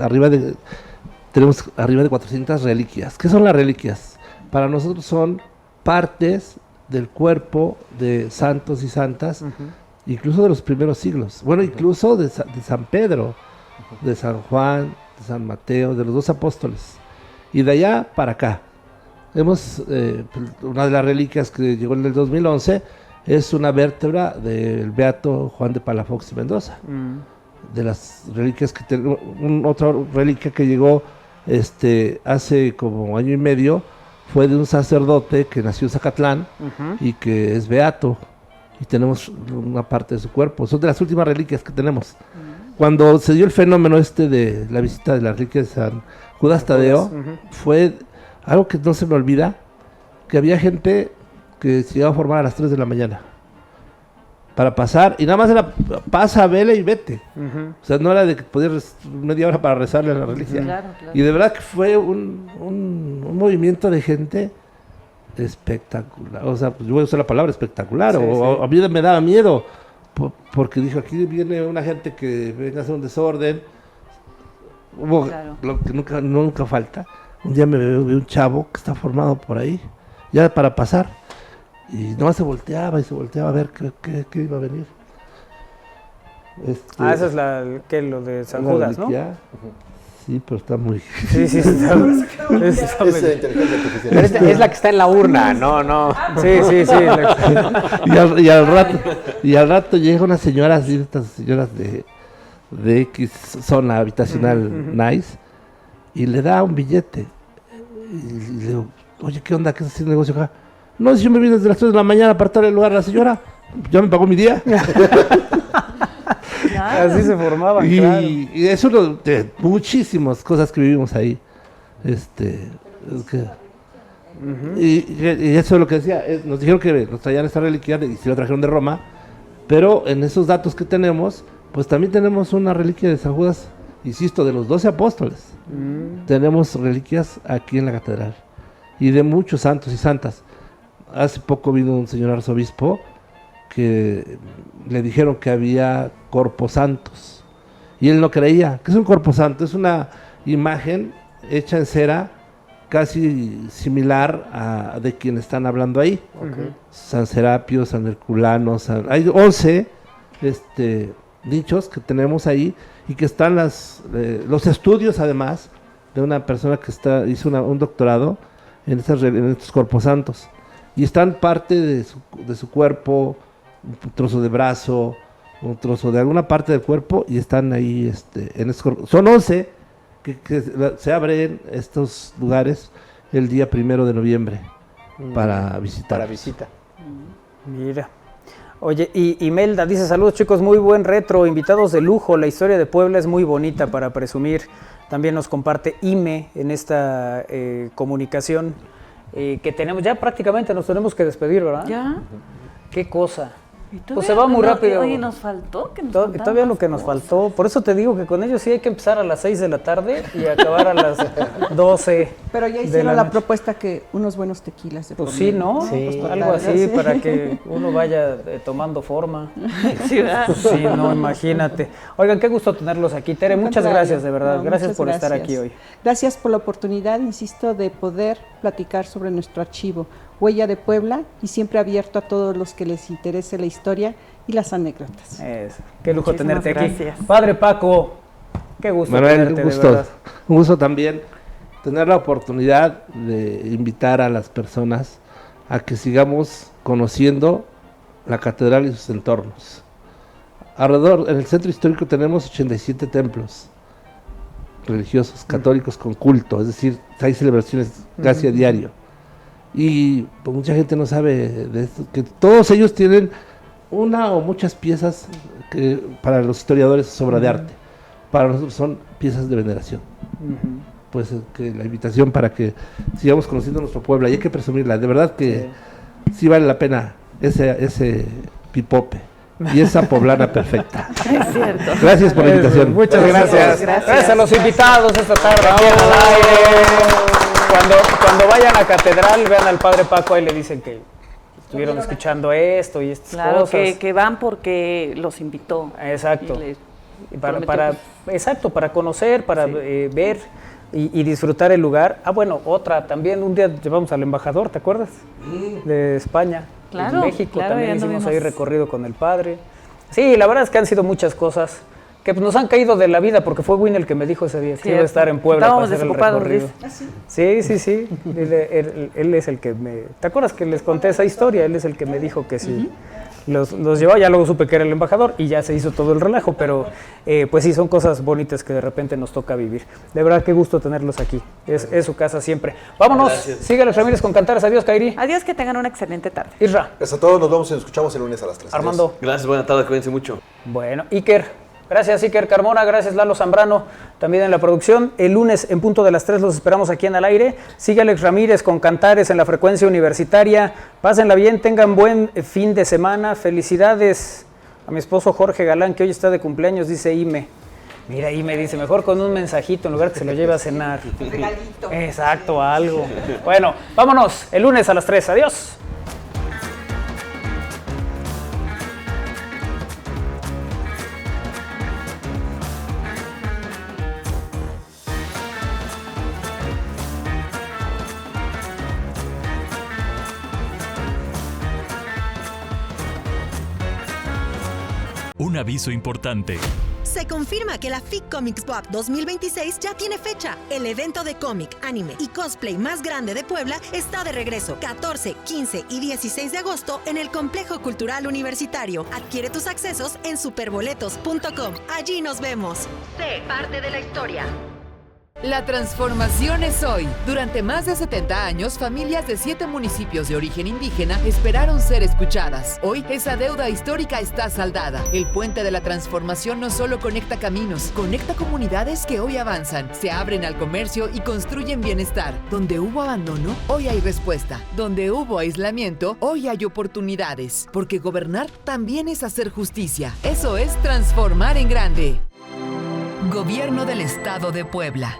tenemos arriba de 400 reliquias. ¿Qué son las reliquias? Para nosotros son partes del cuerpo de santos y santas, incluso de los primeros siglos. Bueno, incluso de San Pedro, de San Juan, de San Mateo, de los 2 apóstoles. Y de allá para acá. Una de las reliquias que llegó en el 2011 es una vértebra del beato Juan de Palafox y Mendoza. De las reliquias que otra reliquia que llegó hace como año y medio fue de un sacerdote que nació en Zacatlán y que es beato, y tenemos una parte de su cuerpo. Son de las últimas reliquias que tenemos. Cuando se dio el fenómeno de la visita de la reliquia de San Judas Tadeo, fue algo que no se me olvida, que había gente que se iba a formar a las 3 de la mañana para pasar, y nada más era pasa, vele y vete. O sea, no era de que podías media hora para rezarle a la reliquia. Claro. Y de verdad que fue un movimiento de gente espectacular. O sea, pues yo voy a usar la palabra espectacular. Sí, sí. A mí me daba miedo, porque dijo, aquí viene una gente que venga a hacer un desorden. Hubo lo que nunca falta. Un día me veo un chavo que está formado por ahí, ya para pasar. Y nomás se volteaba a ver qué iba a venir. Esa es lo de San Judas, ¿no? Sí, pero está muy... Sí, está Es la que está en la urna, no. Sí. y al rato llega una señora así, de estas señoras de X zona habitacional nice, y le da un billete. Y le digo, oye, ¿qué onda? ¿Qué es haciendo negocio acá? No, si yo me vine desde las 3 de la mañana para estar en el lugar de la señora, ya me pagó mi día. Así se formaban, y es uno de muchísimas cosas que vivimos ahí. Y eso es lo que decía, nos dijeron que nos traían esta reliquia y se la trajeron de Roma, pero en esos datos que tenemos, pues también tenemos una reliquia de San Judas, insisto, de los 12 apóstoles. Tenemos reliquias aquí en la catedral y de muchos santos y santas. Hace poco vino un señor arzobispo que le dijeron que había corpos santos y él no creía. ¿Qué es un corpo santo? Es una imagen hecha en cera casi similar a de quien están hablando ahí. San Serapio, San Herculano, hay 11 dichos que tenemos ahí, y que están los estudios, además, de una persona que hizo un doctorado en estos corpos santos, y están parte de su cuerpo, un trozo de brazo, un trozo de alguna parte del cuerpo, y están ahí en estos corpos. Son 11 que se abren estos lugares el día 1 de noviembre para visitar. Para visita. Mira. Oye, y Imelda dice, saludos chicos, muy buen retro, invitados de lujo, la historia de Puebla es muy bonita para presumir. También nos comparte Ime en esta comunicación que tenemos, ya prácticamente nos tenemos que despedir, ¿verdad? Ya. Qué cosa. Pues Pues se va muy rápido. Oye, nos faltó. Todavía lo que nos faltó. Por eso te digo que con ellos sí hay que empezar a las 6 de la tarde y acabar a las 12. Pero ya hicieron la propuesta que unos buenos tequilas. Pues sí, ¿no? Sí. Pues algo así para que uno vaya tomando forma. Sí, ¿verdad? Pues sí, no, imagínate. Oigan, qué gusto tenerlos aquí. Tere, muchas gracias, de verdad. Gracias por estar aquí hoy. Gracias por la oportunidad, insisto, de poder platicar sobre nuestro archivo Huella de Puebla, y siempre abierto a todos los que les interese la historia y las anécdotas. Qué lujo Muchísimas tenerte gracias. aquí. Padre Paco, qué gusto Manuel, tenerte, un de verdad. gusto también tener la oportunidad de invitar a las personas a que sigamos conociendo la catedral y sus entornos. Alrededor, en el centro histórico tenemos 87 templos religiosos, católicos con culto, es decir, hay celebraciones casi a diario. Y pues, mucha gente no sabe de esto, que todos ellos tienen una o muchas piezas que para los historiadores es obra de arte, para nosotros son piezas de veneración. Pues que la invitación para que sigamos conociendo nuestro pueblo, y hay que presumirla, de verdad que sí vale la pena ese pipope y esa poblana perfecta. Es cierto. Gracias por la invitación. Muchas gracias. Gracias a los invitados esta tarde aquí en Al Aire. Cuando vayan a catedral, vean al Padre Paco, ahí le dicen que estuvieron escuchando esto y estas Claro, cosas. que van porque los invitó. Exacto. Y para conocer, para ver y disfrutar el lugar. Bueno, otra también, un día llevamos al embajador, ¿te acuerdas? De España, Claro, de México, claro, también ya hicimos anduvimos. ahí recorrido con el padre. Sí, la verdad es que han sido muchas cosas que pues, nos han caído de la vida, porque fue Win el que me dijo ese día que iba a estar en Puebla Estábamos para hacer el desocupados, recorrido. Sí. Él es el que me... ¿Te acuerdas que les conté esa historia? Él es el que me dijo que sí. Los llevaba, ya luego supe que era el embajador y ya se hizo todo el relajo, pero pues sí, son cosas bonitas que de repente nos toca vivir. De verdad, qué gusto tenerlos aquí. Es su casa siempre. Vámonos, sígueles Ramírez con Cantares. Adiós, Kairi. Adiós, que tengan una excelente tarde. Isra. Gracias a todos, nos vemos y nos escuchamos el lunes a las 3. Armando. Gracias, buena tarde, cuídense mucho. Bueno, Iker. Gracias, Iker Carmona. Gracias, Lalo Zambrano, también en la producción. El lunes, en punto de las 3, los esperamos aquí en Al Aire. Sigue Alex Ramírez con Cantares en la frecuencia universitaria. Pásenla bien, tengan buen fin de semana. Felicidades a mi esposo Jorge Galán, que hoy está de cumpleaños, dice Ime. Mira, Ime dice, mejor con un mensajito en lugar que se lo lleve a cenar. Un regalito. Exacto, algo. Bueno, vámonos, el lunes a las 3. Adiós. Un aviso importante. Se confirma que la FIC Comics Pop 2026 ya tiene fecha. El evento de cómic, anime y cosplay más grande de Puebla está de regreso 14, 15 y 16 de agosto en el Complejo Cultural Universitario. Adquiere tus accesos en superboletos.com. Allí nos vemos. Sé parte de la historia. La transformación es hoy. Durante más de 70 años, familias de 7 municipios de origen indígena esperaron ser escuchadas. Hoy, esa deuda histórica está saldada. El puente de la transformación no solo conecta caminos, conecta comunidades que hoy avanzan, se abren al comercio y construyen bienestar. Donde hubo abandono, hoy hay respuesta. Donde hubo aislamiento, hoy hay oportunidades. Porque gobernar también es hacer justicia. Eso es transformar en grande. Gobierno del Estado de Puebla.